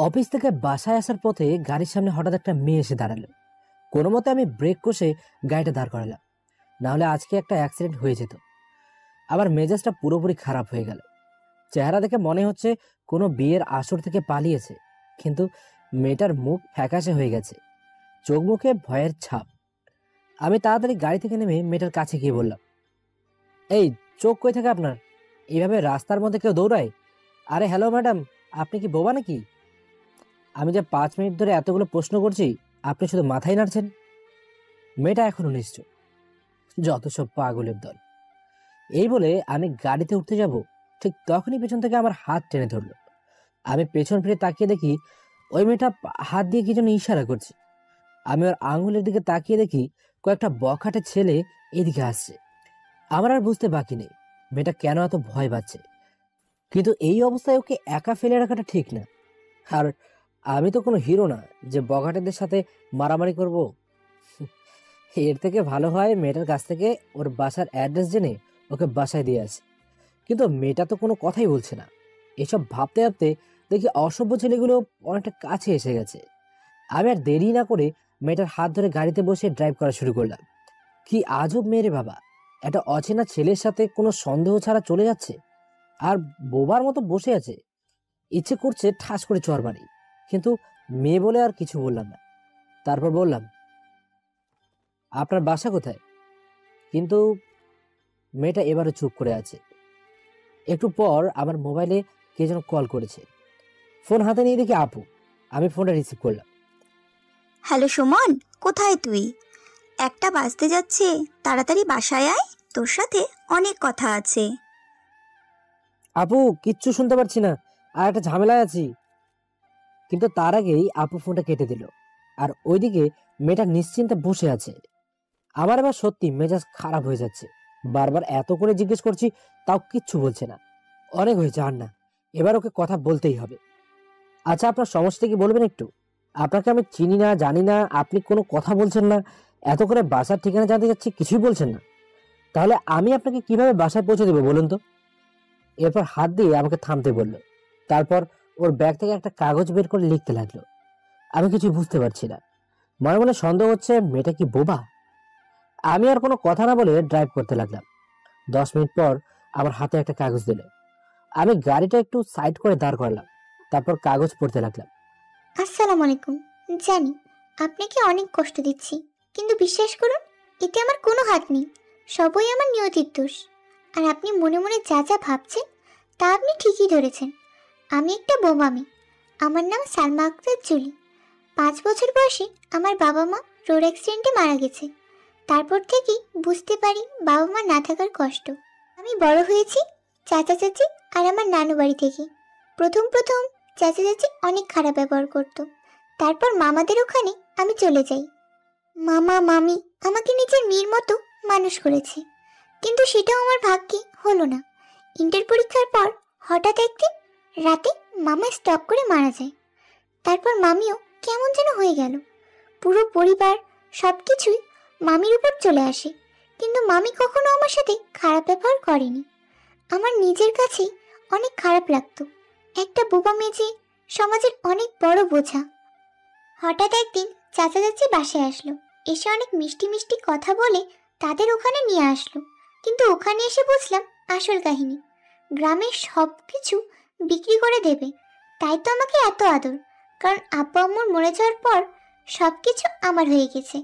Office থেকে বাসায় আসার পথে গাড়ির সামনে হঠাৎ একটা মেয়ে এসে দাঁড়ালো। কোনো মতে আমি ব্রেক কষে গাড়িটা দাঁড় করালাম, না হলে আজকে একটা অ্যাক্সিডেন্ট হয়ে যেত। আবার মেজাজটা পুরোপুরি খারাপ হয়ে গেল। চেহারা দেখে মনে হচ্ছে কোনো বিয়ের আসর থেকে পালিয়েছে, কিন্তু মেয়েটার মুখ ফ্যাকাশে হয়ে গেছে, চোখ মুখে ভয়ের ছাপ। আমি তাড়াতাড়ি গাড়ি থেকে নেমে মেয়েটার কাছে গিয়ে বললাম, এই চোখ কই থাকে আপনার? এইভাবে রাস্তার মধ্যে কেউ দৌড়ায়? আরে হ্যালো ম্যাডাম, আপনি কি বোবা নাকি? আমি যে 5 মিনিট ধরে এতগুলো প্রশ্ন করছি, আপনি শুধু মাথায় নাড়ছেন। মেয়েটা এখনো নিশ্চয়, যত সব পাগলের দল। এই বলে আমি গাড়িতে উঠতে যাব, ঠিক তখনই পেছন থেকে আমার হাত টেনে ধরলো। আমি পেছন ফিরে তাকিয়ে দেখি ওই মেয়েটা হাত দিয়ে কি যেন ইশারা করছে। আমি ওর আঙুলের দিকে তাকিয়ে দেখি কয়েকটা বখাটে ছেলে এদিকে আসছে। আমার আর বুঝতে বাকি নেই মেয়েটা কেন এত ভয় পাচ্ছে, কিন্তু এই অবস্থায় ওকে একা ফেলে রাখাটা ঠিক না। আর আমি তো কোনো হিরো না যে বখাটেদের সাথে মারামারি করব। এর থেকে ভালো হয় মেয়েটার কাছ থেকে ওর বাসার অ্যাড্রেস জেনে ওকে বাসায় দিয়ে আসে। কিন্তু মেয়েটা তো কোনো কথাই বলছে না। এসব ভাবতে ভাবতে দেখি অসভ্য ছেলেগুলো অনেকটা কাছে এসে গেছে। আমি আর দেরি না করে মেয়েটার হাত ধরে গাড়িতে বসে ড্রাইভ করা শুরু করলাম। কি আজব মেয়ে বাবা, একটা অচেনা ছেলের সাথে কোনো সন্দেহ ছাড়া চলে যাচ্ছে আর বোবার মতো বসে আছে। ইচ্ছে করছে ঠাস করে চড় মারি, কিন্তু মেয়ে বলে আর কিছু বললাম না। তারপর বললাম, আপনার বাসা কোথায়? কিন্তু মেয়েটা এবারে চুপ করে আছে। একটু পর আমার মোবাইলে কে যেন কল করেছে। ফোন হাতে নিয়ে দেখি আপু। আমি ফোনটা রিসিভ করলাম। হ্যালো সুমন, কোথায় তুই? 1টা বাজতে যাচ্ছে, তাড়াতাড়ি বাসায় আয়, তোর সাথে অনেক কথা আছে। আপু কিচ্ছু শুনতে পারছি না, আর একটা ঝামেলায় আছি। কিন্তু তার আগেই আপু ফোনটা কেটে দিল। আর ওইদিকে মেয়েটা নিশ্চিন্তে বসে আছে। আমার এবার সত্যি মেজাজ খারাপ হয়ে যাচ্ছে। বারবার এত করে জিজ্ঞেস করছি, তাও কিচ্ছু বলছে না। অনেক হয়েছে, আর না, এবার ওকে কথা বলতেই হবে। আচ্ছা, আপনার সমস্যা কি বলবেন একটু? আপনাকে আমি চিনি না, জানি না, আপনি কোনো কথা বলছেন না, এত করে বাসার ঠিকানা জানতে যাচ্ছি, কিছুই বলছেন না। তাহলে আমি আপনাকে কিভাবে বাসায় পৌঁছে দেবো বলুন তো? এরপর হাত দিয়ে আমাকে থামতে বললো। তারপর ওর ব্যাগ থেকে একটা কাগজ বের করে লিখতে লাগলো। আমি কিছু বুঝতে পারছি না। মনে মনে সন্দেহ হচ্ছে মেয়েটা কি বোবা। আমি আর কোনো কথা না বলে ড্রাইভ করতে লাগলাম। 10 মিনিট পর আমার হাতে একটা কাগজ দিল। আমি গাড়িটা একটু সাইড করে দাঁড় করলাম। তারপর কাগজ পড়তে লাগলাম। আসসালামু আলাইকুম। জানি আপনাকে অনেক কষ্ট দিচ্ছি, কিন্তু বিশ্বাস করুন, এতে আমার কোনো হাত নেই। সবই আমার নিয়তির দোষ। আর আপনি মনে মনে যা যা ভাবছেন তা আপনি ঠিকই ধরেছেন। আমি একটা বোবা মেয়ে। আমার নাম সালমা আক্তার জুলি। 5 বছর বয়সে আমার বাবা মা রোড অ্যাক্সিডেন্টে মারা গেছে। তারপর থেকেই বুঝতে পারি বাবা মা না থাকার কষ্ট। আমি বড় হয়েছি চাচা চাচি আর আমার নানু বাড়ি থেকে। প্রথম চাচা চাচি অনেক খারাপ ব্যবহার করতো। তারপর মামাদের ওখানে আমি চলে যাই। মামা মামি আমাকে নিজের মেয়ের মতো মানুষ করেছে, কিন্তু সেটাও আমার ভাগ্যে হলো না। ইন্টার পরীক্ষার পর হঠাৎ একদিন রাতে মামা স্ট্রোক করে মারা যায়। তারপর মামিও কেমন যেন হয়ে গেল। পুরো পরিবার সব কিছুই মামির উপর চলে আসে, কিন্তু মামি কখনো আমার সাথে খারাপ ব্যবহার করেনি। আমার নিজের কাছেই অনেক খারাপ লাগতো, একটা বোবা মেয়ে যে সমাজের অনেক বড় বোঝা। হঠাৎ একদিন চাচা চাচি বাসায় আসলো, এসে অনেক মিষ্টি মিষ্টি কথা বলে তাদের ওখানে নিয়ে আসলো। কিন্তু ওখানে এসে বুঝলাম আসল কাহিনী। গ্রামের সব কিছু বিক্রি করে দেবে, তাই তো আমাকে এত আদর। কারণ আব্বা আম্মুর মরে যাওয়ার পর সব কিছু আমার হয়ে গেছে।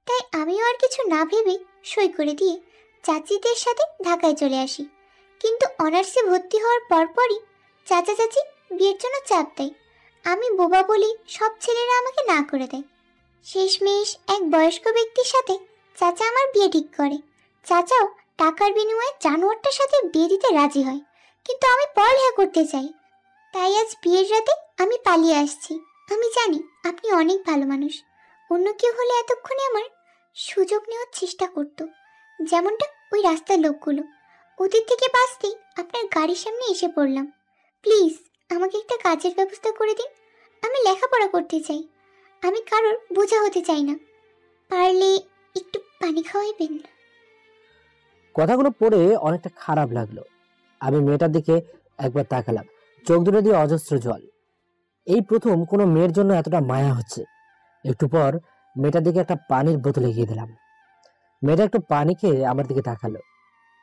তাই আমিও আর কিছু না ভেবে সই করে দিয়ে চাচিদের সাথে ঢাকায় চলে আসি। কিন্তু অনার্সে ভর্তি হওয়ার পরপরই চাচা চাচি বিয়ের জন্য চাপ দেয়। আমি বোবা বলি সব ছেলেরা আমাকে না করে দেয়। শেষমেশ এক বয়স্ক ব্যক্তির সাথে চাচা আমার বিয়ে ঠিক করে। চাচাও টাকার বিনিময়ে জানোয়ারটার সাথে বিয়ে দিতে রাজি হয়, কিন্তু আমি পড়ালেখা করতে চাই। তাই আজ বিয়ের রাতে আমি পালিয়ে আসছি। আমি জানি আপনি অনেক ভালো মানুষ। অন্য কেউ হলে এতক্ষণে আমার সুযোগ নেওয়ার চেষ্টা করতো, যেমনটা ওই রাস্তার লোকগুলো। ওদের থেকে বাঁচতেই আপনার গাড়ির সামনে এসে পড়লাম। প্লিজ আমাকে একটা কাজের ব্যবস্থা করে দিন। আমি লেখাপড়া করতে চাই, আমি কারোর বোঝা হতে চাই না। পারলে একটু পানি খাওয়াইবেন। কথাগুলো পড়ে অনেকটা খারাপ লাগলো। আমি মেয়েটার দিকে একবার তাকালাম, চোখ দুটো দিয়ে অজস্র জল। এই প্রথম কোনো মেয়ের জন্য এতটা মায়া হচ্ছে। একটু পর মেয়েটার দিকে একটা পানির বোতল এগিয়ে দিলাম। মেয়েটা একটু পানি খেয়ে আমার দিকে তাকালো,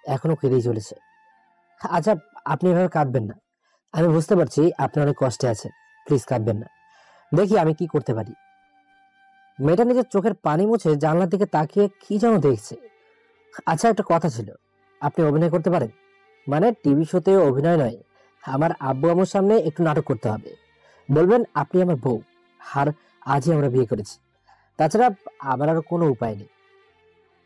এখনো কেঁদেই চলেছে। আচ্ছা, আপনি এভাবে কাঁদবেন না, আমি বুঝতে পারছি আপনি অনেক কষ্টে আছেন, প্লিজ কাঁদবেন না, দেখি আমি কি করতে পারি। মেয়েটা নিজের চোখের পানি মুছে জানলার দিকে তাকিয়ে কি যেন দেখছে। আচ্ছা, একটা কথা ছিল, আপনি অভিনয় করতে পারেন? মানে টিভি শোতে অভিনয় নয়, আমার আব্বু আম্মুর সামনে একটু নাটক করতে হবে। বলবেন আপনি আমার বউ, আর আজই আমরা বিয়ে করেছি। তাছাড়া আমার আর কোনো উপায় নেই।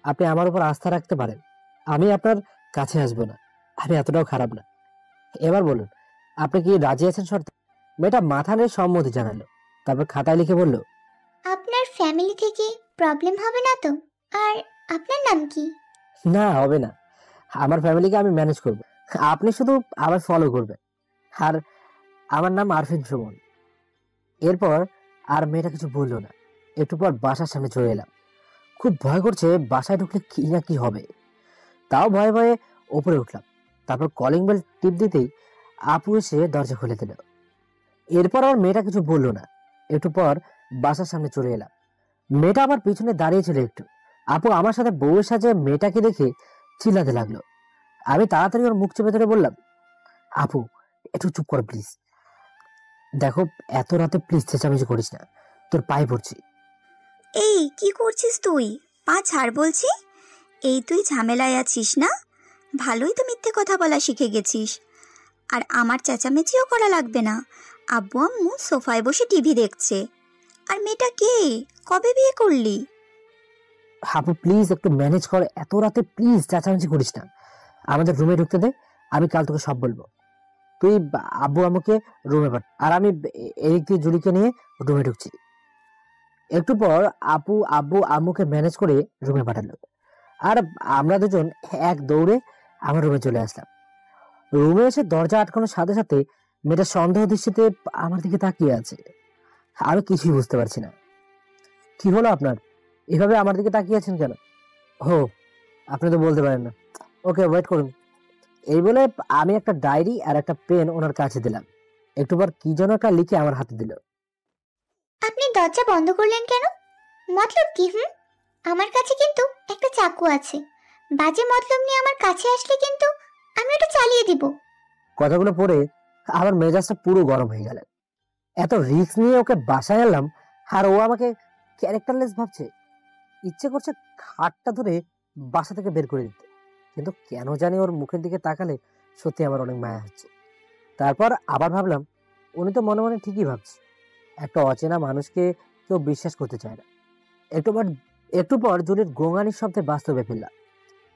আপনি আমার উপর আস্থা রাখতে পারেন, আমি আপনার কাছে আসবো না, আমি এতটাও খারাপ না। এবার বলুন, আপনি কি রাজি আছেন শর্তে? মেয়েটা মাথা নিয়ে সম্মতি জানালো, তারপর খাতায় লিখে বলল, আপনার ফ্যামিলি থেকে প্রবলেম হবে না তো? আর আপনার নাম কি? না, হবে না, আমার ফ্যামিলিকে আমি ম্যানেজ করব, আপনি শুধু আমার ফলো করবেন। আর আমার নাম আরফিন সুমন। এরপর আর মেয়েটা কিছু বললো না। একটু পর বাসার সামনে চলে এলাম। খুব ভয় করছে, বাসায় ঢুকলে কি না কি হবে। তাও ভয়ে ভয়ে ওপরে উঠলাম। তারপর কলিং বেল টিপ দিতেই আপু এসে দরজা খুলে দিল। এরপর আর মেয়েটা কিছু বললো না। একটু পর বাসার সামনে চলে এলাম। মেয়েটা আমার পিছনে দাঁড়িয়েছিল একটু। আপু আমার সাথে বউয়ের সাথে মেয়েটাকে দেখে চিল্লাতে লাগলো। আমি তাড়াতাড়ি ওর মুখ চেপে ধরে বললাম, আপু একটু চুপ কর প্লিজ। দেখো, এত রাতে প্লিজ চেঁচামেচি করিস না, তোর পায়ে পড়ছি। এই কি করছিস তুই? পা ছাড় বলছি। এই তুই ঝামেলায় আছিস না? ভালোই তো মিথ্যে কথা বলা শিখে গেছিস। আর আমার চেঁচামেচিও করা লাগবে না। আব্বু আম্মু সোফায় বসে টিভি দেখছে। আর মেয়েটা কে? কবে বিয়ে করলি? আপু প্লিজ একটু ম্যানেজ কর, এত রাতে প্লিজ চেঁচামেচি করিস না। আমাদের রুমে ঢুকতে দে, আমি কাল তোকে সব বলবো। তুই আব্বু আম্মুকে রুমে পাঠ, আর আমি এদিক দিয়ে জুলিকে নিয়ে রুমে ঢুকছি। একটু পর আপু আব্বু আম্মুকে ম্যানেজ করে রুমে পাঠালো, আর আমরা দুজন এক দৌড়ে আমার রুমে চলে আসলাম। রুমে এসে দরজা আটকানোর সাথে সাথে মেয়েটা সন্দেহ দৃষ্টিতে আমার দিকে তাকিয়ে আছে। আমি কিছুই বুঝতে পারছি না। কি হলো আপনার, এভাবে আমার দিকে তাকিয়ে আছেন কেন? ও, আপনি তো বলতে পারেন না। ওকে, ওয়েট করুন। এই বলে আমি একটা ডায়েরি আর একটা পেন ওনার কাছে দিলাম। একটু পর কি যেন একটা লিখে আমার হাতে দিল। আপনি দরজা বন্ধ করলেন কেন? মতলব কি? আমার কাছে কিন্তু একটা চাকু আছে। বাজে মতলব নিয়ে আমার কাছে আসলে কিন্তু আমি ওটা চালিয়ে দিব। কথাগুলো পড়ে আমার মেজাজটা পুরো গরম হয়ে গেল। এত রিস্ক নিয়ে ওকে বাসায় আনলাম, আর ও আমাকে ক্যারেক্টারলেস ভাবছে। ইচ্ছে করছে খাটটা ধরে বাসা থেকে বের করে দিতে, কিন্তু কেন জানি ওর মুখের দিকে তাকালে সত্যি আমার অনেক মায়া হচ্ছে। তারপর আবার ভাবলাম, উনি তো মনে মনে ঠিকই ভাবছে, একটা অচেনা মানুষকে কেউ বিশ্বাস করতে চায় না। একটু পর জুলির গোঙানির শব্দে বাস্তবে ফিরলাম।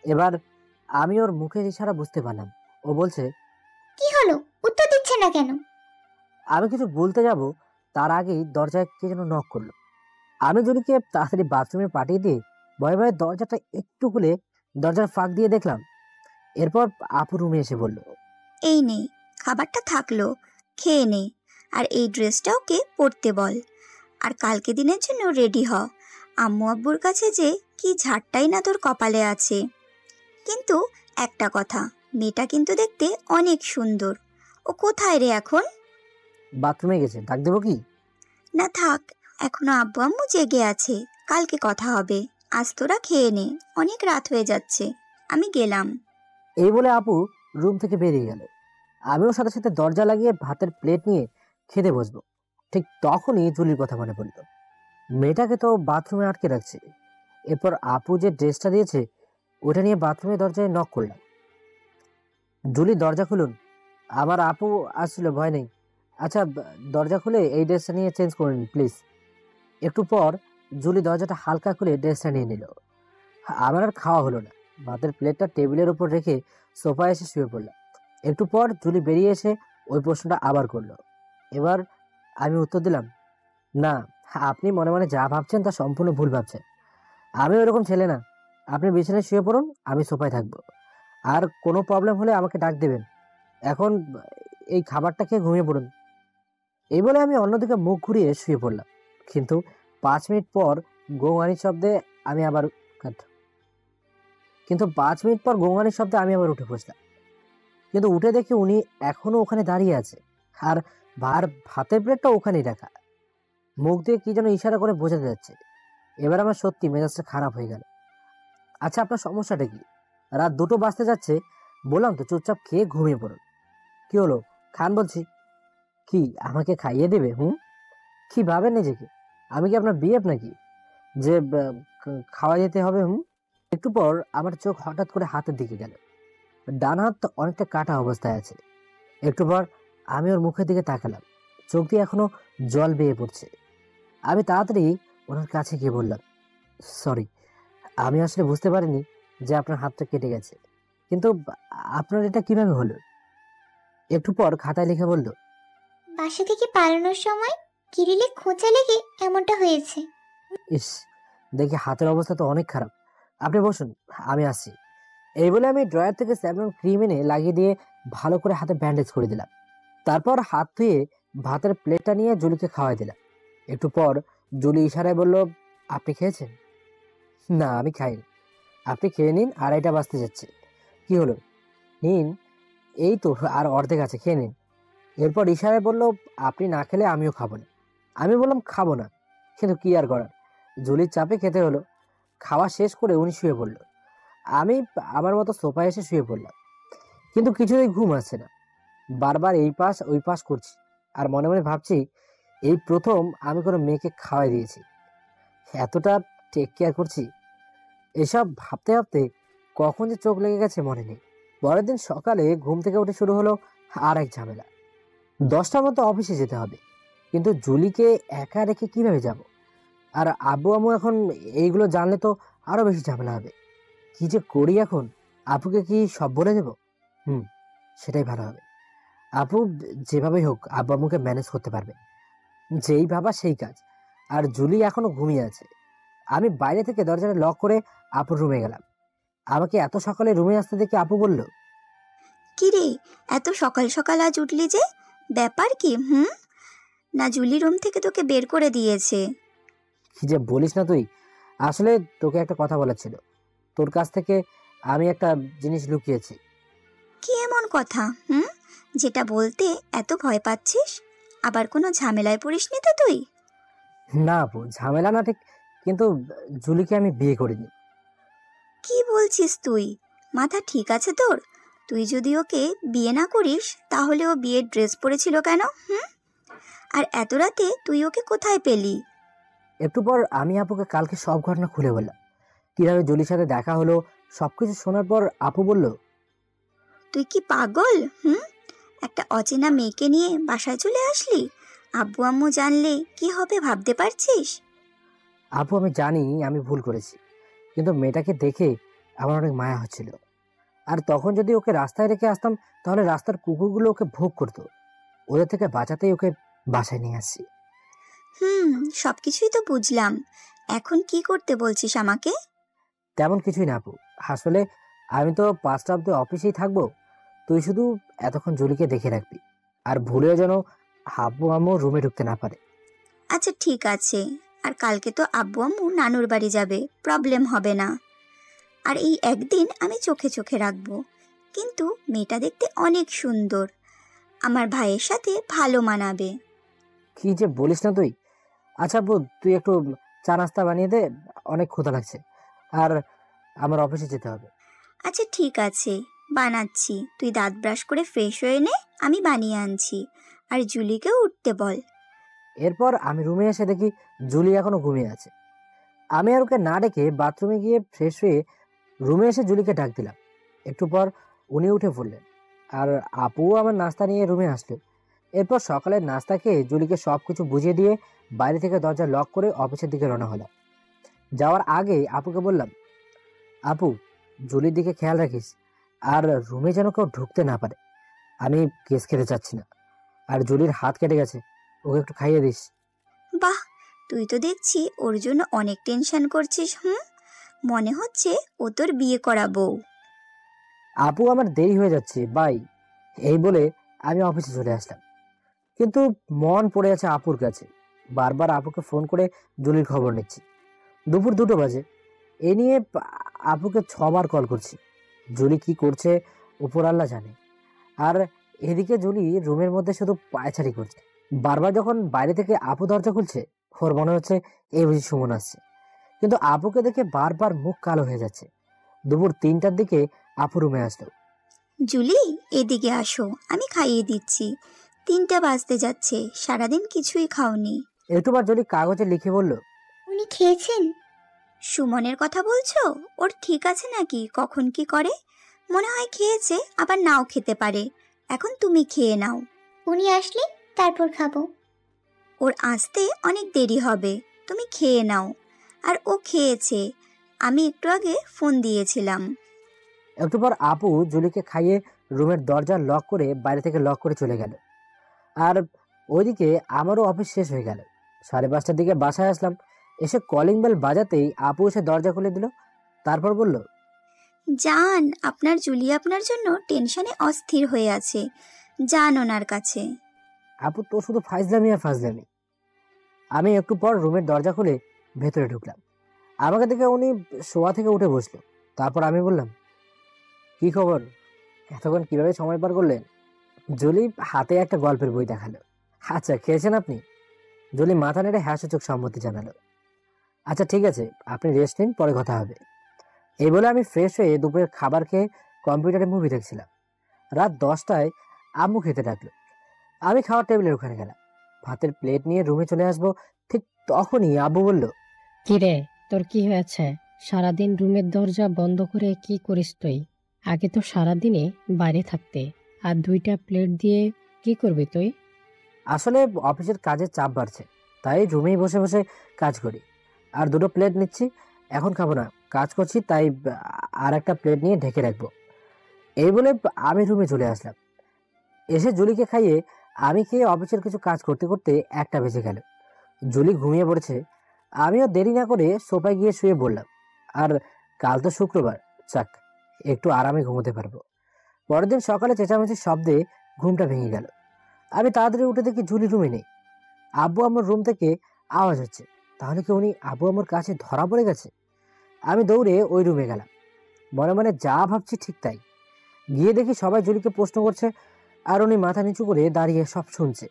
এবার আমি ওর মুখের ইশারা বুঝতে পারলাম। ও বলছে, কি হলো? উত্তর দিচ্ছে না কেন? আমি কিছু বলতে যাব, তার আগেই দরজায় কে যেন নক করলো। আমি জুলিকে তাড়াতাড়ি বাথরুমে পাঠিয়ে দিয়ে ভয়ে ভয়ে দরজাটা একটু খুলে দরজার ফাঁক দিয়ে দেখলাম। এরপর আপু রুমে এসে বলল, এই নে, খাবারটা থাকলো, খেয়ে নে। আর এই ড্রেসটা ওকে পরতে বল। আর কালকে দিনের জন্য রেডি হ। আম্মু আব্বুর কাছে যে কি ঝাড়টাই না তোর কপালে আছে। কিন্তু একটা কথা, মেয়েটা কিন্তু দেখতে অনেক সুন্দর। ও কোথায় রে এখন? বাথরুমে গেছে, ডাক দেবো কি? না থাক, এখনো আব্বু আম্মু জেগে আছে, কালকে কথা হবে। আজ তোরা খেয়ে নে, অনেক রাত হয়ে যাচ্ছে। আমি গেলাম। এই বলে আপু রুম থেকে বেরিয়ে গেল। আমিও সাথে সাথে দরজা লাগিয়ে ভাতের প্লেট নিয়ে খেতে বসবো। ঠিক তখনই জুলির কথা মনে পড়লো। মেয়েটাকে তো বাথরুমে আটকে রাখছে। এরপর আপু যে ড্রেসটা দিয়েছে ওটা নিয়ে বাথরুমের দরজায় নক করলাম। জুলি, দরজা খুলুন, আমার আপু আসছিল, ভয় নেই। আচ্ছা, দরজা খুলে এই ড্রেসটা নিয়ে চেঞ্জ করে নিন প্লিজ। একটু পর জুলি দরজাটা হালকা খুলে ড্রেসটা নিয়ে নিল। আমার আর খাওয়া হলো না। ভাতের প্লেটটা টেবিলের উপর রেখে সোফায় এসে শুয়ে পড়লাম। একটু পর জুলি বেরিয়ে এসে ওই প্রশ্নটা আবার করলো। এবার আমি উত্তর দিলাম, না, আপনি মনে মনে যা ভাবছেন তা সম্পূর্ণ ভুল ভাবছেন। আমি ওরকম ছেলে না। আপনি বিছানায় শুয়ে পড়ুন, আমি সোফায় থাকবো। আর কোনো প্রবলেম হলে আমাকে ডাক দেবেন। এখন এই খাবারটা খেয়ে ঘুমিয়ে পড়ুন। এই বলে আমি অন্যদিকে মুখ ঘুরিয়ে শুয়ে পড়লাম। কিন্তু 5 মিনিট পর গোঙানির শব্দে আমি আবার কিন্তু 5 মিনিট পর গোঙানির শব্দে আমি আবার উঠে বসলাম। কিন্তু উঠে দেখি উনি এখনো ওখানে দাঁড়িয়ে আছে, আর আর ভাতের প্লেটটা ওখানেই রাখা। মুখ দিয়ে কি যেন ইশারা করে বোঝাতে যাচ্ছে। এবার আমার সত্যি মেজাজটা খারাপ হয়ে গেল। আচ্ছা, আপনার সমস্যাটা কি? রাত 2টো বাজতে যাচ্ছে, বললাম তো চুপচাপ খেয়ে ঘুমিয়ে পড়ুন। কি হলো, খান বলছি। কি আমাকে খাইয়ে দেবে? কি ভাবেন নিজেকে? আমি কি আপনার বিয়ে নাকি যে খাওয়া যেতে হবে? একটু পর আমার চোখ হঠাৎ করে হাতের দিকে গেল। ডান হাত অনেকটা কাটা অবস্থায় আছে। একটু পর আমি ওর মুখের দিকে তাকালাম, চোখ দিয়ে এখনো জল বেয়ে পড়ছে। আমি তাড়াতাড়ি ওনার কাছে গিয়ে বললাম, সরি, আমি আসলে বুঝতে পারিনি যে আপনার হাতটা কেটে গেছে। কিন্তু আপনার এটা কিভাবে হলো? একটু পর খাতায় লিখে বলল, বাসা থেকে পালানোর সময় কিরিলে খোঁচা লেগে এমনটা হয়েছে। ইস, দেখি হাতের অবস্থা তো অনেক খারাপ। আপনি বসুন, আমি আসছি। এই বলে আমি ড্রয়ার থেকে স্যাভলন ক্রিম এনে লাগিয়ে দিয়ে ভালো করে হাতে ব্যান্ডেজ করে দিলাম। তারপর হাত ধুয়ে ভাতের প্লেটটা নিয়ে জুলিকে খাওয়াই দিলাম। একটু পর জুলি ইশারায় বলল, আপনি খেয়েছেন? না, আমি খাইনি। আপনি খেয়ে নিন, 2:30 বাজতে যাচ্ছে। কি হলো, নিন, এই তো আর অর্ধেক আছে, খেয়ে নিন। এরপর ইশারায় বলল, আপনি না খেলে আমিও খাবো না। আমি বললাম, খাবো না, কিন্তু কি আর করার, জুলির চাপে খেতে হলো। খাওয়া শেষ করে উনি শুয়ে পড়ল। আমি আমার মতো সোফায় এসে শুয়ে পড়লাম, কিন্তু কিছুতেই ঘুম আসছে না। বারবার এই পাশ ওই পাশ করছি, আর মনে মনে ভাবছি, এই প্রথম আমি কোনো মেয়েকে খাওয়াই দিয়েছি, এতটা টেক কেয়ার করছি। এসব ভাবতে ভাবতে কখন যে চোখ লেগে গেছে মনে নেই। পরের দিন সকালে ঘুম থেকে উঠে শুরু হলো আর এক ঝামেলা। 10টার মতো অফিসে যেতে হবে, কিন্তু জুলিকে একা রেখে কিভাবে যাব? আর আব্বু আম্মু এখন এইগুলো জানলে তো আরো বেশি ঝামেলা হবে। কি যে করি এখন? আপুকে কি সব বলে দেব? সেটাই ভালো হবে। আপু যেভাবেই হোক আব্বু আম্মুকে ম্যানেজ করতে পারবে। যেই ভাবা সেই কাজ। আর জুলি এখনো ঘুমিয়ে আছে। আমি বাইরে থেকে দরজাটা লক করে আপুর রুমে গেলাম। আমাকে এত সকালে রুমে আসতে দেখে আপু বলল, কি রে, এত সকাল সকাল আজ উঠলি যে? ব্যাপার কি? না জুলি রুম থেকে তোকে বের করে দিয়েছে? কি যে বলিস না তুই। আসলে তোকে একটা কথা বলার ছিল। তোর কাছ থেকে আমি একটা জিনিস লুকিয়েছি। কি এমন কথা যেটা বলতে এত ভয় পাচ্ছিস? আবার কোনো ঝামেলায় পড়িসনি তো তুই? না আপু, ঝামেলা না ঠিক, কিন্তু জুলিকে আমি বিয়ে করিনি। কি বলছিস তুই? মাথা ঠিক আছে তোর? তুই যদি ওকে বিয়ে না করিস তাহলে ও বিয়ের ড্রেস পরেছিল কেন? আর এত রাতে তুই ওকে কোথায় পেলি? একটু পর আমি আপুকে কালকে সব ঘটনা খুলে বললাম। কিভাবে জুলির সাথে দেখা হলো সবকিছু শোনার পর আপু বলল, তুই কি পাগল? একটা অচেনা মেয়েকে নিয়ে বাসায় চলে আসলি? আব্বু আম্মু জানলে কি হবে ভাবতে পারছিস? আপু আমি জানি আমি ভুল করেছি, কিন্তু মেয়েটাকে দেখে আমার অনেক মায়া হচ্ছিল। আর তখন যদি ওকে রাস্তায় রেখে আসতাম তাহলে রাস্তার কুকুরগুলো ওকে ভোগ করতো। ওদের থেকে বাঁচাতেই ওকে বাসায় নিয়ে আসছি। সবকিছুই তো বুঝলাম। এখন কি করতে বলছিস আমাকে? তেমন কিছুই না আপু। আসলে আমি তো 5টা অব্দি অফিসেই থাকবো। তুই শুধু এতক্ষণ জুলিকে দেখে রাখবি, আর ভুলেও যেন আব্বু আম্মু রুমে ঢুকতে না পারে। আচ্ছা ঠিক আছে। আর কালকে তো আব্বু আম্মু নানুর বাড়ি যাবে, প্রবলেম হবে না। আর এই একদিন আমি চোখে চোখে রাখবো। কিন্তু মেয়েটা দেখতে অনেক সুন্দর, আমার ভাইয়ের সাথে ভালো মানাবে। কি যে বলিস না তুই। আচ্ছা আপু, তুই একটু চা নাস্তা বানিয়ে দে, অনেক ক্ষুধা লাগছে, আর আমার অফিসে যেতে হবে। আচ্ছা ঠিক আছে, বানাচ্ছি। তুই দাঁত ব্রাশ করে ফ্রেশ হয়ে নে, আমি বানিয়ে আনছি। আর জুলিকেও উঠতে বল। এরপর আমি রুমে এসে দেখি জুলি এখনো ঘুমিয়ে আছে। আমি আর ওকে না ডেকে বাথরুমে গিয়ে ফ্রেশ হয়ে রুমে এসে জুলিকে ডাক দিলাম। একটু পর উনি উঠে পড়লেন, আর আপুও আমার নাস্তা নিয়ে রুমে আসলো। এরপর সকালের নাস্তা খেয়ে জুলিকে সব কিছু বুঝিয়ে দিয়ে বাইরে থেকে দরজা লক করে অফিসের দিকে রওনা হলাম। যাওয়ার আগে আপুকে বললাম, আপু জুলির দিকে খেয়াল রাখিস, আর রুমে যেন কেউ ঢুকতে না পারে। আমি কেস খেতে চাচ্ছি না। আর জুলির হাত কেটে গেছে, ওকে একটু খাইয়ে দিস। বাহ, তুই তো দেখছি ওর জন্য অনেক টেনশন করছিস। মনে হচ্ছে ও তোর বিয়ে করা বউ। আপু আমার দেরি হয়ে যাচ্ছে, বাই। এই বলে আমি অফিসে চলে আসলাম, কিন্তু মন পড়ে আছে আপুর কাছে। বারবার আপুকে ফোন করে জুলির খবর নিচ্ছি। দুপুর 2টো বাজে। এ নিয়ে আপুকে 6বার কল করছি। জুলি কি করছে উপর আল্লাহ জানে। আর এদিকে জুলি রুমের মধ্যে শুধু পায়চারি করছে। বারবার যখন বাইরে থেকে আপু দরজা খুলছে, ওর মনে হচ্ছে এই বুঝি সুমন আসছে। কিন্তু আপুকে দেখে বারবার মুখ কালো হয়ে যাচ্ছে। দুপুর 3টার দিকে আপু রুমে আসলো। জুলি, এদিকে আসো, আমি খাইয়ে দিচ্ছি। 3টা বাজতে যাচ্ছে, সারাদিন কিছুই খাওনি। একটুবার জুলি কাগজে লিখে বলল, উনি খেয়েছেন? সুমনের কথা বলছো? ওর ঠিক আছে নাকি কখন কি করে? মনে হয় খেয়েছে, আবার নাও খেতে পারে। এখন তুমি খেয়ে নাও। উনি আসলে তারপর খাবো। ওর আসতে অনেক দেরি হবে, তুমি খেয়ে নাও। আর ও খেয়েছে, আমি একটু আগে ফোন দিয়েছিলাম। একটু পর আপু জুলিকে খাইয়ে রুমের দরজা লক করে বাইরে থেকে লক করে চলে গেল। আর ওইদিকে আমারও অফিস শেষ হয়ে গেল। 5:30টার দিকে বাসায় আসলাম। এসে কলিং বেল বাজাতেই আপু এসে দরজা খুলে দিল। তারপর বলল, জান, আপনার জুলি আপনার জন্য টেনশনে অস্থির হয়ে আছে, যান ওনার কাছে। আপু তো শুধু ফাজলামি আর ফাজলামি। আমি একটু পর রুমের দরজা খুলে ভেতরে ঢুকলাম। আমাকে দেখে উনি শোয়া থেকে উঠে বসলো। তারপর আমি বললাম, কি খবর, এতক্ষণ কিভাবে সময় পার করলেন? জুলি হাতে একটা গল্পের বই দেখালো। আচ্ছা, খেয়েছেন আপনি? জুলি মাথা নেড়ে হ্যাঁ-সূচক সম্মতি জানালো। আচ্ছা ঠিক আছে, আপনি রেস্ট নিন, পরে কথা হবে। এই বলে আমি ফ্রেশ হয়ে দুপুরের খাবার খেয়ে কম্পিউটারে মুভি দেখছিলাম। রাত 10টায় আম্মু খেতে ডাকলো। আমি খাওয়ার টেবিলের ওখানে গেলাম। ভাতের প্লেট নিয়ে রুমে চলে আসবো, ঠিক তখনই আব্বু বলল, কিরে, তোর কি হয়েছে? সারাদিন রুমের দরজা বন্ধ করে কি করিস তুই? আগে তো সারাদিনে বাইরে থাকতে, আর 2টা প্লেট দিয়ে কি করবি তুই? আসলে অফিসের কাজের চাপ বাড়ছে, তাই রুমেই বসে বসে কাজ করি। আর 2টো প্লেট নিচ্ছি, এখন খাবো না, কাজ করছি, তাই আর একটা প্লেট নিয়ে ঢেকে রাখবো। এই বলে আমি রুমে চলে আসলাম। এসে জুলিকে খাইয়ে আমি খেয়ে অফিসের কিছু কাজ করতে করতে 1টা বেজে গেল। জুলি ঘুমিয়ে পড়েছে। আমিও দেরি না করে সোফায় গিয়ে শুয়ে বললাম, আর কাল তো শুক্রবার, চাক একটু আরামে ঘুমোতে পারবো। পরের দিন সকালে চেঁচামেচির শব্দে ঘুমটা ভেঙে গেল। আমি তাড়াতাড়ি উঠে দেখি জুলি রুমে নেই। আব্বু আমার রুম থেকে আওয়াজ হচ্ছে। তাহলে কি উনি আব্বু আমার কাছে ধরা পড়ে গেছে? আমি দৌড়ে ওই রুমে গেলাম। মনে মনে যা ভাবছি ঠিক তাই। গিয়ে দেখি সবাই জুলিকে প্রশ্ন করছে, আর উনি মাথা নিচু করে দাঁড়িয়ে সব শুনছে।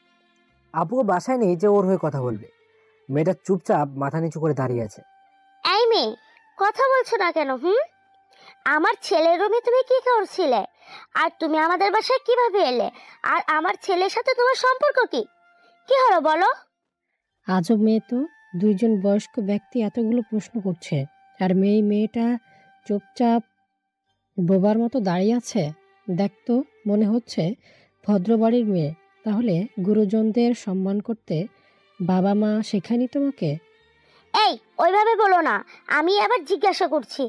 আপুও বাসায় নেই যে ওর হয়ে কথা বলবে। মেয়েটা চুপচাপ মাথা নিচু করে দাঁড়িয়ে আছে। এই মেয়ে, কথা বলছো না কেন? আমার ছেলের রুমে তুমি কি করছিলে? আর তুমি আমাদের বাসায় কিভাবে এলে? আর আমার ছেলের সাথে তোমার সম্পর্ক কি? কি হলো বলো? আজব মেয়ে তো, 2জন বয়স্ক ব্যক্তি এতগুলো প্রশ্ন করছে, আর মেয়েটা চুপচাপ বোবার মতো দাঁড়িয়ে আছে। দেখতো, মনে হচ্ছে ভদ্রবাড়ির মেয়ে। তাহলে গুরুজনদের সম্মান করতে বাবা মা শেখায়নি তোমাকে? এই, ওইভাবে বলো না। আমি আবার জিজ্ঞাসা করছি।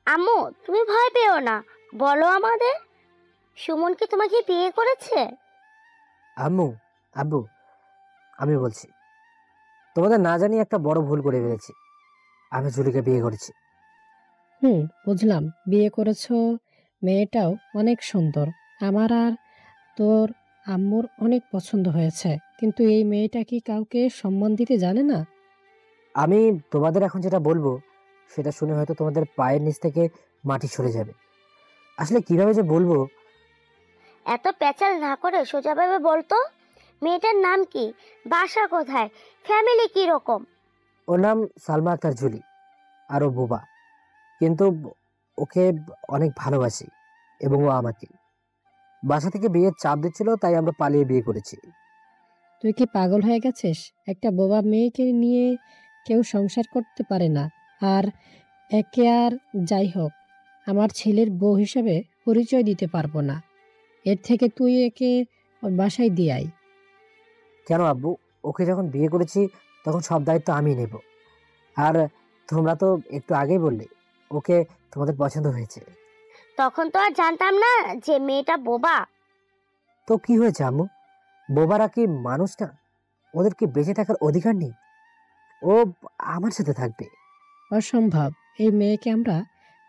আম্মু, তুমি ভয় পেও না, বলো আমাদের, সুমন কি তোমাকে বিয়ে করেছে? আম্মু, আব্বু, আমি বলছি, তোমাদের না জানি একটা বড় ভুল করে ফেলেছি। আমি জুলিকে বিয়ে করেছি। বুঝলাম, বিয়ে করেছো। মেয়েটাও অনেক সুন্দর। আমার আর তোর আম্মুর অনেক পছন্দ হয়েছে, কিন্তু এই মেয়েটা কি কাউকে সম্মান দিতে জানে না? আমি তোমাদের এখন যেটা বলবো সেটা শুনে হয়তো তোমাদের পায়ের নিচ থেকে মাটি সরে যাবে। আসলে কিভাবে যে বলবো। এত প্যাচাল না করে সোজাভাবে বলতো। মেয়েটার নাম কি? বাসা কোথায়? ফ্যামিলি কি রকম? ওর নাম সালমা আক্তার জুলি, আর ও বোবা, কিন্তু ওকে অনেক ভালোবাসি এবং ও আমাকে। বাসা থেকে বিয়ের চাপ দিচ্ছিল, তাই আমরা পালিয়ে বিয়ে করেছি। তুই কি পাগল হয়ে গেছিস? একটা বোবা মেয়েকে নিয়ে কেউ সংসার করতে পারে না। আর একে, আর যাই হোক, আমার ছেলের বউ হিসাবে পরিচয় দিতে পারবো না। এর থেকে তুই একে ওর বাসায় দিয়ে আয়। কেন আব্বু? ওকে যখন বিয়ে করেছি তখন সব দায়িত্ব আমি নেব। আর তোমরা তো একটু আগেই বললে ওকে তোমাদের পছন্দ হয়েছে। তখন তো আর জানতাম না যে মেয়েটা বোবা। তো কি হয়েছে আম্মু? বোবারা কি মানুষ না? ওদের কি বেঁচে থাকার অধিকার নেই? ও আমার সাথে থাকবে। অসম্ভব, এই মেয়েকে আমরা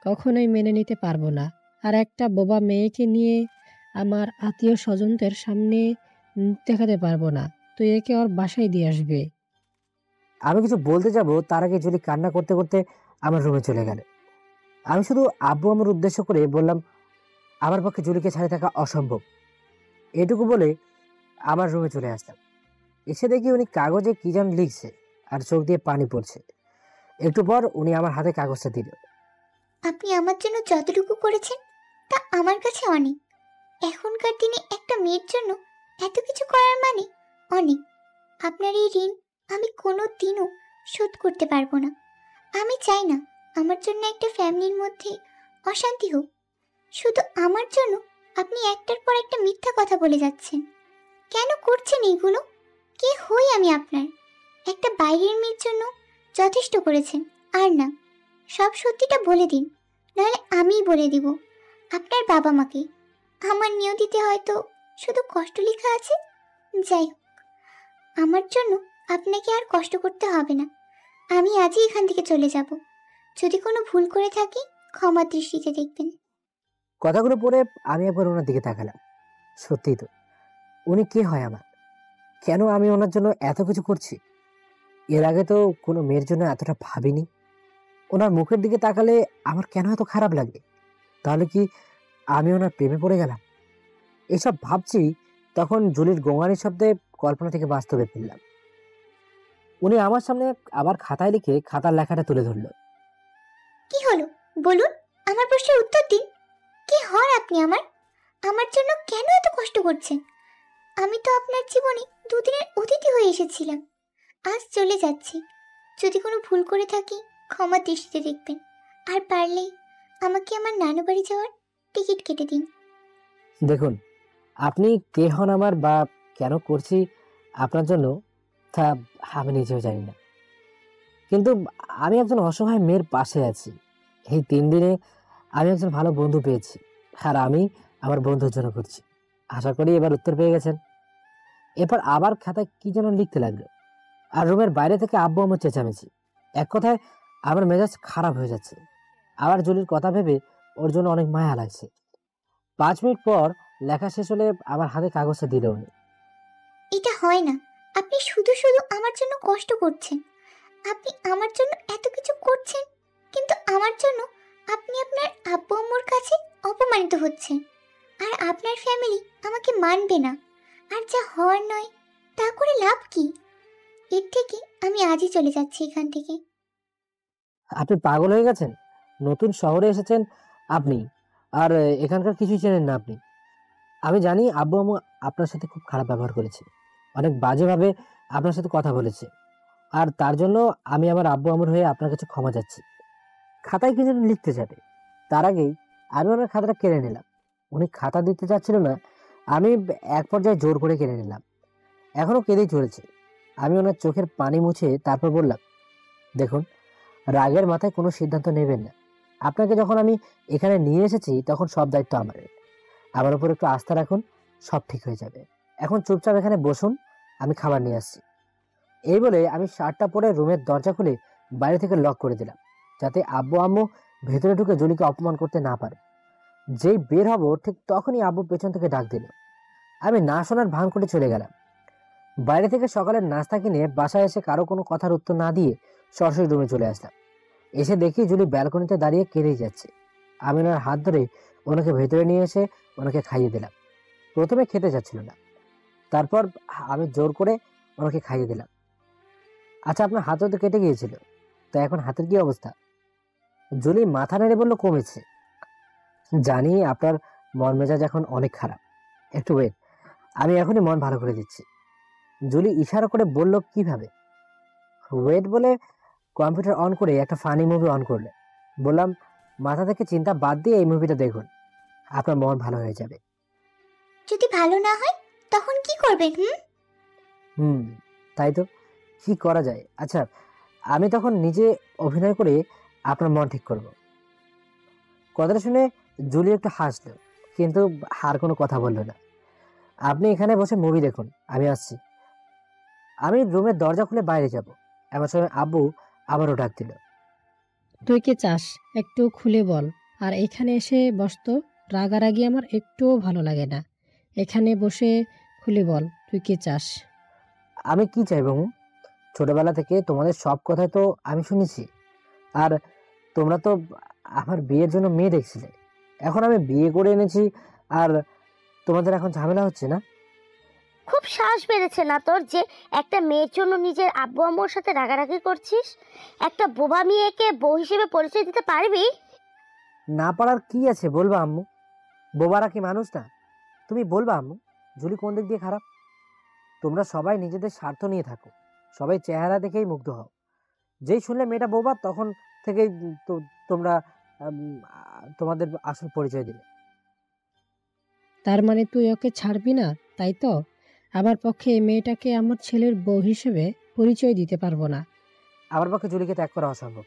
কখনোই মেনে নিতে পারবো না। আর একটা বোবা মেয়েকে নিয়ে আমার আত্মীয় স্বজনদের সামনে মুখ দেখাতে পারবো না। তুই একে ওর বাসায় দিয়ে আসবে। আমি কিছু বলতে যাব, তার আগে জুলি কান্না করতে করতে আমার রুমে চলে গেল। আমি শুধু আব্বু আমার উদ্দেশ্য করে বললাম, আমার পক্ষে জুলিকে ছাড়িয়ে থাকা অসম্ভব। এটুকু বলে আমার রুমে চলে আসলাম। এসে দেখি উনি কাগজে কি যেন লিখছে আর চোখ দিয়ে পানি পড়ছে। একটু পর উনি আমার হাতে কাগজটা দিল। আপনি আমার জন্য যতটুকু করেছেন তা আমার কাছে অনেক। এখনকার দিনে একটা মেয়ের জন্য এত কিছু করার মানে অনেক। আপনার এই ঋণ আমি কোনো দিনও শোধ করতে পারবো না। আমি চাই না আমার জন্য একটা ফ্যামিলির মধ্যে অশান্তি হোক। শুধু আমার জন্য আপনি একটার পর একটা মিথ্যা কথা বলে যাচ্ছেন। কেন করছেন এইগুলো? কে হই আমি আপনার? একটা বাইরের মেয়ের জন্য যথেষ্ট করেছেন, আর না, সব সত্যিটা বলে দিন, নাহলে আমিই বলে দিব আপনার বাবা মাকে। আমার নিয়তিতে হয়তো শুধু কষ্ট লেখা আছে। যাই হোক, আমার জন্য আপনাকে আর কষ্ট করতে হবে না। আমি আজই এখান থেকে চলে যাব। যদি কোনো ভুল করে থাকি ক্ষমা দৃষ্টিতে দেখবেন। কথাগুলো পরে আমি একবার ওনার দিকে তাকালাম। সত্যি তো, উনি কে হয় আমার? কেন আমি ওনার জন্য এত কিছু করছি? এর আগে তো কোনো মেয়ের জন্য এতটা ভাবিনি। ওনার মুখের দিকে তাকালে আমার কেন এত খারাপ লাগে? তাহলে কি আমি ওনার প্রেমে পড়ে গেলাম? এসব ভাবছি তখন জুলির গোঙানির শব্দে কল্পনা থেকে বাস্তবে ফিরলাম। উনি আমার সামনে আবার খাতায় লিখে খাতার লেখাটা তুলে ধরলো। কি হলো বলুন, আমার প্রশ্নের উত্তর দিন। কে হন আপনি আমার? আমার জন্য কেন এত কষ্ট করছেন? আমি তো আপনার জীবনে দুদিনের অতিথি হয়ে এসেছিলাম। আজ চলে যাচ্ছি। যদি কোনো ভুল করে থাকি ক্ষমা দৃষ্টিতে দেখবেন। আর পারলে আমাকে আমার নানু বাড়ি যাওয়ার টিকিট কেটে দিন। দেখুন, আপনি কে হন আমার বা কেন করছি আপনার জন্য তা আমি নিজেও জানি না, কিন্তু আমি একজন অসহায় মেয়ের পাশে আছি। এই 3 দিনে আমি একজন ভালো বন্ধু পেয়েছি, আর আমি আমার বন্ধুর জন্য করছি। আশা করি এবার উত্তর পেয়ে গেছেন। এরপর আবার খাতায় কি যেন লিখতে লাগলো, আর রুমের বাইরে থেকে আব্বু আমার চেঁচামেচি। এক কথায় আমার মেজাজ খারাপ হয়ে যাচ্ছে। আবার জুলির কথা ভেবে ওর জন্য অনেক মায়া লাগছে। 5 মিনিট পর লেখা শেষ হলে আমার হাতে কাগজটা দিল উনি। এটা হয় না। আপনি শুধু শুধু আমার জন্য কষ্ট করছেন। আপনি আমার জন্য এত কিছু করছেন, কিন্তু আমার জন্য আপনি আপনার আব্বু আম্মুর কাছে অপমানিত হচ্ছেন। আর আপনার ফ্যামিলি আমাকে মানবে না। আর যা হওয়ার নয় তা করে লাভ কি? এর থেকে আমি আজই চলে যাচ্ছি এখান থেকে। আপনি পাগল হয়ে গেছেন? নতুন শহরে এসেছেন আপনি, আর এখানকার কিছুই চেনেন না আপনি। আমি জানি আব্বু আম্মু আপনার সাথে খুব খারাপ ব্যবহার করেছে, অনেক বাজেভাবে আপনার সাথে কথা বলেছে, আর তার জন্য আমি আমার আব্বু আম্মুর হয়ে আপনার কাছে ক্ষমা চাচ্ছি। খাতায় কি যেন লিখতে যাবে, তার আগেই আমি ওনার খাতাটা কেড়ে নিলাম। উনি খাতা দিতে চাচ্ছিল না, আমি এক পর্যায়ে জোর করে কেড়ে নিলাম। এখনো কেঁদেই চলেছে। আমি ওনার চোখের পানি মুছে তারপর বললাম, দেখুন, রাগের মাথায় কোনো সিদ্ধান্ত নেবেন না। আপনাকে যখন আমি এখানে নিয়ে এসেছি তখন সব দায়িত্ব আমার উপর একটু আস্থা রাখুন, সব ঠিক হয়ে যাবে। এখন চুপচাপ এখানে বসুন, আমি খাবার নিয়ে আসছি। এই বলে আমি শার্টটা পরে রুমের দরজা খুলে বাইরে থেকে লক করে দিলাম, যাতে আব্বু আম্মু ভেতরে ঢুকে জুলিকে অপমান করতে না পারে। যেই বের হব ঠিক তখনই আব্বু পেছন থেকে ডাক দিল। আমি না শোনার ভান করে চলে গেলাম। বাইরে থেকে সকালের নাস্তা কিনে বাসায় এসে কারো কোনো কথার উত্তর না দিয়ে সরাসরি রুমে চলে আসলাম। এসে দেখি জুলি ব্যালকনিতে দাঁড়িয়ে কেঁদেই যাচ্ছে। আমি ওনার হাত ধরে ওনাকে ভেতরে নিয়ে এসে ওনাকে খাইয়ে দিলাম। প্রথমে খেতে যাচ্ছিল না, তারপর আমি জোর করে ওনাকে খাইয়ে দিলাম। আচ্ছা, আপনার হাতও তো কেটে গিয়েছিল, তো এখন হাতের কি অবস্থা? জুলি মাথা নেড়ে বলল, কমেছে। জানি আপনার মন মেজাজ এখন অনেক খারাপ, একটু ওয়েট, আমি এখনই মন ভালো করে দিচ্ছি। জুলি ইশারা করে বলল, কিভাবে? ওয়েট বলে কম্পিউটার অন করে একটা ফানি মুভি অন করলে। বললাম, মাথা থেকে চিন্তা বাদ দিয়ে এই মুভিটা দেখুন, আপনার মন ভালো হয়ে যাবে। যদি ভালো না হয় তখন কি করবেন? তাই তো, কি করা যায়? আচ্ছা, আমি তখন নিজে অভিনয় করে আপনার মন ঠিক করব। কথাটা শুনে জুলি একটু হাসলো, কিন্তু আর কোনো কথা বললো না। আপনি এখানে বসে মুভি দেখুন, আমি আসছি। আমি রুমের দরজা খুলে বাইরে যাব, এমন সময় আব্বু আবারও ডাক দিল। তুই কি চাস একটু খুলে বল। আর এখানে এসে বসতো, রাগারাগি আমার একটুও ভালো লাগে না। এখানে বসে খুলে বল তুই কি চাস। আমি কি চাইব? ছোটবেলা থেকে তোমাদের সব কথাই তো আমি শুনেছি, আর তোমরা তো আমার বিয়ের জন্য মেয়ে দেখছিলে। এখন আমি বিয়ে করে এনেছি, আর তোমাদের এখন ঝামেলা হচ্ছে না? খুব সাহস বেড়েছে না তোর যে একটা মেয়ের জন্য নিজের আব্বু আম্মুর সাথে রাগারাগি করছিস? একটা বোবা মেয়েকে বউ হিসেবে পরিচয় দিতে পারবি? না পারার কি আছে, বলবা আম্মু। বোবারা কি মানুষ না? তুমি বলবা আম্মু, জুলি কোন দিক দিয়ে খারাপ? তোমরা সবাই নিজেদের স্বার্থ নিয়ে থাকো, সবাই চেহারা দেখেই মুগ্ধ হও। যেই শুনলে মেয়েটা বোবা তখন থেকেই তো তোমরা তোমাদের আসল পরিচয় দিলে। তার মানে তুই ওকে ছাড়বি না, তাই তো? আমার পক্ষে এই মেয়েটাকে আমার ছেলের বউ হিসেবে পরিচয় দিতে পারবো না। আমার পক্ষে জুলিকে ত্যাগ করা অসম্ভব।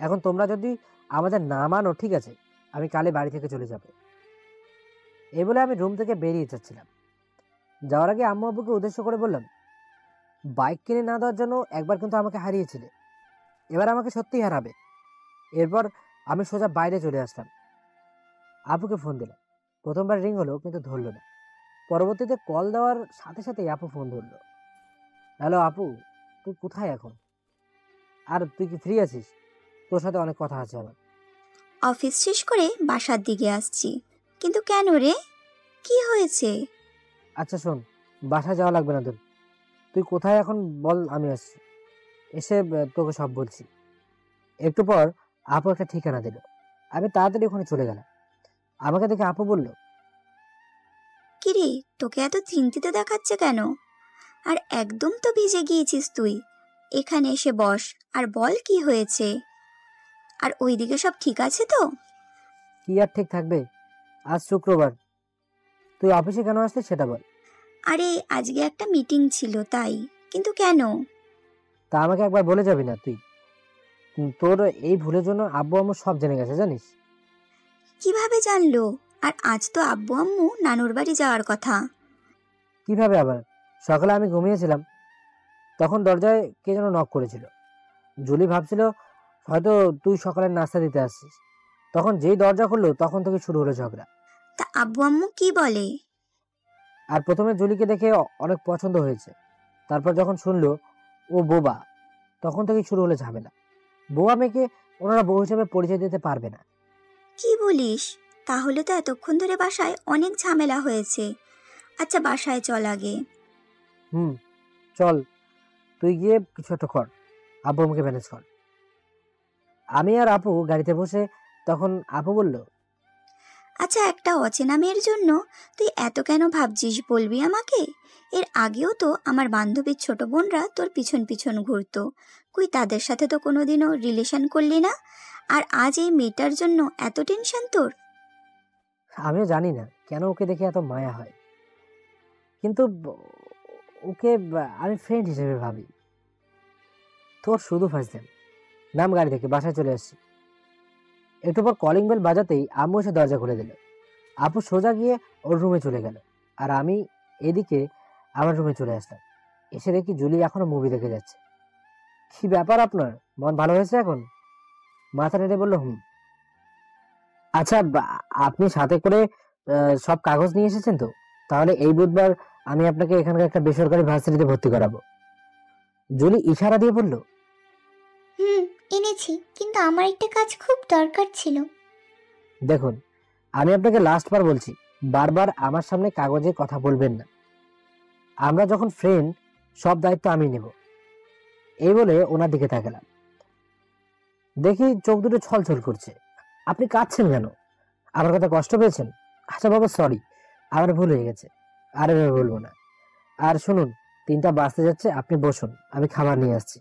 এখন তোমরা যদি আমাদের না মানো, ঠিক আছে, আমি কালে বাড়ি থেকে চলে যাব। এই বলে আমি রুম থেকে বেরিয়ে যাচ্ছিলাম। যাওয়ার আগে আম্মু আব্বুকে উদ্দেশ্য করে বললাম, বাইক কিনে না দেওয়ার জন্য একবার কিন্তু আমাকে হারিয়েছিলে, এবার আমাকে সত্যিই হারাবে। এরপর আমি সোজা বাইরে চলে আসলাম। আপুকে ফোন দিলাম। প্রথমবার রিং হলো, কিন্তু ধরলো না। পরবর্তীতে কল দেওয়ার সাথে সাথেই আপু ফোন ধরলো। হ্যালো আপু, তুই কোথায় এখন? আর তুই কি ফ্রি আছিস? তোর সাথে অনেক কথা আছে আমার। অফিস শেষ করে বাসার দিকে আসছি। কিন্তু কেন রে, কি হয়েছে? আচ্ছা শোন, বাসায় যাওয়া লাগবে না তোর। তুই কোথায় এখন বল, আমি আসছি, এসে তোকে সব বলছি। একটু পর আপু একটা ঠিকানা দিল। আমি তাড়াতাড়ি ওখানে চলে গেলাম। আমাকে দেখে আপু বলল, কিরে, তোকে এত চিন্তিত দেখাচ্ছে কেন? আর একদম তো ভিজে গিয়েছিস তুই। এখানে এসে বস আর বল কি হয়েছে। আর ওইদিকে সব ঠিক আছে তো? কি আর ঠিক থাকবে, আজ শুক্রবার। তুই অফিসে কেন আসলি সেটা বল। আরে আজকে একটা মিটিং ছিল তাই। কিন্তু কেন? তা আমাকে একবার বলে যাবি না তুই? তোর এই ভুলের জন্য আব্বু আম্মু সব জেনে গেছে, জানিস? কিভাবে জানলো? আর আজ তো আব্বু আম্মু নানুর বাড়ি যাওয়ার কথা। কিভাবে আবার? সকালে আমি ঘুমিয়েছিলাম, তখন দরজায় কে যেন নক করেছিল। জুলি ভাবছিল হয়তো তুই সকালের নাস্তা দিতে আসছিস। তখন যেই দরজা খুললো তখন থেকে শুরু হলো ঝগড়া। তা আব্বু আম্মু কি বলে? আর প্রথমে জুলিকে দেখে অনেক পছন্দ হয়েছে, তারপর যখন শুনলো ও বোবা, তখন থেকেই শুরু হলো ঝামেলা। বোবা মেয়েকে ওনারা বউ হিসেবে পরিচয় দিতে পারবে না। কি বলিস? তাহলে তো এতক্ষণ ধরে বাসায় অনেক ঝামেলা হয়েছে। আচ্ছা বাসায় চল আগে। চল, তুই গিয়ে কিছু একটা কর, আব্বু আমাকে ম্যানেজ কর। আমি আর আপু গাড়িতে বসে, তখন আপু বলল, আচ্ছা একটা অচেনা মেয়ের জন্য তুই এত কেন ভাবছিস বলবি আমাকে? এর আগেও তো আমার বান্ধবীর ছোট বোনরা তোর পিছন পিছন ঘুরতো। কই তাদের সাথে তো কোনোদিনও রিলেশন করলি না। আর আজ এই মেয়েটার জন্য এত টেনশন তোর? আমিও জানি না কেন ওকে দেখে এত মায়া হয়, কিন্তু ওকে আমি ফ্রেন্ড হিসেবে ভাবি। তোর শুধু ফাজলাম। নাম গাড়ি থেকে, বাসায় চলে আসছি। একটু পর কলিং বেল বাজাতেই আম্মু এসে দরজা খুলে দিল। আপু সোজা গিয়ে ওর রুমে চলে গেল, আর আমি এদিকে আমার রুমে চলে আসলাম। এসে দেখি জুলি এখনো মুভি দেখে যাচ্ছে। কি ব্যাপার আপনার, মন ভালো হয়েছে এখন? মাথা নেড়ে বলল, আচ্ছা আপনি সাথে করে সব কাগজ নিয়ে এসেছেন তো? তাহলে এই বুধবার আমি আপনাকে এখানকার একটা বেসরকারি ভার্সিটিতে ভর্তি করাবো। জুলি ইশারা দিয়ে বলল, এনেছি, কিন্তু আমার একটা কাজ খুব দরকার ছিল। দেখুন, আমি আপনাকে লাস্ট বার বলছি, বারবার আমার সামনে কাগজে কথা বলবেন না। আমরা যখন ফ্রেন্ড, সব দায়িত্ব আমি নেব। এই বলে ওনার দিকে তাকালাম। দেখি চোখ দুটো ছলছল করছে। আপনি কাঁদছেন কেন? আমার কথা কষ্ট পেয়েছেন? আচ্ছা বাবা, সরি, আমার ভুল হয়ে গেছে, আর এভাবে বলবো না। আর শুনুন, 3টা বাজতে যাচ্ছে, আপনি বসুন, আমি খাবার নিয়ে আসছি।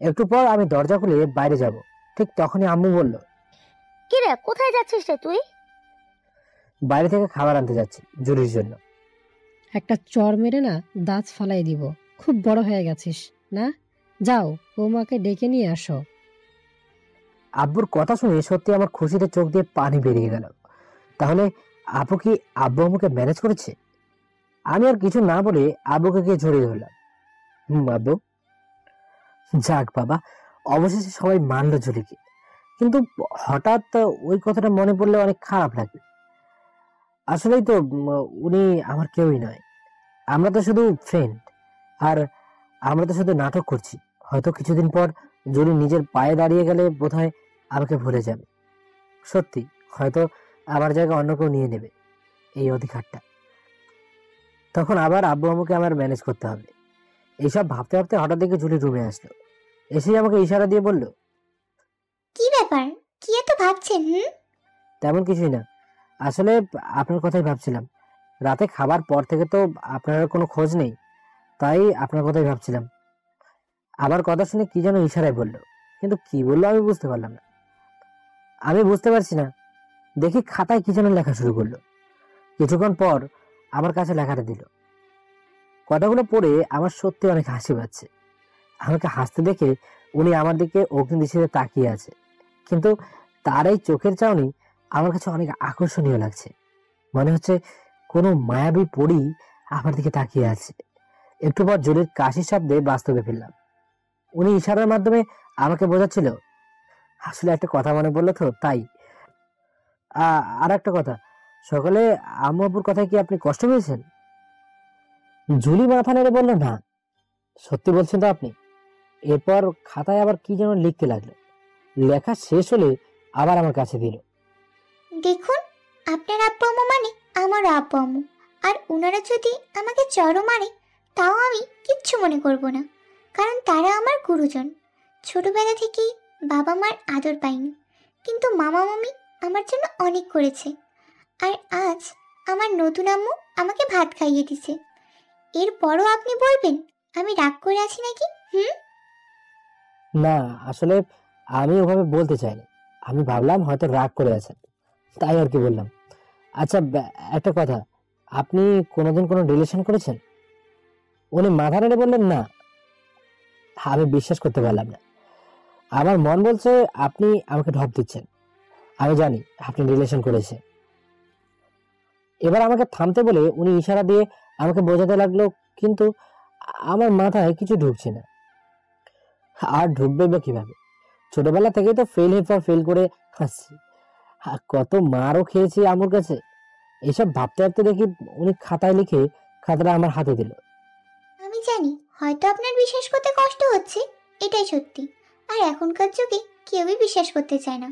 একটু পর আমি দরজা খুলে বাইরে যাব, ঠিক তখনই আম্মু বলল, কিরে কোথায় যাচ্ছিস রে তুই? বাইরে থেকে খাবার আনতে যাচ্ছি জুলির জন্য। একটা চর মেরে না দাঁত ফালাই দিব। খুব বড় হয়ে গেছিস না? যাও, বৌমাকে ডেকে নিয়ে আসো। আব্বুর কথা শুনে সত্যি আমার খুশিতে চোখ দিয়ে পানি বেরিয়ে গেল। তাহলে আপু কি আব্বু আম্মুকে ম্যানেজ করেছে? আমি আর কিছু না বলে আব্বুকে গিয়ে জড়িয়ে ধরলাম। আব্বু। যাক বাবা, অবশেষে সবাই মানলো জুলিকে। কিন্তু হঠাৎ ওই কথাটা মনে পড়লে অনেক খারাপ লাগে। আসলেই তো উনি আমার কেউই নয়। আমরা তো শুধু ফ্রেন্ড, আর আমরা তো শুধু নাটক করছি। হয়তো কিছুদিন পর জুলি নিজের পায়ে দাঁড়িয়ে গেলে বোধহয় আমাকে ভুলে যাবে। সত্যি, হয়তো আমার জায়গা অন্য কেউ নিয়ে নেবে এই অধিকারটা। তখন আবার আব্বু আম্মুকে আমার ম্যানেজ করতে হবে। এইসব ভাবতে ভাবতে হঠাৎ দেখে জুলি রুমে আসলো। এসেই আমাকে ইশারা দিয়ে বলল, কি ব্যাপার, কি এত ভাবছেন? তেমন কিছুই না, আসলে আপনার কথাই ভাবছিলাম। রাতে খাবার পর থেকে তো আপনার আর কোনো খোঁজ নেই, তাই আপনার কথাই ভাবছিলাম। আবার কথা শুনে কি যেন ইশারায় বলল, কিন্তু কি বললো আমি বুঝতে পারলাম না। আমি বুঝতে পারছি না, দেখি খাতায় কি যেন লেখা শুরু করলো। কিছুক্ষণ পর আমার কাছে লেখাটা দিল। কথাগুলো পড়ে আমার সত্যি অনেক হাসি পাচ্ছে। আমাকে হাসতে দেখে উনি আমার দিকে অগ্নিদৃষ্টিতে তাকিয়ে আছে, কিন্তু তার এই চোখের চাউনি আমার কাছে অনেক আকর্ষণীয় লাগছে। মনে হচ্ছে কোনো মায়াবী পরী আমার দিকে তাকিয়ে আছে। একটু পর জলির কাশির শব্দে বাস্তবে ফিরলাম। উনি ইশারার মাধ্যমে আমাকে বোঝাচ্ছিল। আসলে একটা কথা মনে পড়লো তো, তাই। আর একটা কথা, সকালে আম্মু আব্বুর কথায় কি আপনি কষ্ট পেয়েছেন? জুলি মাথা নেড়ে বলল, না। সত্যি বলছেন তো আপনি? এরপর খাতায় আবার কি যেন লিখতে লাগলো। লেখা শেষ হলে আবার আমার কাছে দিল। দেখুন, আপনার আব্বু আম্মু মানে আমারও আব্বু আম্মু, আর ওনারা যদি আমাকে চড়ও মারে তাও আমি কিচ্ছু মনে করব না, কারণ তারা আমার গুরুজন। ছোটবেলা থেকেই বাবা মার আদর পাইনি, কিন্তু মামা মামি আমার জন্য অনেক করেছে। আর আজ আমার নতুন আম্মু আমাকে ভাত খাইয়ে দিছে। এরপরও আপনি বলবেন আমি রাগ করে আছি নাকি? না, আসলে আমি ওভাবে বলতে চাইনি। আমি ভাবলাম হয়তো রাগ করে আছেন, তাই আর কি বললাম। আচ্ছা, একটা কথা, আপনি কোনোদিন কোনো রিলেশন করেছেন? উনি মাথা নেড়ে বললেন, না। আমি বিশ্বাস করতে পারলাম না। আমার মন বলছে আপনি আমাকে ঢপ দিচ্ছেন। আমি জানি আপনি রিলেশন করেছেন। এবার আমাকে থামতে বলে উনি ইশারা দিয়ে আমাকে বোঝাতে লাগলো, কিন্তু আমার মাথায় কিছু ঢুকছে না। আর ঢুকবে বা কিভাবে? ছোটবেলা থেকেই তো ফেল করে আসছি। কত মারও খেয়েছি আম্মুর কাছে। এসব ভাবতে ভাবতে দেখি উনি খাতায় লিখে খাতাটা আমার হাতে দিল। আমি জানি হয়তো আপনার বিশ্বাস করতে কষ্ট হচ্ছে, এটাই সত্যি। আর এখনকার যুগে কেউই বিশ্বাস করতে চায় না।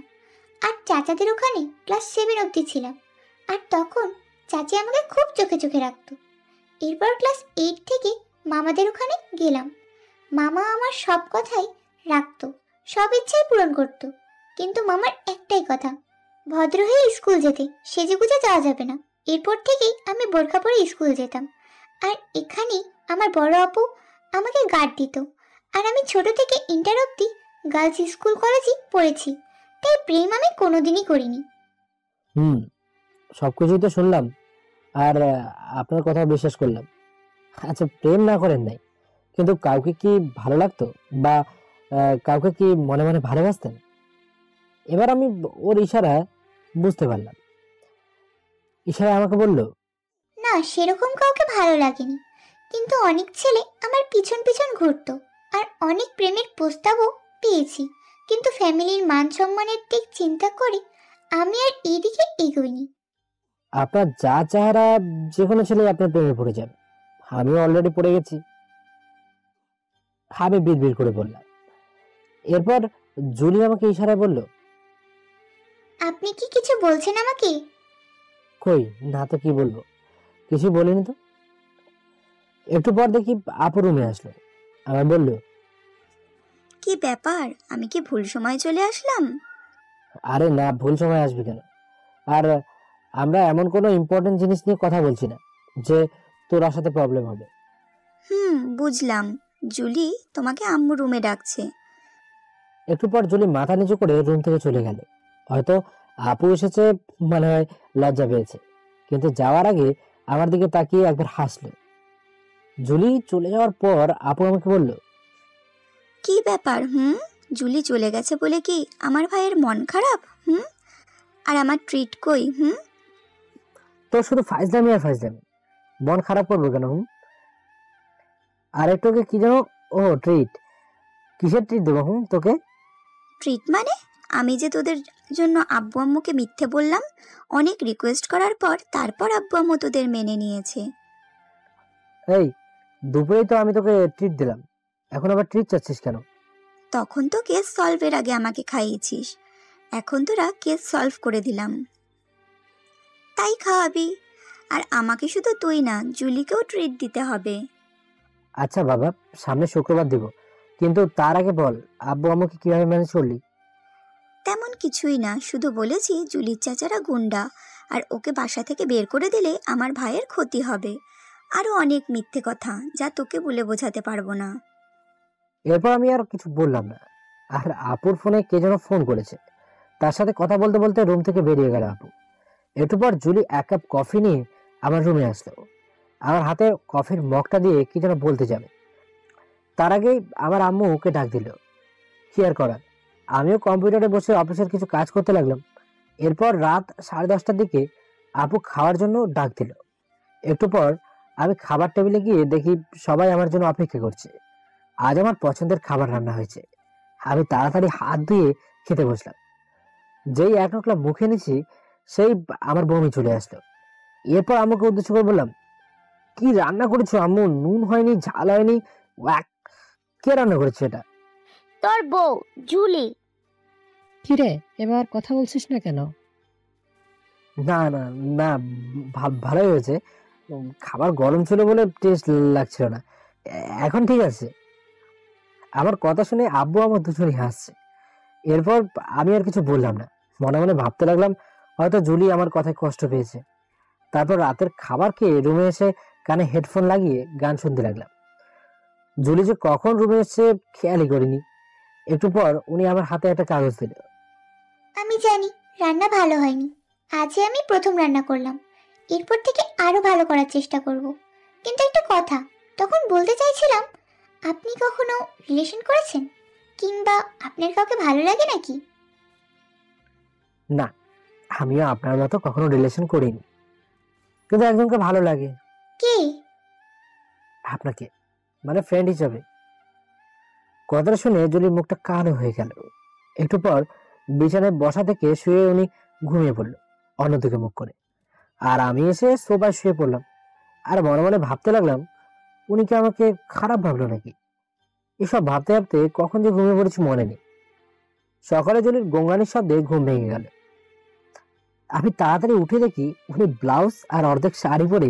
আর চাচাদের ওখানে ক্লাস 7 অবধি ছিলাম, আর তখন চাচি আমাকে খুব চোখে চোখে রাখতো। এরপর ক্লাস 8 থেকে মামাদের ওখানে গেলাম। মামা আমার সব কথাই রাখতো, সব ইচ্ছাই পূরণ করতো। কিন্তু মামার একটাই কথা, ভদ্র হয়ে স্কুল যেতে, সেজেগুজে যাওয়া যাবে না। এরপর থেকেই আমি বোরখা পরে স্কুল যেতাম। আর এখানেই আমার বড় আপু আমাকে গার্ড দিত। আর আমি ছোট থেকে ইন্টার অবধি গার্লস স্কুল কলেজে পড়েছি, তাই প্রেম আমি কোনোদিনই করিনি। সবকিছুই তো শুনলাম, আর আপনার কথা বিশ্বাস করলাম। আচ্ছা, প্রেম না করেন নাই, কিন্তু কাউকে কি ভালো লাগতো, বা কাউকে কি মনে মনে ভালোবাসতেন? এবার আমি ওর ইশারা বুঝতে পারলাম। ইশারা আমাকে বলল, না, সেরকম কাউকে ভালো লাগেনি, কিন্তু অনেক ছেলে আমার পিছন পিছন ঘুরতো। আর অনেক প্রেমের প্রস্তাবও পেয়েছি, কিন্তু ফ্যামিলির মান সম্মানের দিক চিন্তা করে আমি আর এইদিকে এগোইনি। আপনার যা চেহারা, যে কোনো ছেলে আপনার প্রেমে পড়ে যাবে। আমিও অলরেডি পড়ে গেছি। আমি বিড়বিড় করে বললাম। এরপর জুলি আমাকে ইশারায় বলল, আপনি কি কিছু বলছেন আমাকে? কই না তো, কি বলবো, কিছু বলিনি তো। একটু পর দেখি আপু রুমে আসলো। আমার বলল, কি ব্যাপার, আমি কি ভুল সময় চলে আসলাম? আরে না, ভুল সময় আসবে কেন? আর আমরা এমন কোনো ইম্পর্টেন্ট জিনিস নিয়ে কথা বলছি না যে তোর সাথে প্রবলেম হবে। বুঝলাম। জুলি, তোমাকে আম্মু রুমে ডাকছে। একটু পর জুলি মাথা নিচু করে রুম থেকে চলে গেল। হয়তো আপু এসেছে, মনে হয় লজ্জা পেয়েছে, কিন্তু যাওয়ার আগে আমার দিকে তাকিয়ে একবার হাসলো। জুলি চলে যাওয়ার পর আপু আমাকে বলল, কি ব্যাপার? জুলি চলে গেছে বলে কি আমার ভাইয়ের মন খারাপ? আর আমার ট্রিট কই? তোর শুধু ফাইজলামি আর ফাইজলামি, মন খারাপ করবো কেন? আর একটু কি যেন, ও ট্রিট, কিসের ট্রিট দেবো তোকে? ট্রিট মানে? আমি যে তোদের জন্য আব্বু আম্মুকে মিথ্যে বললাম, অনেক রিকোয়েস্ট করার পর তারপর আব্বু আম্মু তোদের মেনে নিয়েছে। এই দুপুরেই তো আমি তোকে ট্রিট দিলাম, এখন আবার ট্রিট চাচ্ছিস কেন? তখন তো কেস সলভের আগে আমাকে খাইয়েছিস, এখন তোরা কেস সলভ করে দিলাম তাই খাওয়াবি। আর আমাকে শুধু তুই না, জুলিকেও ট্রিট দিতে হবে। আচ্ছা বাবা, সামনে শুক্রবার দিব, কিন্তু তার আগে বল আব্বু আম্মুকে কিভাবে ম্যানেজ করলি? তেমন কিছুই না, শুধু বলেছি জুলির চাচারা গুন্ডা, আর ওকে বাসা থেকে বের করে দিলে আমার ভাইয়ের ক্ষতি হবে। আরও অনেক মিথ্যে কথা যা তোকে বলে বোঝাতে পারবো না। এরপর আমি আর কিছু বললাম না। আর আপুর ফোনে কে যেন ফোন করেছে, তার সাথে কথা বলতে বলতে রুম থেকে বেরিয়ে গেল আপু। একটু পর জুলি 1 কাপ কফি নিয়ে আমার রুমে আসলো। আমার হাতে কফির মগটা দিয়ে কি যেন বলতে যাবে, তার আগেই আমার আম্মু ওকে ডাক দিল। কি আর করার, আমিও কম্পিউটারে বসে অফিসের কিছু কাজ করতে লাগলাম। এরপর রাত 10:30টার দিকে আপু খাওয়ার জন্য ডাক দিল। একটু পর আমি খাবার টেবিলে গিয়ে দেখি সবাই আমার জন্য অপেক্ষা করছে। আজ আমার পছন্দের খাবার রান্না হয়েছে। আমি তাড়াতাড়ি হাত ধুয়ে খেতে বসলাম। যেই 1 নকলা মুখে নিছি সেই আমার বমি চলে আসলো। এরপর আম্মুকে উদ্দেশ্য করে বললাম, কি রান্না করেছো আম্মু? নুন হয়নি, ঝাল হয়নি। ওয়াক! কে রান্না করেছে এটা? তোর বউ জুলি। কিরে, এবার কথা বলছিস না কেন? না না না, ভালোই হয়েছে। খাবার গরম ছিল বলে টেস্ট লাগছিল না। এখন ঠিক আছে। আমার কথা শুনে আব্বু আমার দুজনই হাসছে। এরপর আমি আর কিছু বললাম না, মনে মনে ভাবতে লাগলাম হয়তো জুলি আমার কথায় কষ্ট পেয়েছে। তারপর রাতের খাবার খেয়ে রুমে এসে কানে হেডফোন লাগিয়ে গান শুনতে লাগলাম। জুলি যে কখন রুমে এসে খেয়ালই করিনি। একটু পর উনি আমার হাতে একটা কাগজ দিল। আমি জানি রান্না ভালো হয়নি, আজই আমি প্রথম রান্না করলাম, এরপর থেকে আরো ভালো করার চেষ্টা করব। কিন্তু একটা কথা তখন বলতে চাইছিলাম, আপনি কখনো রিলেশন করেছেন, কিংবা আপনার কাউকে ভালো লাগে নাকি? না, আমিও আপনার মতো কখনো রিলেশন করিনি, কিন্তু একজনকে ভালো লাগে। কে? আপনাকে, মানে ফ্রেন্ড হিসাবে। কথাটা শুনে জুলির মুখটা কালো হয়ে গেল। একটু পর বিছানায় বসা থেকে শুয়ে উনি ঘুমিয়ে পড়লো অন্যদিকে মুখ করে। আর আমি এসে সোফায় শুয়ে পড়লাম। আর মনে মনে ভাবতে লাগলাম, উনি কি আমাকে খারাপ ভাবলো নাকি? এসব ভাবতে ভাবতে কখন যে ঘুমিয়ে পড়েছি মনে নেই। সকালে জুলির গোঙানির শব্দে ঘুম ভেঙে গেল। আমি তাড়াতাড়ি উঠে দেখি উনি ব্লাউজ আর অর্ধেক শাড়ি পরে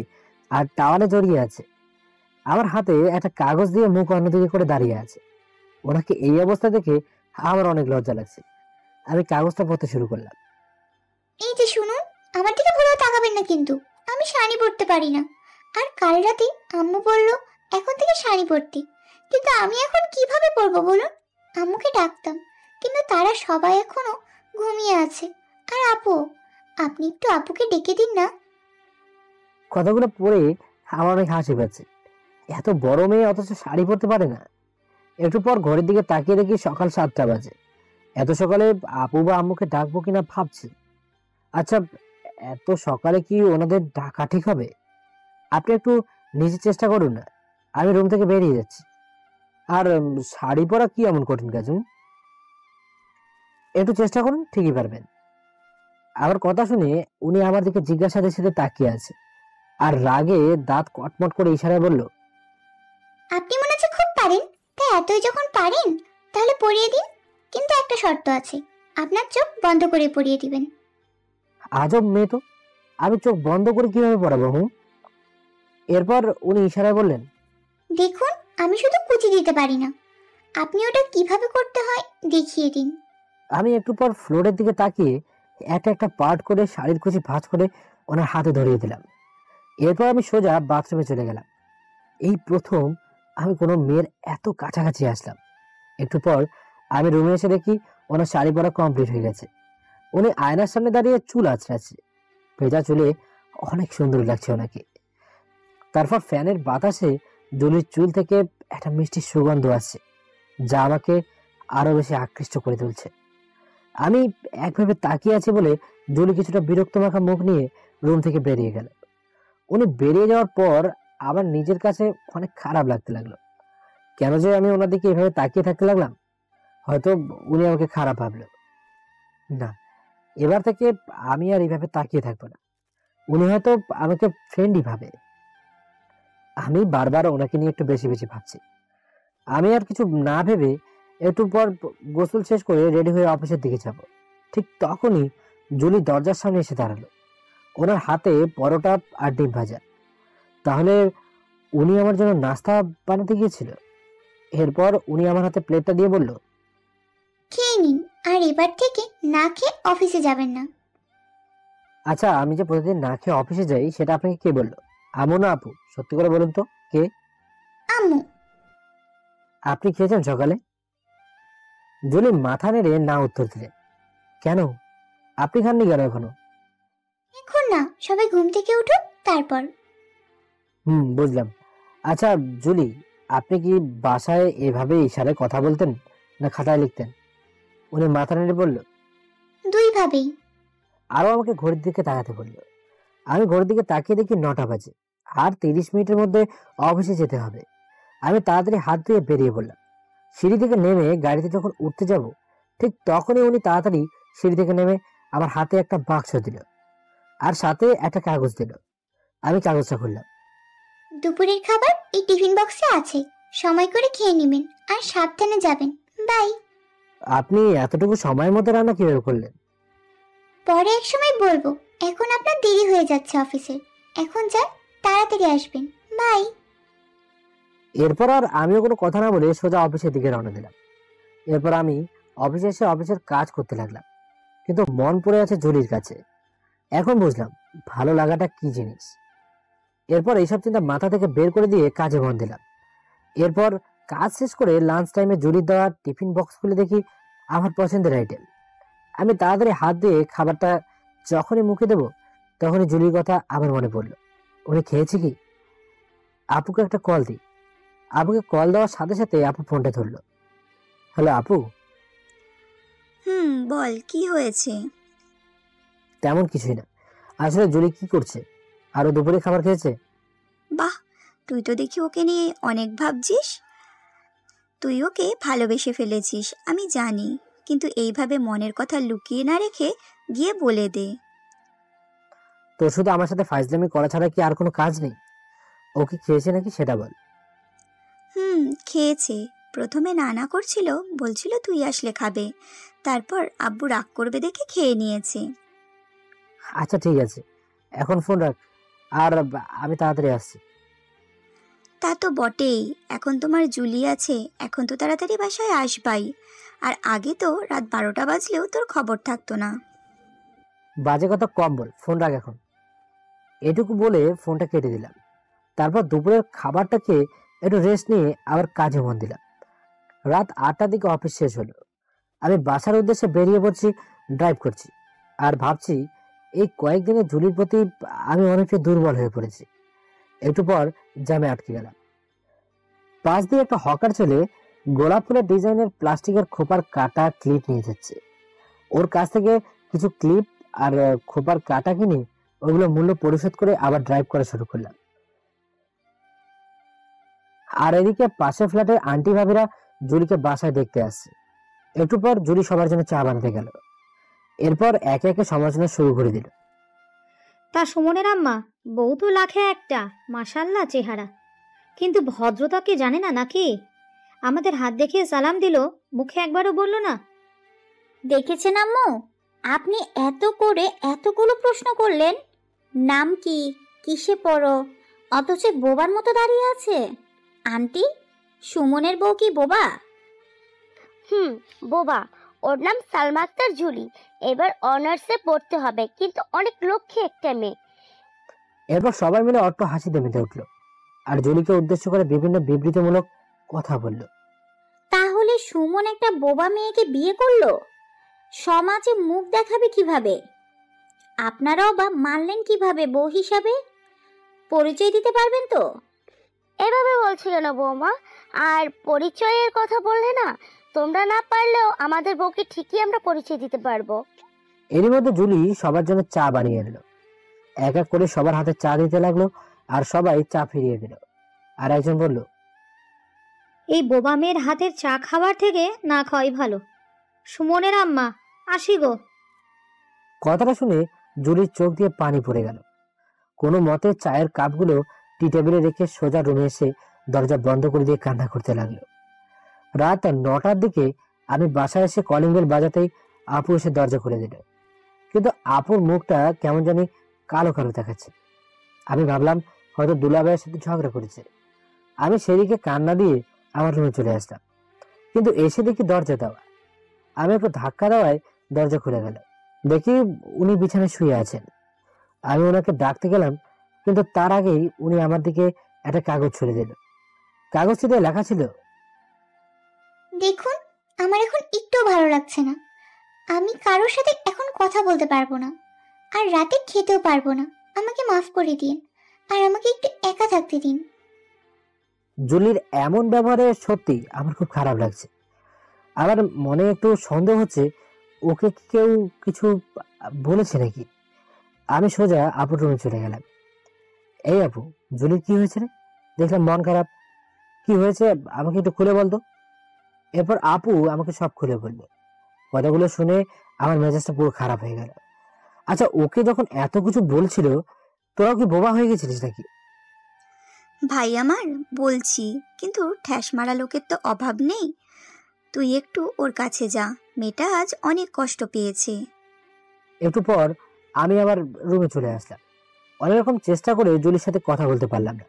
আর টাওয়ালে জড়িয়ে আছে। আমার হাতে একটা কাগজ দিয়ে মুখ অন্যদিকে করে দাঁড়িয়ে আছে। ওনাকে এই অবস্থা দেখে আমার অনেক লজ্জা লাগছে। আমি কাগজটা পড়তে শুরু করলাম। এই যে শুনুন, আমার দিকে ভুলেও তাকাবেন না কিন্তু, আমি শাড়ি পরতে পারি না। আর কাল রাতে আম্মু বলল এখন থেকে শাড়ি পরতে, কিন্তু আমি এখন কিভাবে পরবো বলুন? আম্মুকে ডাকতাম, কিন্তু তারা সবাই এখনো ঘুমিয়ে আছে। আর আপু, আপনি একটু আপুকে ডেকে দিন না। কথাগুলো পড়ে আমার অনেক হাসি পাচ্ছে। এত বড় মেয়ে অথচ শাড়ি পরতে পারে না। একটু পর ঘরের দিকে তাকিয়ে দেখি সকাল 7টা বাজে। এত সকালে আপু বা আম্মুকে ডাকবো কিনা ভাবছি। আচ্ছা, এত সকালে কি ওনাদের ডাকা ঠিক হবে? আপনি একটু নিজে চেষ্টা করুন না, আমি রুম থেকে বেরিয়ে যাচ্ছি। আর শাড়ি পরা কি এমন কঠিন কাজ? একটু চেষ্টা করুন, ঠিকই পারবেন। আমার কথা শুনে উনি আমার দিকে জিজ্ঞাসার সাথে তাকিয়ে আছে আর রাগে দাঁত কটমট করে ইশারায় বলল, আপনি মনে হচ্ছে খুব পারেন, তাই এতই যখন পারেন তাহলে পরিয়ে দিন, কিন্তু একটা শর্ত আছে, আপনার চোখ বন্ধ করে পরিয়ে দিবেন। আজব মেয়ে তো, আমি চোখ বন্ধ করে কিভাবে পড়াবো? এরপর উনি ইশারায় বললেন, দেখুন, আমি শুধু কুচি দিতে পারি না, আপনি ওটা কিভাবে করতে হয় দেখিয়ে দিন। আমি একটু পর ফ্লোরের দিকে তাকিয়ে একটা একটা পার্ট করে শাড়ির কুচি ভাঁজ করে ওনার হাতে ধরিয়ে দিলাম। এরপর আমি সোজা বাথরুমে চলে গেলাম। এই প্রথম আমি কোনো মেয়ের এত কাছাকাছি আসলাম। একটু পর আমি রুমে এসে দেখি ওনার শাড়ি পরা কমপ্লিট হয়ে গেছে। উনি আয়নার সামনে দাঁড়িয়ে চুল আঁচড়াচ্ছে। ভেজা চুলে অনেক সুন্দর লাগছে ওনাকে। তারপর ফ্যানের বাতাসে জুলির চুল থেকে একটা মিষ্টি সুগন্ধ আসছে, যা আমাকে আরো বেশি আকৃষ্ট করে তুলছে। আমি একভাবে তাকিয়ে আছি বলে জুলি কিছুটা বিরক্ত মাখা মুখ নিয়ে রুম থেকে বেরিয়ে গেল। উনি বেরিয়ে যাওয়ার পর আমার নিজের কাছে অনেক খারাপ লাগতে লাগলো। কেন যে আমি ওনার দিকে এভাবে তাকিয়ে থাকতে লাগলাম? হয়তো উনি আমাকে খারাপ ভাবলো। না, এবার থেকে আমি আর এইভাবে তাকিয়ে থাকবো না। উনি হয়তো আমাকে ফ্রেন্ডই ভাবে। আমি বারবার ওনাকে নিয়ে একটু বেশি বেশি ভাবছি। আমি আর কিছু না ভেবে একটু পর গোসল শেষ করে রেডি হয়ে অফিসের দিকে যাব। ঠিক তখনই জুলি দরজার সামনে এসে দাঁড়ালো। ওনার হাতে পরোটা আর ডিম ভাজা। তাহলে উনি আমার জন্য নাস্তা বানাতে গিয়েছিল। এরপর উনি আমার হাতে প্লেটটা দিয়ে বলল, খেয়ে নিন, আর এবার থেকে না খেয়ে অফিসে যাবেন না। আচ্ছা, আমি যে প্রতিদিন না খেয়ে অফিসে যাই সেটা আপনাকে কে বললো? আমু না আপু? সত্যি করে বলুন তো, কে? আম্মু। আপনি খেয়েছেন সকালে? জুলি মাথা নেড়ে না উত্তর দিলেন। কেন, আপনি খাননি কেন এখনো? এখন না, সবাই ঘুম থেকে উঠুন তারপর। বুঝলাম। আচ্ছা জুলি, আপনি কি বাসায় এভাবে ইশারায় কথা বলতেন না খাতায় লিখতেন? উনি মাথা নেড়ে বলল, দুইভাবেই। আরো আমাকে ঘড়ির দিকে তাকাতে বলল। আমি ঘড়ির দিকে তাকিয়ে দেখি 9টা বাজে, আর 30 মিনিটের মধ্যে অফিসে যেতে হবে। আমি তাড়াতাড়ি হাত ধুয়ে বেরিয়ে পড়লাম। সিঁড়ি থেকে নেমে গাড়িতে যখন উঠতে যাব, ঠিক তখনই উনি তাড়াতাড়ি সিঁড়ি থেকে নেমে আমার হাতে একটা বাক্স দিল, আর সাথে একটা কাগজ দিল। আমি কাগজটা খুললাম। দুপুরের খাবার এই টিফিন বক্সে আছে, সময় করে খেয়ে নেবেন আর সাবধানে যাবেন। বাই। আপনি এতটুকু সময়ের মধ্যে রান্না কিভাবে করলেন? পরে এক সময় বলবো, এখন আপনার দেরি হয়ে যাচ্ছে অফিসে। এখন যান, তাড়াতাড়ি আসবেন। বাই। এরপর আর আমিও কোনো কথা না বলে সোজা অফিসের দিকে রওনা দিলাম। এরপর আমি অফিসে এসে অফিসের কাজ করতে লাগলাম, কিন্তু মন পড়ে আছে জুলির কাছে। এখন বুঝলাম ভালো লাগাটা কি জিনিস। এরপর এইসব চিন্তা মাথা থেকে বের করে দিয়ে কাজে মন দিলাম। এরপর কাজ শেষ করে লাঞ্চ টাইমে জুলির দেওয়া টিফিন বক্স খুলে দেখি আমার পছন্দের আইটেম। আমি তাড়াতাড়ি হাত দিয়ে খাবারটা যখনই মুখে দেব, তখনই জুলির কথা আমার মনে পড়লো। উনি খেয়েছে কি? আপুকে একটা কল দিই। আপুকে কল দেওয়ার সাথে সাথে আপু ফোনটা ধরলো। হ্যালো আপু। বল, কি হয়েছে? তেমন কিছুই না, আসলে জুলি কি করছে, আরো দুপুরে খাবার খেয়েছে। বাহ, তুই তো দেখি ওকে নিয়ে অনেক ভাবছিস। তুই ওকে ভালোবেসে ফেলেছিস, আমি জানি, কিন্তু এইভাবে মনের কথা লুকিয়ে না রেখে গিয়ে বলে দে। তোর শুধু আমার সাথে ফাইজলামি করা ছাড়া কি আর কোনো কাজ নেই? ও কি খেয়েছে নাকি সেটা বল। খেয়েছে। প্রথমে না করছিল, বলছিল তুই আসলে খাবে, তারপর আব্বু রাগ করবে দেখে খেয়ে নিয়েছে। আচ্ছা ঠিক আছে, এখন ফোন রাখ, আর আমি তাড়াতাড়ি আসছি। তা তো বটেই, এখন তোমার জুলি আছে, এখন তো তাড়াতাড়ি বাসায় আসবাই। আর আগে তো রাত 12টা বাজলেও তোর খবর থাকতো না। বাজে কথা কম বল, ফোন রাখ এখন। এটুকু বলে ফোনটা কেটে দিলাম। তারপর দুপুরের খাবারটা খেয়ে একটু রেস্ট নিয়ে আবার কাজে মন দিলাম। রাত 8টার দিকে অফিস শেষ হলো। আমি বাসার উদ্দেশ্যে বেরিয়ে পড়ছি, ড্রাইভ করছি, আর ভাবছি এই কয়েকদিনে জুলির প্রতি আমি অনেকটা দুর্বল হয়ে পড়েছি। একটু পর জ্যামে আটকে গেলাম। পাশ দিয়ে একটা হকার ছেলে গোলাপ ফুলের ডিজাইনের প্লাস্টিকের খোপার কাটা ক্লিপ নিয়ে যাচ্ছে। ওর কাছ থেকে কিছু ক্লিপ আর খোপার কাটা কিনে ওইগুলো মূল্য পরিশোধ করে আবার ড্রাইভ করা শুরু করলাম। আর এদিকে পাশের ফ্ল্যাটের আন্টি ভাবিরা জুলিকে বাসায় দেখতে আসছে। একটু পর জুলি সবার জন্য চা বানাতে গেল। এরপর একে একে সমালোচনা শুরু করে দিল। তা সুমনের আম্মা, বউ তো লাখে একটা, মাশাল্লাহ চেহারা, কিন্তু ভদ্রতা কি জানে না নাকি? আমাদের হাত দেখিয়ে সালাম দিল, মুখে একবারও বলল না। দেখেছেন আম্মু, আপনি এত করে এতগুলো প্রশ্ন করলেন, নাম কি, কিসে পড়ো, অথচ বোবার মতো দাঁড়িয়ে আছে। আন্টি, সুমনের বউ কি বোবা? বোবা। ওর নাম সালমা আক্তার জুলি, এবার অনার্সে পড়তে হবে, কিন্তু অনেক লক্ষ্যে একটা মেয়ে। এরপর সবাই মিলে অট্ট হাসিতে মেতে উঠলো, আর জুলিকে উদ্দেশ্য করে বিভিন্ন বিবৃতিমূলক কথা বলল। তাহলে সুমন একটা বোবা মেয়েকে বিয়ে করলো, সমাজে মুখ দেখাবে কিভাবে? আপনারাও বা মানলেন কিভাবে বউ হিসাবে? পরিচয় দিতে পারবেন তো? এভাবে বলছো কেন বৌমা? আর পরিচয়ের কথা বললে না, তোমরা না পারলেও আমাদের বউকে ঠিকই আমরা পরিচয় দিতে পারবো। এরই মধ্যে জুলি সবার জন্য চা বানিয়ে এলো। এক এক করে সবার হাতে চা দিতে লাগলো, আর সবাই চা ফিরিয়ে দিল। আর একজন বলল, এই বোবা মেয়ের হাতের চা খাবার থেকে না খাওয়াই ভালো। সুমনের আম্মা, আসি গো। কথাটা শুনে জুলির চোখ দিয়ে পানি পড়ে গেল। কোনো মতে চায়ের কাপগুলো টি টেবিলে রেখে সোজা রুমে এসে দরজা বন্ধ করে দিয়ে কান্না করতে লাগলো। রাত 9টার দিকে আমি বাসায় এসে কলিং বেল বাজাতেই আপু এসে দরজা খুলে দিল। কিন্তু আপুর মুখটা কেমন জানি কালো কালো দেখাচ্ছে। আমি ভাবলাম হয়তো দুলাভাইয়ের সাথে ঝগড়া করেছে। আমি সেদিকে কান্না দিয়ে আমার রুমে চলে আসলাম, কিন্তু এসে দেখি দরজা দেওয়া। আমি একটু ধাক্কা দেওয়ায় দরজা খুলে গেল। দেখি উনি বিছানায় শুয়ে আছেন। আমি ওনাকে ডাকতে গেলাম, কিন্তু তার আগেই উনি আমার দিকে একটা কাগজ ছুড়ে দিল। কাগজটিতে লেখা ছিল, দেখুন, আমার এখন একটু ভালো লাগছে না। আমি কারোর সাথে এখন কথা বলতে পারবো না, আর রাতে খেতেও পারবো না। আমাকে মাফ করে দিন, আর আমাকে একটু একা থাকতে দিন। জুলির এমন ব্যবহারে সত্যি আমার খুব খারাপ লাগছে। আমার মনে একটু সন্দেহ হচ্ছে, ওকে কি কেউ কিছু বলেছে নাকি। আমি সোজা আপুর রুমে চলে গেলাম। এই আপু, জুলির কি হয়েছে রে? দেখলাম মন খারাপ। কি হয়েছে আমাকে একটু খুলে বলতো। এরপর আপু আমাকে সব খুলে বললো। কথাগুলো শুনে আমার মেজাজটা পুরো খারাপ হয়ে গেল। আচ্ছা, ওকে যখন এত কিছু বলছিল, তোরাও কি বোবা হয়ে গেছিলিস নাকি? ভাই আমার, বলছি, কিন্তু ঠ্যাস মারা লোকের তো অভাব নেই। তুই একটু ওর কাছে যা, মেয়েটা আজ অনেক কষ্ট পেয়েছে। একটু পর আমি আবার রুমে চলে আসলাম। অনেক রকম চেষ্টা করে জুলির সাথে কথা বলতে পারলাম না।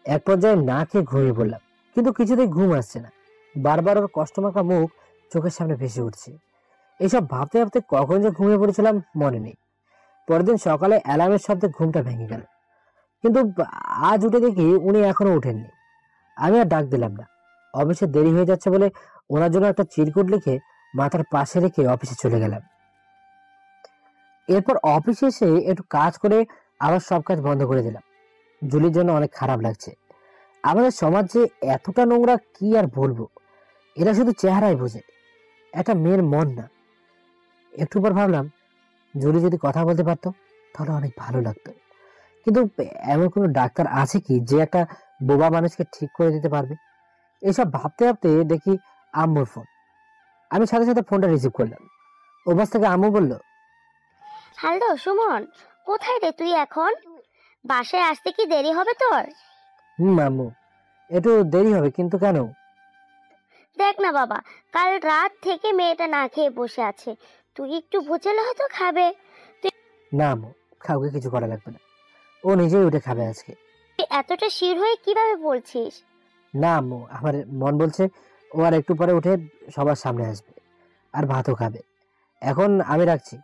এক পর্যায়ে না খেয়ে ঘুমিয়ে পড়লাম, কিন্তু কিছুতেই ঘুম আসছে না। বারবার ওর কষ্টমাখা মুখ চোখের সামনে ভেসে উঠছে। এইসব ভাবতে ভাবতে কখন যে ঘুমিয়ে পড়েছিলাম মনে নেই। পরের দিন সকালে অ্যালার্মের শব্দে ঘুমটা ভেঙে গেল, কিন্তু আজ উঠে দেখি উনি এখনো ওঠেননি। আমি আর ডাক দিলাম না। অফিসে দেরি হয়ে যাচ্ছে বলে ওনার জন্য একটা চিরকুট লিখে মাথার পাশে রেখে অফিসে চলে গেলাম। এরপর অফিসে এসে একটু কাজ করে আবার সব কাজ বন্ধ করে দিলাম। জুলির জন্য অনেক খারাপ লাগছে। আমাদের সমাজ যে এতটা নোংরা, কি আর বলবো। এরা শুধু চেহারাই বোঝে, একটা মেয়ের মন না। একটু পর ভাবলাম, জুলি যদি কথা বলতে পারতো তাহলে অনেক ভালো লাগতো। কিন্তু এমন কোনো ডাক্তার আছে কি যে একটা বোবা মানুষকে ঠিক করে দিতে পারবে? এসব ভাবতে ভাবতে দেখি আম্মুর ফোন। আমি সাথে সাথে ফোনটা রিসিভ করলাম। ওপাশ থেকে আম্মু বলল, হ্যালো সুমন, কোথায় রে তুই এখন? বাসায় আসতে কি দেরি হবে তোর? আম্মু, একটু দেরি হবে, কিন্তু কেন? দেখ না বাবা, কাল রাত থেকে মেয়েটা না খেয়ে বসে আছে। তুই একটু ভুচেলে হয়তো খাবে। না আম্মু, কাউকে কিছু করা লাগবে না, ও নিজেই উঠে খাবে আজকে। তুই এতটা শির হয়ে কিভাবে বলছিস? না আম্মু, আমার মন বলছে ও আর একটু পরে উঠে সবার সামনে আসবে আর ভাতও খাবে। এখন আমি রাখছি,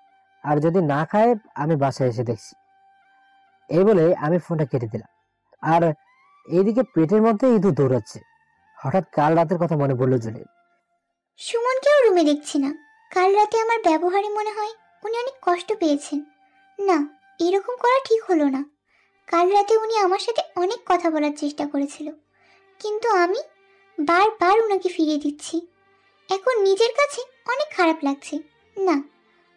আর যদি না খায় আমি বাসায় এসে দেখছি। এই বলে আমি ফোনটা কেটে দিলাম। আর এইদিকে পেটের মধ্যে ইঁদুর দৌড়াচ্ছে। হঠাৎ কাল রাতের কথা মনে পড়লো জুলির। সুমনকেও রুমে দেখছি না। কাল রাতে আমার ব্যবহারে মনে হয় উনি অনেক কষ্ট পেয়েছেন। না, এরকম করা ঠিক হলো না। কাল রাতে উনি আমার সাথে অনেক কথা বলার চেষ্টা করেছিল, কিন্তু আমি বারবার ওনাকে ফিরিয়ে দিচ্ছি। এখন নিজের কাছে অনেক খারাপ লাগছে। না,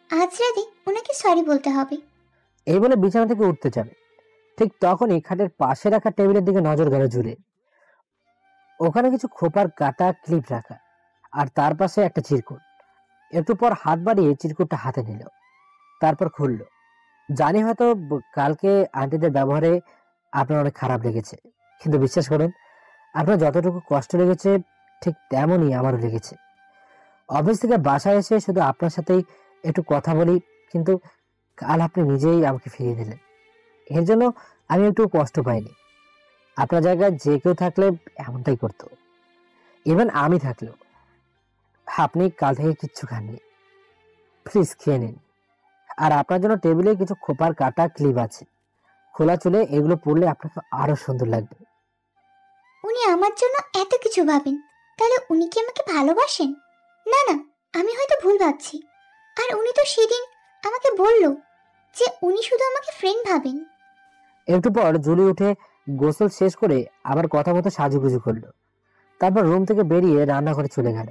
আজ রাতে ওনাকে সরি বলতে হবে। এই বলে বিছানা থেকে উঠতে যাবে, ঠিক তখনই খাটের পাশে রাখা টেবিলের দিকে নজর গেল জুলির। ওখানে কিছু খোপার কাটা ক্লিপ রাখা, আর তার পাশে একটা চিরকুট। একটু পর হাত বাড়িয়ে চিরকুটটা হাতে নিল, তারপর খুললো। জানি হয়তো কালকে আন্টিদের ব্যবহারে আপনার অনেক খারাপ লেগেছে, কিন্তু বিশ্বাস করেন, আপনার যতটুকু কষ্ট লেগেছে ঠিক তেমনই আমারও লেগেছে। অফিস থেকে বাসায় এসে শুধু আপনার সাথেই একটু কথা বলি, কিন্তু কাল আপনি নিজেই আমাকে ফিরিয়ে দিলেন। এর জন্য আমি একটু কষ্ট পাইনি। আপনার জায়গায় যে কেউ থাকলে এমনটাই করতো, ইভেন আমি থাকলেও। আপনি কাল থেকে কিচ্ছু খাননি, প্লিজ খেয়ে নিন। আর আপনার জন্য টেবিলে কিছু খোপার কাটা ক্লিপ আছে, খোলা চুলে এগুলো পরলে আপনাকে আরো সুন্দর লাগবে। উনি আমার জন্য এত কিছু ভাবেন, তাহলে উনি কি আমাকে ভালোবাসেন? না না, আমি হয়তো ভুল ভাবছি। আর উনি তো সেদিন আমাকে বলল যে উনি শুধু আমাকে ফ্রেন্ড ভাবেন। একটু পর জুলি উঠে গোসল শেষ করে আবার কথা মতো সাজুগুজু করলো। তারপর রুম থেকে বেরিয়ে রান্নাঘরে চলে গেল।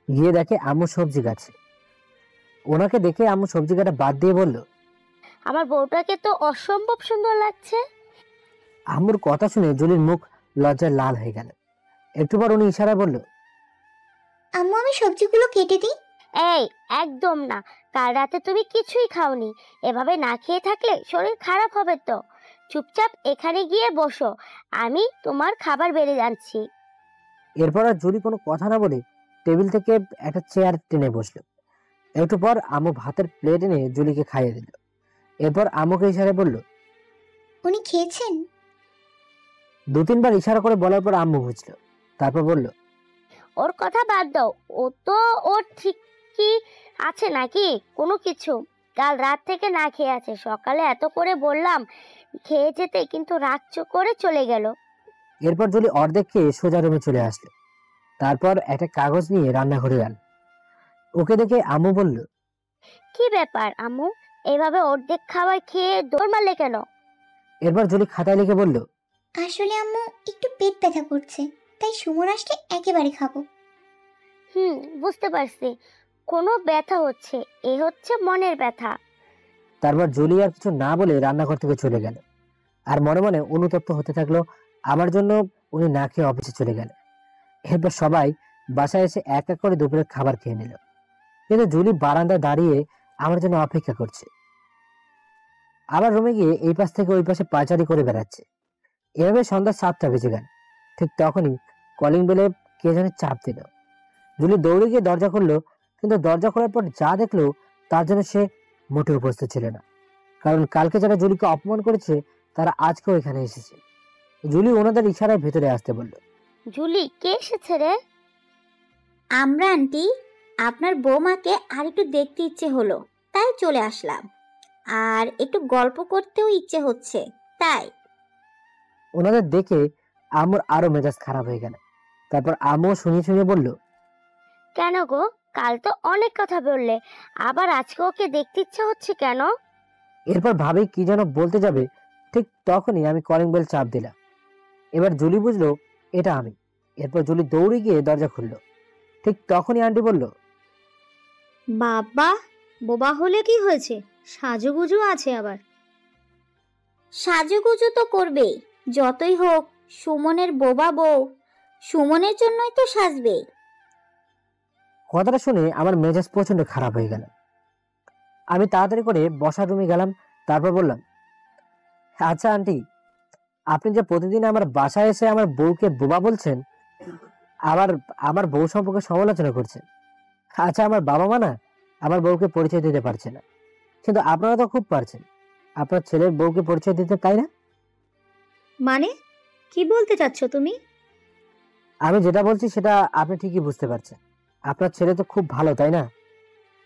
গিয়ে দেখে আম্মু সবজি কাটছে। ওনাকে দেখে আম্মু সবজি কাটা বাদ দিয়ে বলল, আমার বউটাকে তো অসম্ভব সুন্দর লাগছে। আম্মুর কথা শুনে জুলির মুখ লজ্জায় লাল হয়ে গেল। একটু পর উনি ইশারায় বলল, আম্মু, আমি সবজিগুলো কেটে দিই। এই একদম না, কাল রাতে তুমি কিছুই খাওনি। এভাবে না খেয়ে থাকলে শরীর খারাপ হবে তো। চুপচাপ এখানে গিয়ে বসো, আমি তোমার খাবার বেড়ে যাচ্ছি। এরপর আর জুলি কোনো কথা না বলে টেবিল থেকে একটা চেয়ার টেনে বসলো। একটু পর আম্মু ভাতের প্লেট এনে জুলিকে খাইয়ে দিল। এরপর আম্মুকে ইশারায় বলল। উনি খেয়েছেন? 2-3 বার ইশারা করে বলার পর আম্মু বুঝলো। তারপর বলল, ওর কথা বাদ দাও, ও তো ওর ঠিকই আছে নাকি কোনো কিছু? কাল রাত থেকে না খেয়ে আছে, সকালে এত করে বললাম খেয়ে যেতে, কিন্তু রাগ করে চলে গেল। এরপর জুলি অর্ধেক খেয়ে সোজা রুমে চলে আসলো। তারপর একটা কাগজ নিয়ে রান্নাঘরে গেল। ওকে দেখে আম্মু বলল, কি ব্যাপার আম্মু, এইভাবে অর্ধেক খাবার খেয়ে দৌড় মারলে কেন? এরপর জুলি খাতায় লিখে বলল, আসলে আম্মু একটু পেট ব্যথা করছে, তাই সুমন আসলে একেবারে খাবো। বুঝতে পারছি, কোনো ব্যথা হচ্ছে, এ হচ্ছে মনের ব্যথা। তারপর জুলি আর কিছু না বলে রান্নাঘর থেকে চলে গেল। আর মনে মনে অনুতপ্ত হতে থাকলো আমার জন্য উনি না খেয়ে অফিসে চলে গেল। এরপর সবাই বাসায় এসে এক এক করে দুপুরের খাবার খেয়ে নিল, কিন্তু জুলি বারান্দায় দাঁড়িয়ে আমার জন্য অপেক্ষা করছে। আবার রুমে গিয়ে এই পাশ থেকে ওই পাশে পাচারি করে বেড়াচ্ছে। এভাবে সন্ধ্যা 7টা বেজে গেল। ঠিক তখনই কলিং বেলে কে যেন চাপ দিল। জুলি দৌড়ে গিয়ে দরজা খুললো, কিন্তু দরজা খোলার পর যা দেখলো তার জন্য সে মোটেও উপস্থিত ছিল না। কারণ কালকে যারা জুলিকে অপমান করেছে তারা আজকেও এখানে এসেছে। জুলি ওনাদের ইশারায় ভেতরে আসতে বলল। জুলি, কে এসেছে রে? আমরা আন্টি, আপনার বৌমাকে আর একটু দেখতে ইচ্ছে হলো, তাই চলে আসলাম। আর একটু গল্প করতেও ইচ্ছে হচ্ছে, তাই। ওনাদের দেখে আম্মুর আরো মেজাজ খারাপ হয়ে গেল। তারপর আম্মু শুনিয়ে শুনিয়ে বলল, কেন গো, কাল তো অনেক কথা বললে, আবার আজকে ওকে দেখতে ইচ্ছে হচ্ছে কেন? এরপর ভাবি কি যেন বলতে যাবে, ঠিক তখনই আমি কলিং বেল চাপ দিলাম। এবার জুলি বুঝলো এটা আমি। এরপর জুলি দৌড়ে গিয়ে দরজা খুললো। ঠিক তখনই আন্টি বলল, বাবা, বোবা হলে কি হয়েছে, সাজুগুজু আছে আবার। সাজুগুজু তো করবেই, যতই হোক সুমনের বোবা বউ, সুমনের জন্যই তো সাজবে। কথাটা শুনে আমার মেজাজ প্রচন্ড খারাপ হয়ে গেল। আমি তাড়াতাড়ি করে বসার রুমে গেলাম। তারপর বললাম, আচ্ছা আন্টি, আপনি যে প্রতিদিন আমার বাসায় এসে আমার বউকে বোবা বলছেন, আবার আমার বউ সম্পর্কে সমালোচনা করছেন। আচ্ছা, আমার বাবা মা না আমার বউকে পরিচয় দিতে পারছে না, কিন্তু আপনারা তো খুব পারছেন। আপনার ছেলের বউকে পরিচয় দিতে, তাই না? মানে কি বলতে চাচ্ছ তুমি? আমি যেটা বলছি সেটা আপনি ঠিকই বুঝতে পারছেন। আপনার ছেলে তো খুব ভালো, তাই না?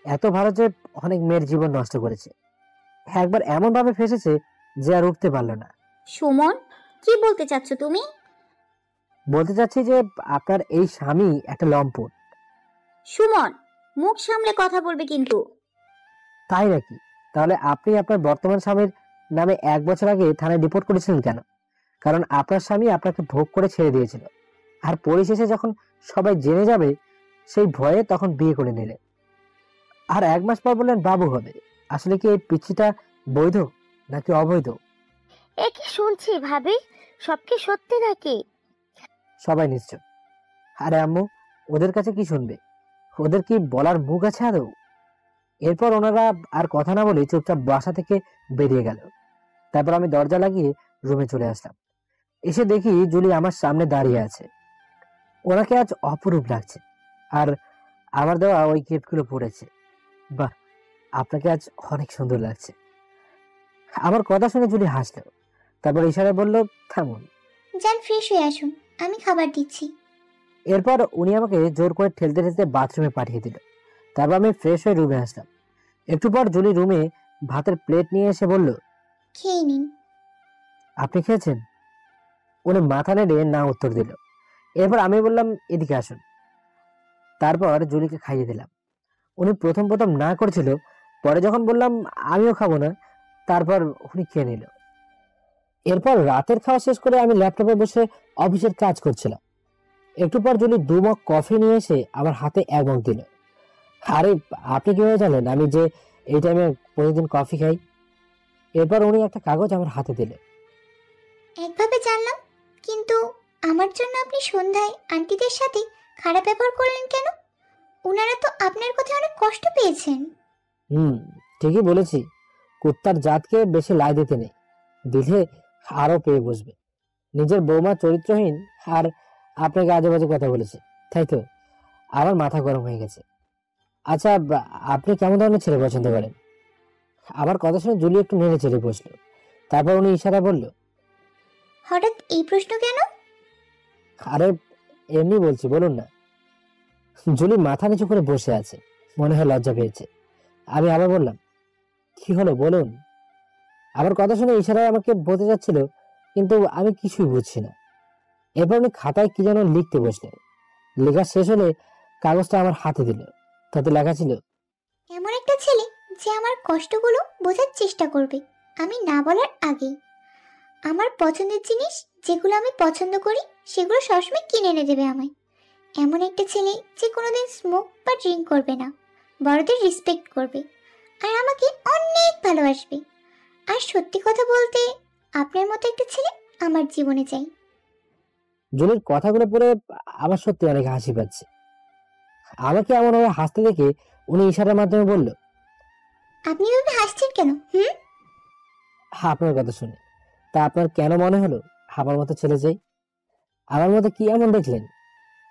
এত ভালো যে অনেক মেয়ের জীবন নষ্ট করেছে। একবার এমন ভাবে ফেসেছে যে আর উঠতে পারলো না। সুমন, কি বলতে চাচ্ছ তুমি? বলতে চাচ্ছি যে আপনার এই স্বামী একটা লম্পট। সুমন, মুখ সামলে কথা বলবে কিন্তু। তাই নাকি? তাহলে আপনি আপনার বর্তমান স্বামীর নামে 1 বছর আগে থানায় রিপোর্ট করেছিলেন কেন? কারণ আপনার স্বামী আপনাকে ভোগ করে ছেড়ে দিয়েছিল, আর পরিশেষে যখন সবাই জেনে যাবে সেই ভয়ে তখন বিয়ে করে নিলেন। আর 1 মাস পর বললেন বাবু হবে। আসলে কি এই পিচ্চিটা বৈধ নাকি অবৈধ? এ কি শুনছি ভাবি, সব কি সত্যি নাকি? সবাই নিশ্চয়। আরে আম্মু, ওদের কাছে কি শুনবে? ওদের কি বলার মুখ আছে আদৌ? এরপর ওনারা আর কথা না বলে চুপচাপ বাসা থেকে বেরিয়ে গেল। তারপর আমি দরজা লাগিয়ে রুমে চলে আসলাম। এসে দেখি জুলি আমার সামনে দাঁড়িয়ে আছে। ওনাকে আজ অপরূপ লাগছে, আর আমার দেওয়া ওই গিফটগুলো পড়েছে। বাহ, আপনাকে আজ অনেক সুন্দর লাগছে। আমার কথা শুনে জুলি হাসলো। তারপর ইশারায় বলল, থামুন। যান, ফ্রেশ হয়ে আসুন, আমি খাবার দিচ্ছি। এরপর উনি আমাকে জোর করে ঠেলতে ঠেলতে বাথরুমে পাঠিয়ে দিল। তারপর আমি ফ্রেশ হয়ে রুমে আসলাম। একটু পর জুলি রুমে ভাতের প্লেট নিয়ে এসে বলল, খেয়ে নিন। আপনি খেয়েছেন? উনি মাথা নেড়ে না উত্তর দিল। এরপর আমি বললাম, এদিকে আসুন। তারপর জুলিকে খাইয়ে দিলাম। উনি প্রথম প্রথম না করছিল, পরে যখন বললাম আমিও খাবো না, তারপর উনি খেয়ে নিল। এরপর রাতের খাওয়া শেষ করে আমি ল্যাপটপে বসে অফিসের কাজ করছিলাম। একটু পর জুলি 2 মগ কফি নিয়ে এসে আমার হাতে 1 মগ দিল। আরে, আপনি কিভাবে জানেন আমি যে এই টাইমে প্রতিদিন কফি খাই? এরপর উনি একটা কাগজ আমার হাতে দিলেন। একভাবে জানলাম, কিন্তু আমার জন্য আপনি সন্ধ্যায় আন্টিদের সাথে খারাপ ব্যবহার করলেন কেন? ওনারা তো আপনার কথা অনেক কষ্ট পেয়েছেন। ঠিকই বলেছি। কুত্তার জাতকে বেশি লাই দিতে নেই, দিলে আরো পেয়ে বসবে। নিজের বৌমা চরিত্রহীন আর আপনাকে আজে বাজে কথা বলেছে, তাই তো আমার মাথা গরম হয়ে গেছে। আচ্ছা, আপনি কেমন ধরনের ছেলে পছন্দ করেন? আমার কথা শুনে জুলি একটু নেড়ে চেড়ে বসলো। তারপর উনি ইশারায় বলল, হঠাৎ এই প্রশ্ন কেন? আরে এমনি বলছি, বলুন না। জুলি মাথা নিচু করে বসে আছে, মনে হয় লজ্জা পেয়েছে। আমি আবার বললাম, কি হলো বলুন। আমার কথা শুনে ইশারায় আমাকে বলতে যাচ্ছিল, কিন্তু আমি কিছুই বুঝছি না। এরপর উনি খাতায় কি যেন লিখতে বসলেন। লেখা শেষ হলে কাগজটা আমার হাতে দিল। তাতে লেখা ছিল, এমন একটা ছেলে যে আমার কষ্টগুলো বোঝার চেষ্টা করবে আমি না বলার আগেই। আমার পছন্দের জিনিস যেগুলো আমি পছন্দ করি সেগুলো সবসময় কিনে এনে দেবে আমায়। এমন একটা ছেলে যে কোনোদিন স্মোক বা ড্রিঙ্ক করবে না, বড়দের রেসপেক্ট করবে আর আমাকে অনেক ভালোবাসবে। আর সত্যি কথা বলতে আপনার মতো একটা ছেলে আমার জীবনে চাই। জুলির কথাগুলো পড়ে আমার সত্যি অনেক হাসি পাচ্ছে। আমাকে এমন ভাবে হাসতে দেখে উনি ইশারার মাধ্যমে বলল, আপনি এভাবে হাসছেন কেন? আপনার কথা শুনে। তা আপনার কেন মনে হলো আমার মতো ছেলে চাই? আমার মতো কি এমন দেখলেন?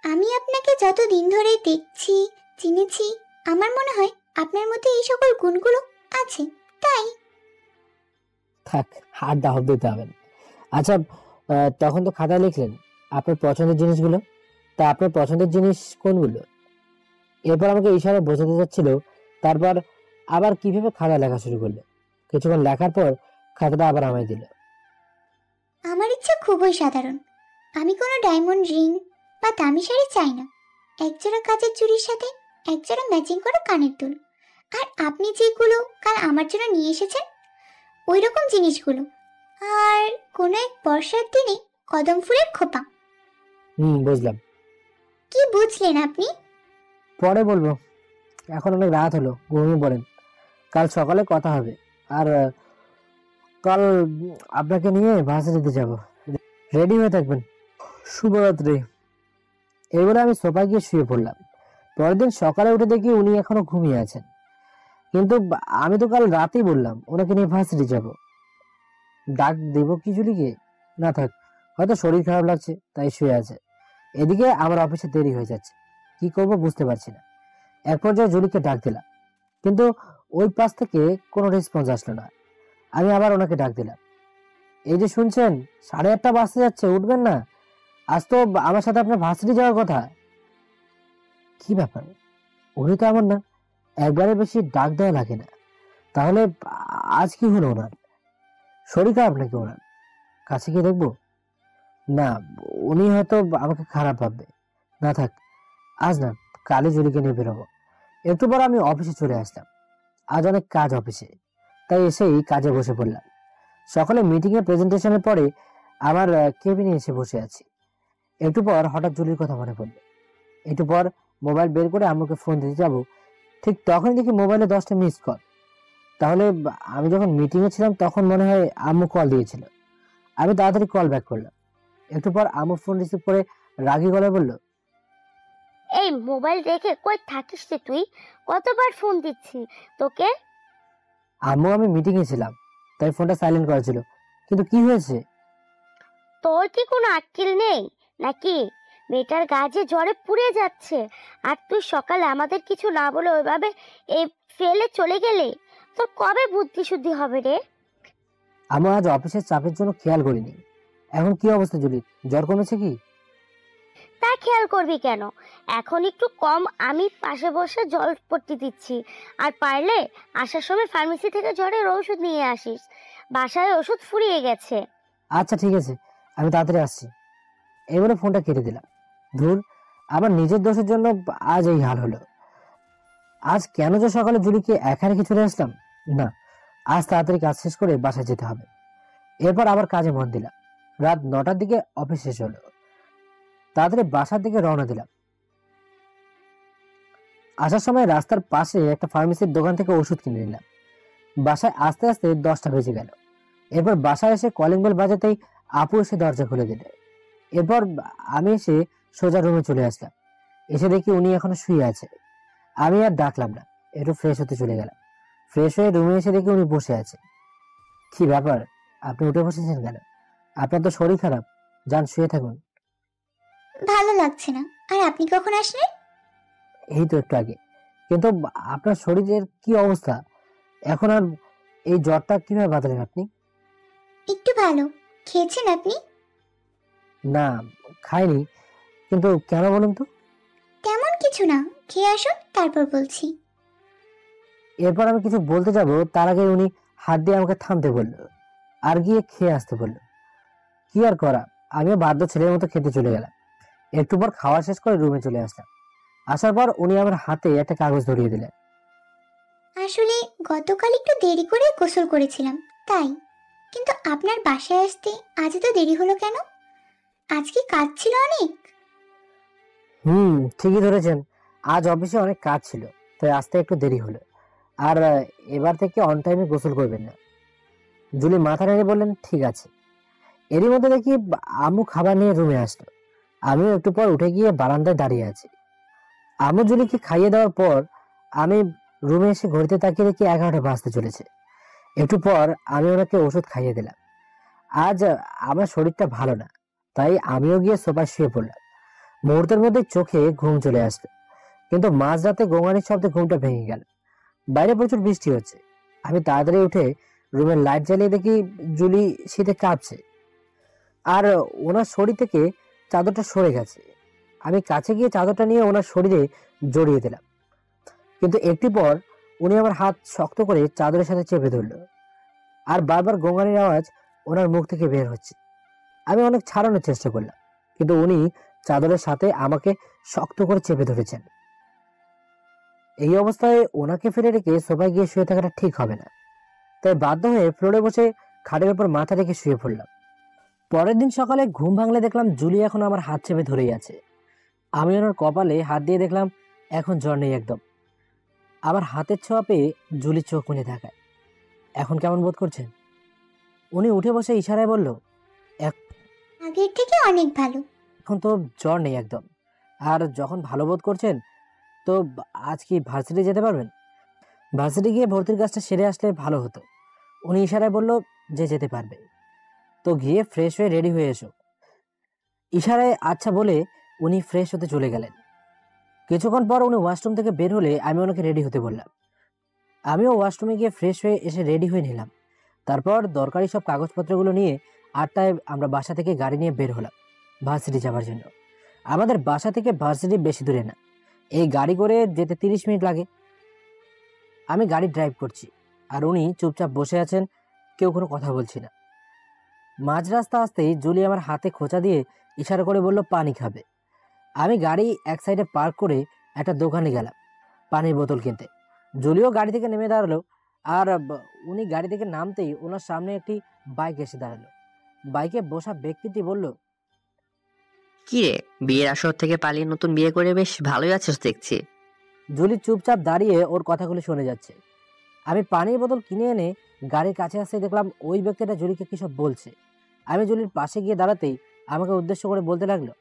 আমি আপনাকে যত দিন ধরে দেখছি, চিনেছি, আমার মনে হয় আপনার মধ্যে এই সকল গুণগুলো আছে, তাই। থাক, হাত দাহব দিতে হবে না। আচ্ছা, তখন তো খাতায় লিখলেন আপনার পছন্দের জিনিসগুলো। তা আপনার পছন্দের জিনিস কোনগুলো? এরপর আমাকে ইশারায় বোঝাতে যাচ্ছিল। তারপর আবার কিভাবে খাতা লেখা শুরু করলো। কিছুক্ষণ লেখার পর খাতাটা আবার আমায় দিল। আমার ইচ্ছা খুবই সাধারণ। আমি কোনো ডায়মন্ড রিং বা দামি শাড়ি চাই না। একজোড়া কাচের চুড়ির সাথে একজোড়া ম্যাচিং করা কানের দুল। আর আপনি যেগুলো কাল আমার জন্য নিয়ে এসেছেন ওই রকম জিনিসগুলো। আর কোনো এক বর্ষার দিনে কদম ফুলের খোপা। বুঝলাম। কি বুঝলেন আপনি? পরে বলবো, এখন অনেক রাত হলো, ঘুমিয়ে পড়েন। কাল সকালে কথা হবে। আর কাল আপনাকে নিয়ে ভার্সিটিতে যাব, রেডি হয়ে থাকবেন। শুভরাত্রি। এই বলে আমি সোফায় গিয়ে শুয়ে পড়লাম। পরের দিন সকালে উঠে দেখি উনি এখনো ঘুমিয়ে আছেন। কিন্তু আমি তো কাল রাতেই বললাম ওনাকে নিয়ে ভার্সিটি যাব। ডাক দেব কি জুলিকে? না থাক, হয়তো শরীর খারাপ লাগছে তাই শুয়ে আছে। এদিকে আমার অফিসে দেরি হয়ে যাচ্ছে, কি করব বুঝতে পারছি না। এক পর্যায়ে জুলিকে ডাক দিলাম, কিন্তু ওই পাশ থেকে কোনো রেসপন্স আসলো না। আমি আবার ওনাকে ডাক দিলাম, এই যে শুনছেন 8:30 বাজতে যাচ্ছে, উঠবেন না? আজ তো আমার সাথে আপনার ভার্সিটি যাওয়ার কথা। কি ব্যাপার, উনি তো আমার না, একবারে বেশি ডাক দেওয়া লাগে না। তাহলে আজ কি হলো ওনার? শরীর খারাপ নাকি ওনার? কাছে গিয়ে দেখবো? না, উনি হয়তো আমাকে খারাপ ভাববে। না থাক, আজ না, কালই জুলিকে নিয়ে বেরোবো। একটু পর আমি অফিসে চলে আসলাম। আজ অনেক কাজ অফিসে, তাই এসেই কাজে বসে পড়লাম। সকালে মিটিং এর প্রেজেন্টেশনের পরে আমার কেবিনে এসে বসে আছি। একটু পর হঠাৎ জুলির কথা মনে পড়লো। একটু পর মোবাইল বের করে আম্মুকে ফোন দিতে যাব, ঠিক তখন দেখি মোবাইলে 10টা মিস কল। তাহলে আমি যখন মিটিং এ ছিলাম তখন মনে হয় আম্মু কল দিয়েছিল। আমি তাড়াতাড়ি কল ব্যাক করলাম। একটু পর আম্মু ফোন রিসিভ করে রাগী গলায় বলল, এই মোবাইল রেখে কই থাকিস রে তুই? কতবার ফোন দিচ্ছি তোকে। আম্মু, আমি মিটিং এ ছিলাম তাই ফোনটা সাইলেন্ট করা ছিল। কিন্তু কি হয়েছে? তোর কি কোনো আক্কেল নেই নাকি? মেয়েটার গা যে জ্বরে পুড়ে যাচ্ছে, আর তুই সকালে আমাদের কিছু না বলে ওইভাবে এই ফেলে চলে গেলে তোর কবে বুদ্ধি শুদ্ধি হবে রে? আমি আজ অফিসের চাপের জন্য খেয়াল করিনি। এখন কি অবস্থা জুলির? জ্বর কমেছে কি? তা খেয়াল করবি কেন? এখন একটু কম, আমি পাশে বসে জল পট্টি দিচ্ছি। আর পারলে আসার সময় ফার্মেসি থেকে জ্বরের ওষুধ নিয়ে আসিস, বাসায় ওষুধ ফুরিয়ে গেছে। আচ্ছা ঠিক আছে, আমি তাড়াতাড়ি আসছি। এবারে ফোনটা কেটে দিলাম। ধুর, আমার নিজের দোষের জন্য আজ এই হাল হলো। আজ কেন যে সকালে জুলিকে একা রেখে চলে আসলাম? না, আজ তাড়াতাড়ি কাজ শেষ করে বাসায় যেতে হবে। এরপর আবার কাজে মন দিলাম। রাত 9টার দিকে অফিস শেষ হলো। তাড়াতাড়ি বাসার দিকে রওনা দিলাম। আসার সময় রাস্তার পাশে একটা ফার্মেসির দোকান থেকে ওষুধ কিনে নিলাম। বাসায় আসতে আসতে 10টা বেজে গেল। এরপর বাসায় এসে কলিং বেল বাজাতেই আপু এসে দরজা খুলে দিল। এরপর আমি এসে সোজা রুমে চলে আসলাম। এসে দেখি উনি এখনো শুয়ে আছে। আমি আর ডাকলাম না, একটু ফ্রেশ হতে চলে গেলাম। ফ্রেশ হয়ে রুমে এসে দেখি উনি বসে আছে। কি ব্যাপার, আপনি উঠে বসেছেন কেন? আপনার তো শরীর খারাপ, যান শুয়ে থাকুন। ভালো লাগছে না। আর আপনি কখন আসলেন? এই তো একটু আগে। কিন্তু আপনার শরীরের কি অবস্থা? এখন আর এই জ্বরটা কিভাবে বাঁধলেন আপনি? একটু ভালো। খেয়েছেন আপনি? না, খাইনি। কিন্তু কেন বলুন তো? তেমন কিছু না, খেয়ে আসুন তারপর বলছি। এরপর আমি কিছু বলতে যাব, তার আগে উনি হাত দিয়ে আমাকে থামতে বলল আর গিয়ে খেয়ে আসতে বলল। কি আর করা, আমিও বাধ্য ছেলের মতো খেতে চলে গেলাম। একটু পর খাওয়া শেষ করে রুমে চলে আসলাম। আসার পর উনি আমার হাতে একটা কাগজ ধরিয়ে দিলেন। আসলে গতকাল একটু দেরি করে গোসল করেছিলাম, তাই। কিন্তু আপনার বাসায় আসতে আজ এত দেরি হলো কেন? আজ কি কাজ ছিল অনেক? ঠিকই ধরেছেন। আজ অফিসে অনেক কাজ ছিল, তাই আসতে একটু দেরি হলো। আর এবার থেকে অন টাইমে গোসল করবেন না। জুলি মাথা নেড়ে বললেন, ঠিক আছে। এরই মধ্যে দেখি আম্মু খাবার নিয়ে রুমে আসলো। আমিও একটু পর উঠে গিয়ে বারান্দায় দাঁড়িয়ে আছি। আম্মু জুলিকে খাইয়ে দেওয়ার পর আমি রুমে এসে ঘড়িতে তাকিয়ে দেখি 11টা বাজতে চলেছে। একটু পর আমি ওনাকে ওষুধ খাইয়ে দিলাম। আজ আমার শরীরটা ভালো না, তাই আমিও গিয়ে সোফায় শুয়ে পড়লাম। মুহূর্তের মধ্যে চোখে ঘুম চলে আসলো, কিন্তু মাঝরাতে গোঙানির শব্দে ঘুমটা ভেঙে গেল। বাইরে প্রচুর বৃষ্টি হচ্ছে। আমি তাড়াতাড়ি উঠে রুমের লাইট জ্বালিয়ে দেখি জুলি শীতে কাঁপছে, আর ওনার শরীর থেকে চাদরটা সরে গেছে। আমি কাছে গিয়ে চাদরটা নিয়ে ওনার শরীরে জড়িয়ে দিলাম, কিন্তু একটু পর উনি আমার হাত শক্ত করে চাদরের সাথে চেপে ধরল, আর বারবার গোঙানির আওয়াজ ওনার মুখ থেকে বের হচ্ছে। আমি অনেক ছাড়ানোর চেষ্টা করলাম, কিন্তু উনি চাদরের সাথে আমাকে শক্ত করে চেপে ধরেছেন। এই অবস্থায় ওনাকে ফেলে রেখে সোফায় গিয়ে শুয়ে থাকাটা ঠিক হবে না, তাই বাধ্য হয়ে ফ্লোরে বসে খাটের উপর মাথা রেখে শুয়ে পড়লাম। পরের দিন সকালে ঘুম ভাঙলে দেখলাম জুলি এখন আমার হাত চেপে ধরেই আছে। আমি ওনার কপালে হাত দিয়ে দেখলাম এখন জ্বর নেই একদম। আমার হাতের ছোঁয়া পেয়ে জুলি চোখ মুলে তাকায়। এখন কেমন বোধ করছেন? উনি উঠে বসে ইশারায় বলল, আগের থেকে অনেক ভালো। এখন তো জ্বর নেই একদম। আর যখন ভালো বোধ করছেন, তো আজ কি ভার্সিটি যেতে পারবেন? ভার্সিটি গিয়ে ভর্তির কাজটা সেরে আসলে ভালো হতো। উনি ইশারায় বলল যে যেতে পারবে। তো গিয়ে ফ্রেশ হয়ে রেডি হয়ে এসো। ইশারায় আচ্ছা বলে উনি ফ্রেশ হতে চলে গেলেন। কিছুক্ষণ পর উনি ওয়াশরুম থেকে বের হলে আমি ওনাকে রেডি হতে বললাম। আমিও ওয়াশরুমে গিয়ে ফ্রেশ হয়ে এসে রেডি হয়ে নিলাম। তারপর দরকারি সব কাগজপত্রগুলো নিয়ে 8টায় আমরা বাসা থেকে গাড়ি নিয়ে বের হলাম ভার্সিটি যাওয়ার জন্য। আমাদের বাসা থেকে ভার্সিটি বেশি দূরে না, এই গাড়ি করে যেতে 30 মিনিট লাগে। আমি গাড়ি ড্রাইভ করছি, আর উনি চুপচাপ বসে আছেন, কেউ কোনো কথা বলছি না। মাঝ রাস্তা আসতেই জুলি আমার হাতে খোঁচা দিয়ে ইশারা করে বলল পানি খাবে। আমি গাড়ি এক সাইডে পার্ক করে একটা দোকানে গেলাম পানির বোতল কিনতে। জুলিও গাড়ি থেকে নেমে দাঁড়ালো, আর উনি গাড়ি থেকে নামতেই ওনার সামনে একটি বাইক এসে দাঁড়ালো। বাইকে বসা ব্যক্তিটি বলল, কি রে, বিয়ের আসর থেকে পালিয়ে নতুন বিয়ে করে বেশ ভালোই আছিস দেখছি। জুলি চুপচাপ দাঁড়িয়ে ওর কথাগুলো শুনে যাচ্ছে। আমি পানির বোতল কিনে এনে গাড়ির কাছে আসতে দেখলাম ওই ব্যক্তিটা জুলিকে কি সব বলছে। আমি জুলির পাশে গিয়ে দাঁড়াতেই আমাকে উদ্দেশ্য করে বলতে লাগলো,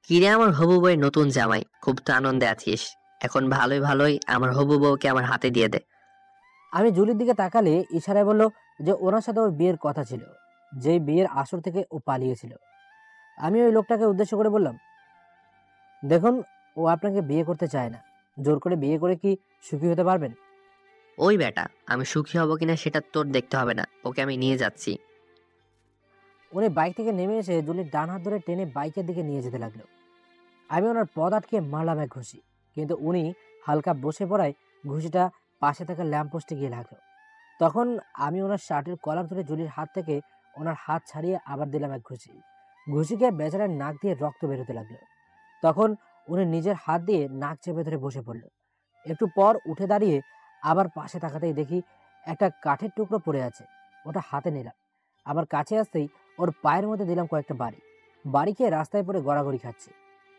কি রে আমার হবু বউয়ের নতুন জামাই, খুব তো আনন্দে আছিস। এখন ভালোই ভালোই আমার হবু বউকে আমার হাতে দিয়ে দে। আমি জুলির দিকে তাকালে ইশারায় বলল যে ওনার সাথে ওর বিয়ের কথা ছিল, যে বিয়ের আসর থেকে ও পালিয়েছিল। আমি ওই লোকটাকে উদ্দেশ্য করে বললাম, দেখুন, ও আপনাকে বিয়ে করতে চায় না। জোর করে বিয়ে করে কি সুখী হতে পারবেন? ওই বেটা, আমি সুখী হব কিনা সেটা তোর দেখতে হবে না, ওকে আমি নিয়ে যাচ্ছি। উনি বাইক থেকে নেমে এসে জুলির ডান হাত ধরে টেনে বাইকের দিকে নিয়ে যেতে লাগলো। আমি ওনার পদ আটকে মারলাম এক ঘুষি, কিন্তু উনি হালকা বসে পড়ায় ঘুষিটা পাশে থাকা ল্যাম্পপোস্টে গিয়ে লাগলো। তখন আমি ওনার শার্টের কলার ধরে জুলির হাত থেকে ওনার হাত ছাড়িয়ে আবার দিলাম এক ঘুষি। ঘুষিকে বেচারার নাক দিয়ে রক্ত বেরোতে লাগলো। তখন উনি নিজের হাত দিয়ে নাক চেপে ধরে বসে পড়ল। একটু পর উঠে দাঁড়িয়ে আবার পাশে তাকাতেই দেখি একটা কাঠের টুকরো পড়ে আছে। ওটা হাতে নিলাম। আবার কাছে আসতেই ওর পায়ের মধ্যে দিলাম কয়েকটা বাড়ি। বাড়ি খেয়ে রাস্তায় পড়ে গড়াগড়ি খাচ্ছে।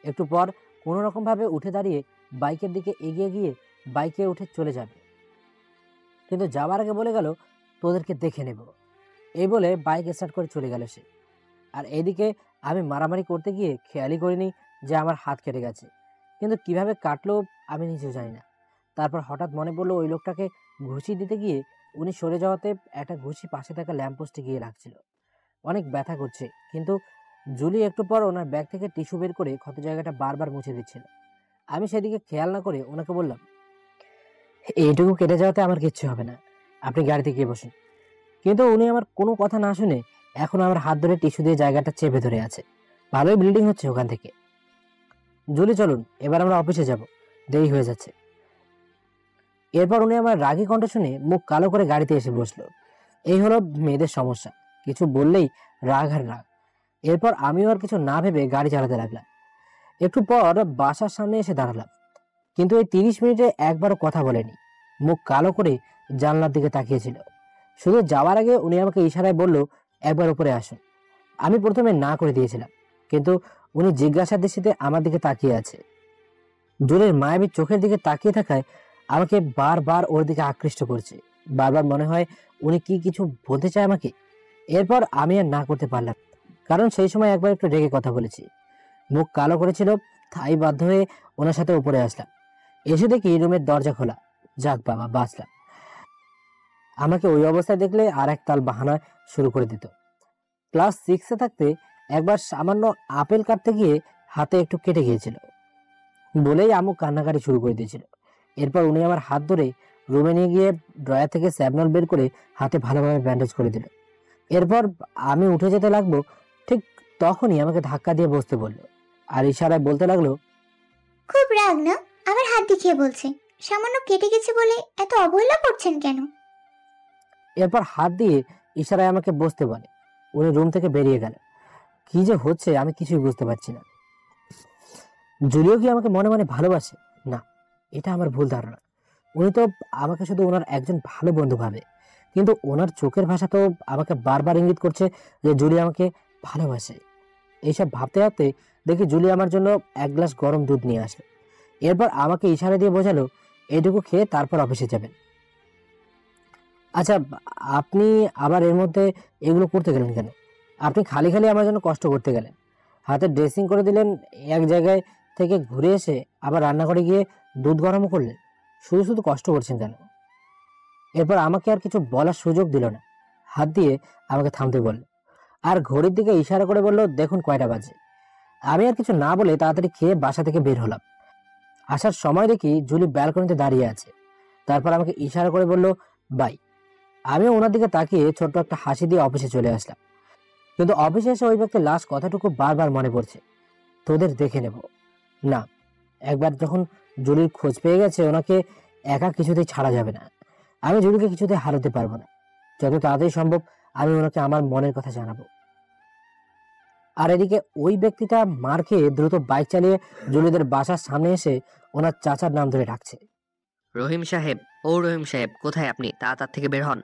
একটু পর কোনো রকমভাবে উঠে দাঁড়িয়ে বাইকের দিকে এগিয়ে গিয়ে বাইকে উঠে চলে যাবে, কিন্তু যাওয়ার আগে বলে গেল, তোদেরকে দেখে নেব। এই বলে বাইক স্টার্ট করে চলে গেল সে। আর এদিকে আমি মারামারি করতে গিয়ে খেয়ালই করিনি যে আমার হাত কেটে গেছে, কিন্তু কিভাবে কাটলো আমি নিজেও জানি না। তারপর হঠাৎ মনে পড়লো ওই লোকটাকে ঘুষি দিতে গিয়ে উনি সরে যাওয়াতে একটা ঘুষি পাশে থাকা ল্যাম্পপোস্টে গিয়ে লাগছিল। অনেক ব্যথা করছে, কিন্তু জুলি একটু পর ওনার ব্যাগ থেকে টিস্যু বের করে ক্ষত জায়গাটা বারবার মুছে দিচ্ছিল। আমি সেদিকে খেয়াল না করে ওনাকে বললাম, এইটুকু কেটে যাওয়াতে আমার কিচ্ছু হবে না, আপনি গাড়িতে গিয়ে বসুন। কিন্তু উনি আমার কোনো কথা না শুনে এখন আমার হাত ধরে টিস্যু দিয়ে জায়গাটা চেপে ধরে আছে। ভালোই ব্লিডিং হচ্ছে ওখান থেকে। জুলি চলুন, এবার আমরা অফিসে যাব, দেরি হয়ে যাচ্ছে। এরপর উনি আমার রাগী কণ্ঠ শুনে মুখ কালো করে গাড়িতে এসে বসলো। এই হলো মেয়েদের সমস্যা, কিছু বললেই রাগ আর রাগ। এরপর আমিও আর কিছু না ভেবে গাড়ি চালাতে লাগলাম। একটু পর বাসার সামনে এসে দাঁড়ালাম, কিন্তু এই 30 মিনিটে একবারও কথা বলেনি। মুখ কালো করে জানলার দিকে তাকিয়েছিল। শুধু যাওয়ার আগে উনি আমাকে ইশারায় বলল, একবার উপরে আসুন। আমি প্রথমে না করে দিয়েছিলাম, কিন্তু উনি জিজ্ঞাসার দৃষ্টিতে আমার দিকে তাকিয়ে আছে। জুলির মায়াবী চোখের দিকে তাকিয়ে থাকায় আমাকে বারবার ওর দিকে আকৃষ্ট করছে। বারবার মনে হয় উনি কি কিছু বলতে চায় আমাকে। এরপর আমি আর না করতে পারলাম, কারণ সেই সময় একবার একটু রেগে কথা বলেছি। মুখ কালো করেছিল, তাই বাধ্য হয়ে ওনার সাথে উপরে আসলাম। এসে দেখি রুমের দরজা খোলা। যাক বাবা, বাঁচলাম। আমাকে ওই অবস্থায় দেখলে আর এক তাল বাহানা শুরু করে দিত। ক্লাস 6-এ থাকতে একবার সামান্য আপেল কাটতে গিয়ে হাতে একটু কেটে গিয়েছিল বলেই আম্মু কান্নাকাটি শুরু করে দিয়েছিল। এরপর উনি আমার হাত ধরে রুমে নিয়ে গিয়ে ড্রয়ার থেকে স্যাবনল বের করে হাতে ভালোভাবে ব্যান্ডেজ করে দিল। এরপর আমি উঠে যেতে লাগবো, ঠিক তখনই আমাকে ধাক্কা দিয়ে বসতে বললো আর ইশারায় বলতে লাগলো, খুব রাগ না? আবার হাত দেখিয়ে বলছে সামান্য কেটে গেছে বলে এত অবহেলা করছেন কেন? এরপর হাত দিয়ে ইশারায় আমাকে বসতে বলে। উনি রুম থেকে বেরিয়ে গেল। কি যে হচ্ছে আমি কিছুই বুঝতে পারছি না। জুলিও কি আমাকে মনে মনে ভালোবাসে? না, এটা আমার ভুল ধারণা। উনি তো আমাকে শুধু ওনার একজন ভালো বন্ধু ভাবে, কিন্তু ওনার চোখের ভাষা তো আমাকে বারবার ইঙ্গিত করছে যে জুলি আমাকে ভালোবাসে। এইসব ভাবতে ভাবতে দেখি জুলি আমার জন্য এক গ্লাস গরম দুধ নিয়ে আসলো। এরপর আমাকে ইশারা দিয়ে বোঝালো, এইটুকু খেয়ে তারপর অফিসে যাবেন। আচ্ছা, আপনি আবার এর মধ্যে এগুলো করতে গেলেন কেন? আপনি খালি খালি আমার জন্য কষ্ট করতে গেলেন। হাতে ড্রেসিং করে দিলেন, এক জায়গায় থেকে ঘুরে এসে আবার রান্নাঘরে গিয়ে দুধ গরমও করলেন। শুধু শুধু কষ্ট করছেন কেন? এরপর আমাকে আর কিছু বলার সুযোগ দিল না, হাত দিয়ে আমাকে থামতে বলল আর ঘড়ির দিকে ইশারা করে বলল, দেখুন কয়টা বাজে। আমি আর কিছু না বলে তাড়াতাড়ি খেয়ে বাসা থেকে বের হলাম। আসার সময় দেখি জুলি ব্যালকনিতে দাঁড়িয়ে আছে। তারপর আমাকে ইশারা করে বলল, বাই। আমিও ওনার দিকে তাকিয়ে ছোট্ট একটা হাসি দিয়ে অফিসে চলে আসলাম। কিন্তু অফিসে এসে ওই ব্যক্তির লাস্ট কথাটুকু বারবার মনে পড়ছে, তোদের দেখে নেব না। একবার যখন জুলির খোঁজ পেয়ে গেছে, ওনাকে একা কিছুতেই ছাড়া যাবে না। আমি জুলিকে কিছুতেই হারাতে পারবো না। যত তাড়াতাড়ি সম্ভব আমি ওনাকে আমার মনের কথা জানাবো। আর এদিকে ওই ব্যক্তিটা মার খেয়ে দ্রুত বাইক চালিয়ে জুলিদের বাসার সামনে এসে ওনার চাচার নাম ধরে ডাকছে, রহিম সাহেব, ও রহিম সাহেব, কোথায় আপনি? তাড়াতাড়ি থেকে বের হন।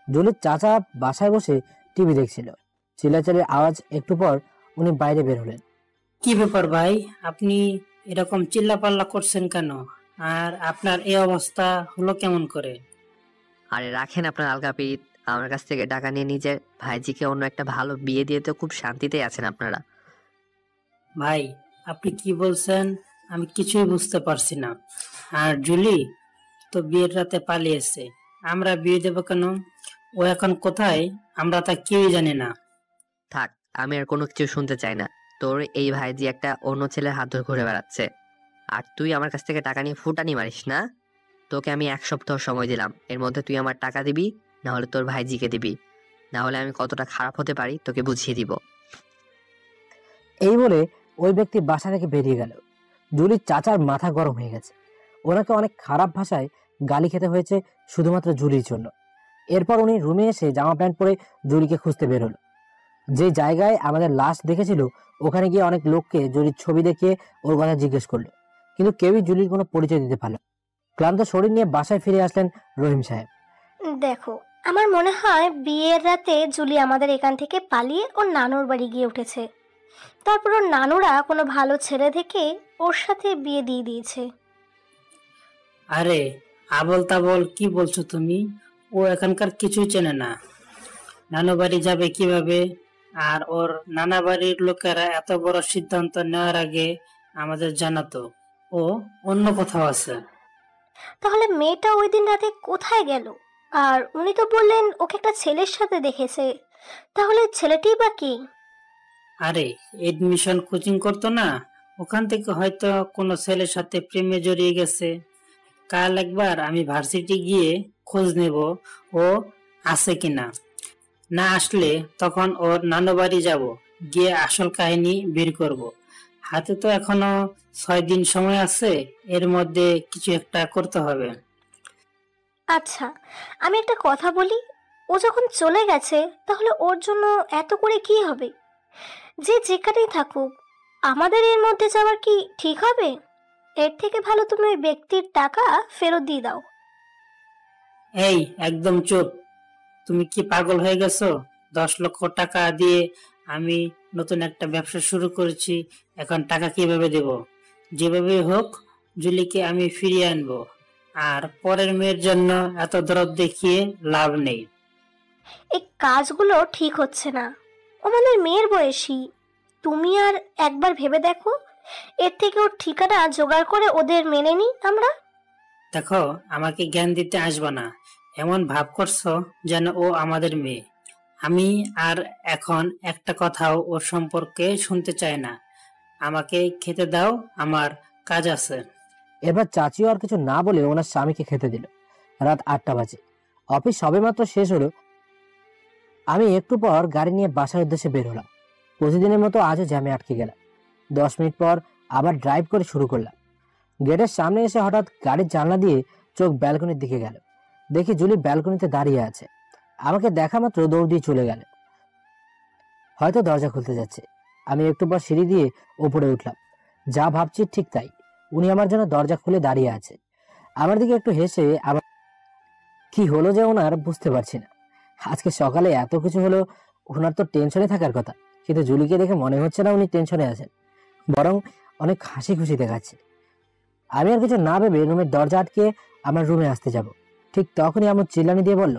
জুলির চাচা বাসায় বসে টিভি দেখছিল। চিল্লাচিল্লির আওয়াজ একটু পর উনি বাইরে বের হলেন। কি ব্যাপার ভাই, আপনি এরকম চিল্লাপাল্লা করছেন কেন? আর আপনার এই অবস্থা হলো কেমন করে? আরে রাখেন আপনার আলকাপিত। আমার কাছ থেকে টাকা নিয়ে নিজের ভাইজিকে অন্য একটা ভালো বিয়ে দিয়ে তো খুব শান্তিতে আছেন আপনারা। ভাই, আপনি কি বলছেন আমি কিছুই বুঝতে পারছি না। আর জুলি তো বিয়ের রাতে পালিয়েছে, আমরা বিয়ে দেবো কেন? ও এখন কোথায় আমরা তা কেউই জানি না। থাক, আমি আর কোনো কিছু শুনতে চাই না। তোর এই ভাইজি একটা অন্য ছেলের হাত ধরে ঘুরে বেড়াচ্ছে, আর তুই আমার কাছ থেকে টাকা নিয়ে ফুটানি মারিস না। তোকে আমি 1 সপ্তাহ সময় দিলাম, এর মধ্যে তুই আমার টাকা দিবি, না হলে তোর ভাইজিকে দিবি। না হলে আমি কতটা খারাপ হতে পারি তোকে বুঝিয়ে দিব। এই বলে ওই ব্যক্তি বাসা থেকে বেরিয়ে গেল। জুলির চাচার মাথা গরম হয়ে গেছে। ওনাকে অনেক খারাপ ভাষায় গালি খেতে হয়েছে শুধুমাত্র জুলির জন্য। এরপর উনি রুমে এসে জামা প্যান্ট পরে জুলিকে খুঁজতে বের হলো। যে জায়গায় আমাদের লাশ দেখেছিল ওখানে গিয়ে অনেক লোককে জুলির ছবি দেখিয়ে ওর কথা জিজ্ঞেস করলো, কিন্তু কেউই জুলির কোনো পরিচয় দিতে পারল। ক্লান্ত শরীর নিয়ে বাসায় ফিরে আসলেন রহিম সাহেব। দেখো, আমার মনে হয় বিয়ের রাতে জুলি আমাদের এখান থেকে পালিয়ে ওর নানুর বাড়ি গিয়ে উঠেছে। তারপর ওর নানুরা কোনো ভালো ছেলে দেখে ওর সাথে বিয়ে দিয়ে দিয়েছে। আরে আবল তাবল কি বলছো তুমি? ও এখানকার কিছুই চেনে না। নানু বাড়ি যাবে কিভাবে? আর ওর নানা বাড়ির লোকেরা এত বড় সিদ্ধান্ত নেওয়ার আগে আমাদের জানাতো ও অন্য কোথাও আছে। তাহলে মেয়েটা ওই দিন রাতে কোথায় গেল? আর উনি তো বললেন ওকে একটা ছেলের সাথে দেখেছে, তাহলে ছেলেটিই বা কি? আরে এডমিশন কোচিং করতো না, ওখান থেকে হয়তো কোনো ছেলের সাথে প্রেমে জড়িয়ে গেছে। কাল একবার আমি ভার্সিটি গিয়ে খোঁজ নেব ও আছে কিনা। না আসলে তখন ওর নানু বাড়ি যাব, গিয়ে আসল কাহিনী বের করব। হাতে তো এখনো 6 দিন সময় আছে, এর মধ্যে কিছু একটা করতে হবে। আচ্ছা, আমি একটা কথা বলি, ও যখন চলে গেছে তাহলে ওর জন্য এত করে কি হবে? যে যেখানেই থাকুক, আমাদের এর মধ্যে যাওয়ার কি ঠিক হবে? এর থেকে ভালো তুমি ওই ব্যক্তির টাকা ফেরত দিয়ে দাও। এই একদম চুপ! তুমি কি পাগল হয়ে গেছো? 10 লক্ষ টাকা দিয়ে আমি নতুন একটা ব্যবসা শুরু করেছি, এখন টাকা কিভাবে দেব? যেভাবে হোক জুলিকে আমি ফিরিয়ে আনবো, আর পরের মেয়ের জন্য এত দরদ দেখিয়ে লাভ নেই। এই কাজগুলো ঠিক হচ্ছে না। আমাদের মেয়ের বয়সী, তুমি আর একবার ভেবে দেখো, এর থেকে ওর ঠিকানা জোগাড় করে ওদের মেনে নিই আমরা। দেখো, আমাকে জ্ঞান দিতে আসবে না। এমন ভাব করছো যেন ও আমাদের মেয়ে। আমি আর এখন একটা কথাও ওর সম্পর্কে শুনতে চাই না। আমাকে খেতে দাও, আমার কাজ আছে। এবার চাচিও আর কিছু না বলে ওনার স্বামীকে খেতে দিল। রাত 8টা বাজে। অফিস সবেমাত্র শেষ হলো। আমি একটু পর গাড়ি নিয়ে বাসার উদ্দেশ্যে বের হলাম। প্রতিদিনের মতো আজও জ্যামে আটকে গেলাম। 10 মিনিট পর আবার ড্রাইভ করে শুরু করলাম। গেটের সামনে এসে হঠাৎ গাড়ির জানলা দিয়ে চোখ ব্যালকনির দিকে গেল। দেখি জুলি ব্যালকনিতে দাঁড়িয়ে আছে। আমাকে দেখা মাত্র দৌড় দিয়ে চলে গেল। হয়তো দরজা খুলতে যাচ্ছে। আমি একটু পর সিঁড়ি দিয়ে ওপরে উঠলাম। যা ভাবছি ঠিক তাই, উনি আমার জন্য দরজা খুলে দাঁড়িয়ে আছে। আমার দিকে একটু হেসে আমার কি হলো যে ওনার বুঝতে পারছি না। আজকে সকালে এত কিছু হলো, ওনার তো টেনশনে থাকার কথা, কিন্তু জুলিকে দেখে মনে হচ্ছে না উনি টেনশনে আছেন, বরং অনেক হাসি খুশি দেখাচ্ছে। আমি আর কিছু না ভেবে রুমের দরজা আটকে আমার রুমে আসতে যাব। ঠিক তখনই আমার চিল্লানি দিয়ে বলল,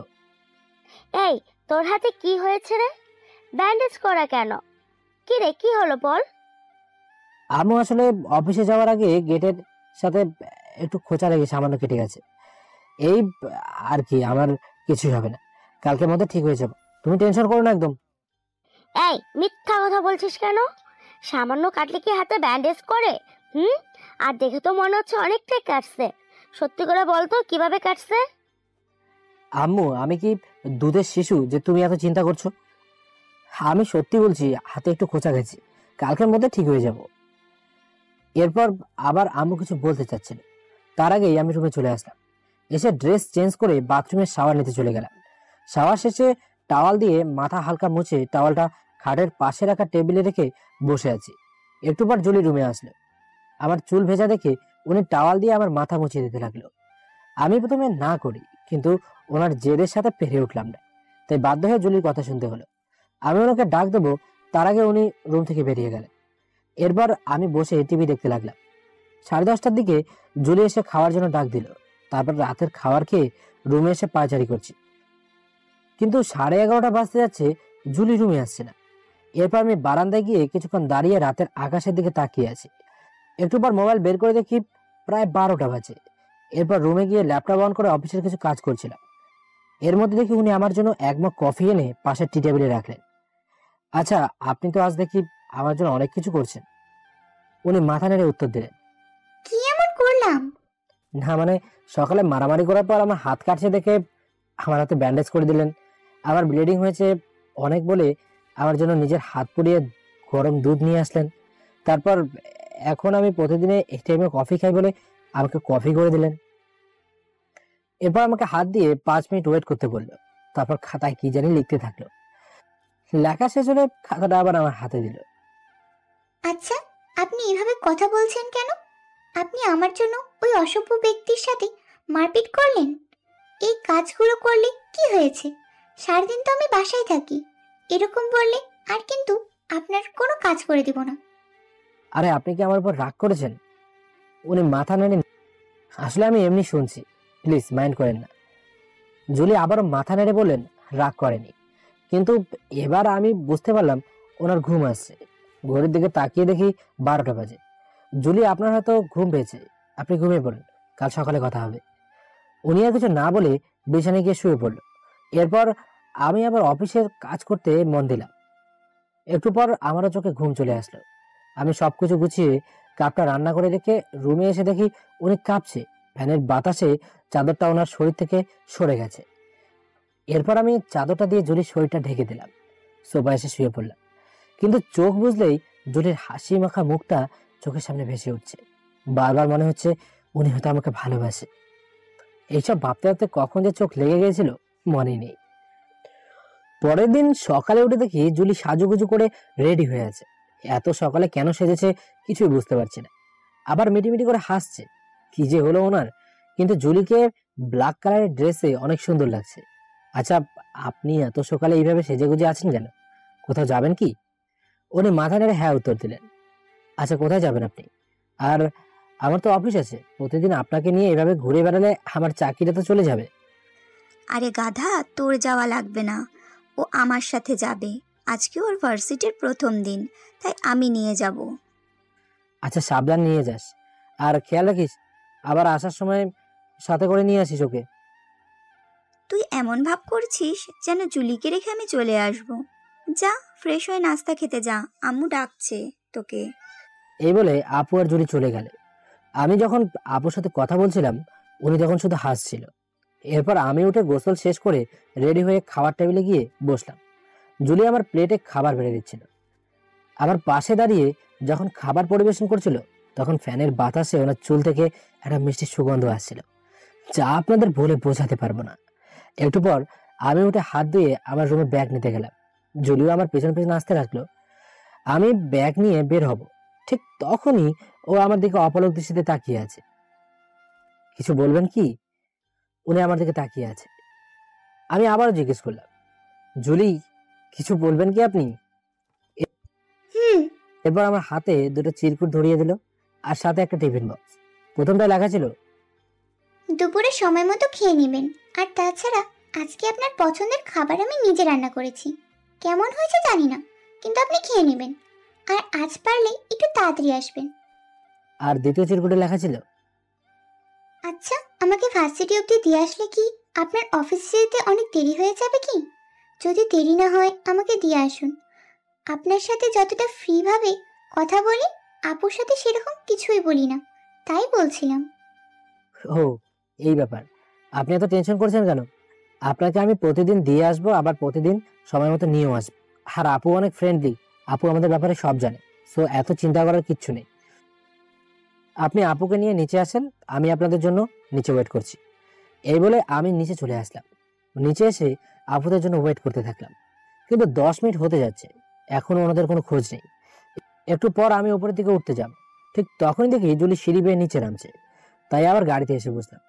এই, তোর হাতে কি হয়েছে রে? ব্যান্ডেজ করা কেন? কি রে, কি হলো বল? আম্মু আসলে অফিসে যাওয়ার আগে গেটের সাথে একটু খোঁচা লেগে সামান্য কেটে গেছে। এই আর কি, আমার কিছুই হবে না, কালকের মধ্যে ঠিক হয়ে যাবো, তুমি টেনশন করো না একদম। এই, মিথ্যা কথা বলছিস কেন? সামান্য কাটলে কি হাতে ব্যান্ডেজ করে? আর দেখে তো মনে হচ্ছে অনেকটাই কাটছে। সত্যি করে বল তো, কিভাবে কাটছে? আম্মু, আমি কি দুধের শিশু যে তুমি এত চিন্তা করছো? আমি সত্যি বলছি, হাতে একটু খোঁচা গেছে, কালকের মধ্যে ঠিক হয়ে যাব। এরপর আবার আম্মু কিছু বলতে চাচ্ছিল, তার আগেই আমি রুমে চলে আসলাম। এসে ড্রেস চেঞ্জ করে বাথরুমে শাওয়ার নিতে চলে গেলাম। শাওয়ার শেষে টাওয়াল দিয়ে মাথা হালকা মুছে টাওয়ালটা খাটের পাশে রাখা টেবিলে রেখে বসে আছি। একটু পর জুলি রুমে আসলো। আমার চুল ভেজা দেখে উনি টাওয়াল দিয়ে আমার মাথা মুছিয়ে দিতে লাগলো। আমি প্রথমে না করি, কিন্তু ওনার জেদের সাথে পেরে উঠলাম না, তাই বাধ্য হয়ে জুলির কথা শুনতে হলো। আমি ওনাকে ডাক দেবো, তার আগে উনি রুম থেকে বেরিয়ে গেলেন। এরপর আমি বসে টিভি দেখতে লাগলাম। 10:30টার দিকে জুলি এসে খাওয়ার জন্য ডাক দিল। তারপর রাতের খাবার খেয়ে রুমে এসে পায়চারি করছি, কিন্তু 11:30 বাজতে যাচ্ছে, জুলি রুমে আসছে না। এরপর আমি বারান্দায় গিয়ে কিছুক্ষণ দাঁড়িয়ে রাতের আকাশের দিকে তাকিয়ে আছি। একটু পর মোবাইল বের করে দেখি প্রায় 12টা বাজে। এরপর রুমে গিয়ে ল্যাপটপ অন করে অফিসের কিছু কাজ করছিলাম। এর মধ্যে দেখি উনি আমার জন্য 1 মগ কফি এনে পাশের টি টেবিলে রাখলেন। আচ্ছা, আপনি তো আজ দেখি আমার জন্য অনেক কিছু করছেন। উনি মাথা নেড়ে উত্তর দিলেন, কি এমন করলাম? না মানে, সকালে মারামারি করার পর আমার হাত কাটছে দেখে আমার হাতে ব্যান্ডেজ করে দিলেন। আমার ব্লিডিং হয়েছে অনেক বলে আমার জন্য নিজের হাত পুড়িয়ে গরম দুধ নিয়ে আসলেন। তারপর এখন আমি প্রতিদিনে এই টাইমে কফি খাই বলে আমাকে কফি করে দিলেন। এরপর আমাকে হাত দিয়ে 5 মিনিট ওয়েট করতে বললো। তারপর খাতায় কি জানি লিখতে থাকলো। লেখা শেষ হলে খাতাটা আবার আমার হাতে দিল। আচ্ছা, আপনি এভাবে কথা বলছেন কেন? আপনি আমার জন্য ওই অসভ্য ব্যক্তির সাথে মারপিট করলেন। এই কাজগুলো করলে কি হয়েছে? সারাদিন তো আমি বাসায় থাকি। এরকম বললে আর কিন্তু আপনার কোনো কাজ করে দিব না। আরে, আপনি কি আমার উপর রাগ করেছেন? উনি মাথা নেড়ে, আসলে আমি এমনি শুনছি, প্লিজ মাইন্ড করেন না। জুলি আবারও মাথা নেড়ে বললেন, রাগ করেনি। কিন্তু এবার আমি বুঝতে পারলাম ওনার ঘুম আসছে। ঘড়ির দিকে তাকিয়ে দেখি 12টা বাজে। জুলি, আপনার হয়তো ঘুম পেয়েছে, আপনি ঘুমিয়ে পড়ুন, কাল সকালে কথা হবে। উনি আর কিছু না বলে বিছানায় গিয়ে শুয়ে পড়ল। এরপর আমি আবার অফিসের কাজ করতে মন দিলাম। একটু পর আমারও চোখে ঘুম চলে আসলো। আমি সবকিছু গুছিয়ে কাপটা রান্না করে রেখে রুমে এসে দেখি উনি কাঁপছে, ফ্যানের বাতাসে চাদরটা ওনার শরীর থেকে সরে গেছে। এরপর আমি চাদরটা দিয়ে জুলির শরীরটা ঢেকে দিলাম, সোফা এসে শুয়ে পড়লাম। কিন্তু চোখ বুঝলেই জুলির হাসি মাখা মুখটা চোখের সামনে ভেসে উঠছে। বারবার মনে হচ্ছে উনি হয়তো আমাকে ভালোবাসে। এইসব ভাবতে ভাবতে কখন যে চোখ লেগে গিয়েছিল মনে নেই। পরের দিন সকালে উঠে দেখি জুলি সাজুগুজু করে রেডি হয়ে আছে। এত সকালে কেন সেজেছে কিছুই বুঝতে পারছি না। আবার মিটিমিটি করে হাসছে, কি যে হলো ওনার। কিন্তু জুলিকে ব্ল্যাক কালারের ড্রেসে অনেক সুন্দর লাগছে। আচ্ছা, আপনি এত সকালে এইভাবে সেজেগুজে আছেন কেন? কোথাও যাবেন কি? উনি মাথা নেড়ে হ্যাঁ উত্তর দিলেন। আচ্ছা, কোথায় যাবেন আপনি? আর আমার তো অফিস আছে, প্রতিদিন আপনাকে নিয়ে এভাবে ঘুরে বেড়ালে আমার চাকরিটা তো চলে যাবে। আরে গাধা, তোর যাওয়া লাগবে না, ও আমার সাথে যাবে। আজকে ওর ভার্সিটির প্রথম দিন, তাই আমি নিয়ে যাব। আচ্ছা, সাবধান নিয়ে যাস, আর খেয়াল রাখিস আবার আসার সময় সাথে করে নিয়ে আসিস ওকে। তুই এমন ভাব করছিস যেন জুলিকে রেখে আমি চলে আসব। যা, ফ্রেশ হয়ে নাস্তা খেতে যা, আম্মু ডাকছে তোকে। এই বলে আপু আর জুলি চলে গেল। আমি যখন আপুর সাথে কথা বলছিলাম, উনি তখন শুধু হাসছিল। এরপর আমি উঠে গোসল শেষ করে রেডি হয়ে খাওয়ার টেবিলে গিয়ে বসলাম। জুলি আমার প্লেটে খাবার বেড়ে দিচ্ছিল। আমার পাশে দাঁড়িয়ে যখন খাবার পরিবেশন করছিল, তখন ফ্যানের বাতাসে ওনার চুল থেকে একটা মিষ্টি সুগন্ধ আসছিল, যা আপনাদের বলে বোঝাতে পারবো না। একটু পর আমি উঠে হাত ধুয়ে আমার রুমে ব্যাগ নিতে গেলাম। জুলিও আমার পেছন পেছন আসতে লাগলো। আমি ব্যাগ নিয়ে বের হব, ঠিক তখনই ও আমার দিকে অপলক দৃষ্টিতে তাকিয়ে আছে। কিছু বলবেন কি? উনি আমার দিকে তাকিয়ে আছে। আমি আবারও জিজ্ঞেস করলাম, জুলি, কিছু বলবেন কি আপনি? এরপর আমার হাতে দুটো চিরকুট ধরিয়ে দিল, আর সাথে একটা টিফিন বক্স। প্রথমটা লেখা ছিল, দুপুরে সময় মতো খেয়ে নেবেন। আর তাছাড়া আজকে আপনার পছন্দের খাবার আমি নিজে রান্না করেছি। কেমন হয়েছে জানি না, কিন্তু আপনি খেয়ে নেবেন। আর আজ পারলে একটু তাড়াতাড়ি আসবেন। আর দ্বিতীয় চিরকুটে লেখা ছিল, আচ্ছা, আমাকে ভার্সিটি অবধি দিয়ে আসলে কি আপনার অফিসে যেতে অনেক দেরি হয়ে যাবে কি? যদি দেরি না হয় আমাকে দিয়ে আসুন। আপনার সাথে যতটা ফ্রিভাবে কথা বলি, আপুর সাথে সেরকম কিছুই বলি না, তাই বলছিলাম। ও এই ব্যাপার, আপনি এত টেনশন করছেন কেন? আপনাকে আমি প্রতিদিন দিয়ে আসবো, আবার প্রতিদিন সময় মতো নিয়েও আসবো। আর আপু অনেক ফ্রেন্ডলি, আপু আমাদের ব্যাপারে সব জানে, সো এত চিন্তা করার কিচ্ছু নেই। আপনি আপুকে নিয়ে নিচে আসেন, আমি আপনাদের জন্য নিচে ওয়েট করছি। এই বলে আমি নিচে চলে আসলাম। নিচে এসে আপুদের জন্য ওয়েট করতে থাকলাম। কিন্তু 10 মিনিট হতে যাচ্ছে, এখনো ওনাদের কোনো খোঁজ নেই। একটু পর আমি উপরের দিকে উঠতে যাব, ঠিক তখনই দেখি জুলি সিঁড়ি বেয়ে নিচে নামছে। তাই আবার গাড়িতে এসে বসলাম।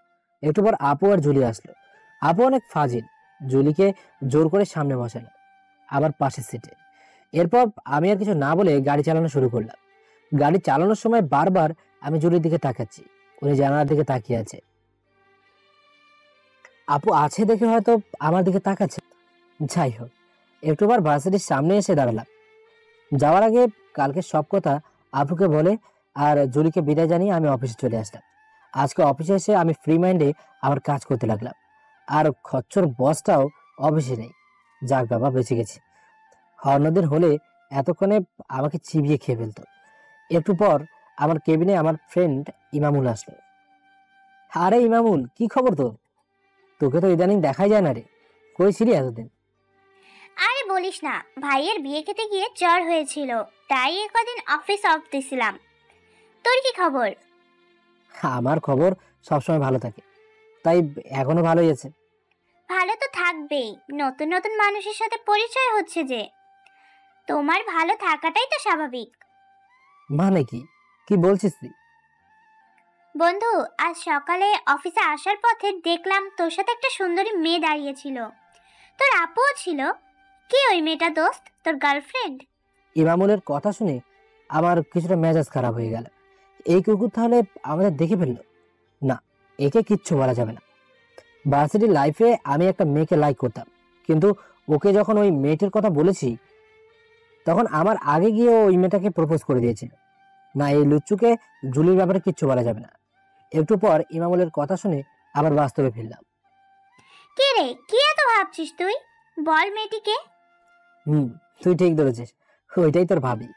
একটু পর আপু আর জুলি আসলো। আপু অনেক ফাজিল, জুলিকে জোর করে সামনে বসালো, আবার পাশের সিটে। এরপর আমি আর কিছু না বলে গাড়ি চালানো শুরু করলাম। গাড়ি চালানোর সময় বারবার আমি জুলির দিকে তাকাচ্ছি, উনি জানালার দিকে তাকিয়ে আছে। আপু আছে দেখে হয়তো আমার দিকে তাকাচ্ছে। যাই হোক, একটুবার ভার্সিটির সামনে এসে দাঁড়ালাম। যাওয়ার আগে কালকে সব কথা আপুকে বলে আর জুলিকে বিদায় জানিয়ে আমি অফিসে চলে আসলাম। আজকে অফিসে এসে আমি ফ্রি মাইন্ডে আমার কাজ করতে লাগলাম। আর খচ্চর বসটাও অফিসে নেই। যাক বাবা, বেঁচে গেছি। অন্যদিন হলে এতক্ষণে আমাকে চিবিয়ে খেয়ে ফেলতো। একটু পর আমার কেবিনে আমার ফ্রেন্ড ইমামুল আসলো। আরে ইমামুল, কি খবর তোর? তোকে তো ইদানিং দেখাই যায় না রে, কই ছিলি এতদিন? আরে বলিস না, ভাইয়ের বিয়ে খেতে গিয়ে জ্বর হয়েছিল, তাই কদিন অফিস অফ দিছিলাম। তোর কি খবর? আমার খবর সবসময় ভালো থাকে, তাই এখনো ভালোই আছে। ভালো তো থাকবেই, নতুন নতুন মানুষের সাথে পরিচয় হচ্ছে যে। তোমার ভালো থাকাটাই তো স্বাভাবিক। মানে কি কি বলছিস তুই? বন্ধু, আজ সকালে অফিসে আসার পথে দেখলাম তোর সাথে একটা সুন্দরী মেয়ে দাঁড়িয়েছিল। তোর আপুও ছিল। কি ওই মেয়েটা দোস্ত, তোর গার্লফ্রেন্ড? ইমামুলের কথা শুনে আমার কিছুটা মেজাজ খারাপ হয়ে গেল। এই কুকুর তাহলে আমাদের দেখে ফেললো? না, একে কিচ্ছু বলা যাবে না। ভার্সিটি লাইফে আমি একটা মেয়েকে লাইক করতাম, কিন্তু ওকে যখন ওই মেয়েটির কথা বলেছি, তখন আমার আগে গিয়ে ওই মেয়েটাকে প্রপোজ করে দিয়েছিল। না, এই লুচ্চুকে জুলির ব্যাপারে কিচ্ছু বলা যাবে না। একটু পর ইমামুলের কথা শুনে আবার বাস্তবে ফিরলাম। কে রে, কি এত ভাবছিস তুই? বল মেয়েটিকে। তুই ঠিক ধরেছিস, ওইটাই তোর ভাবি।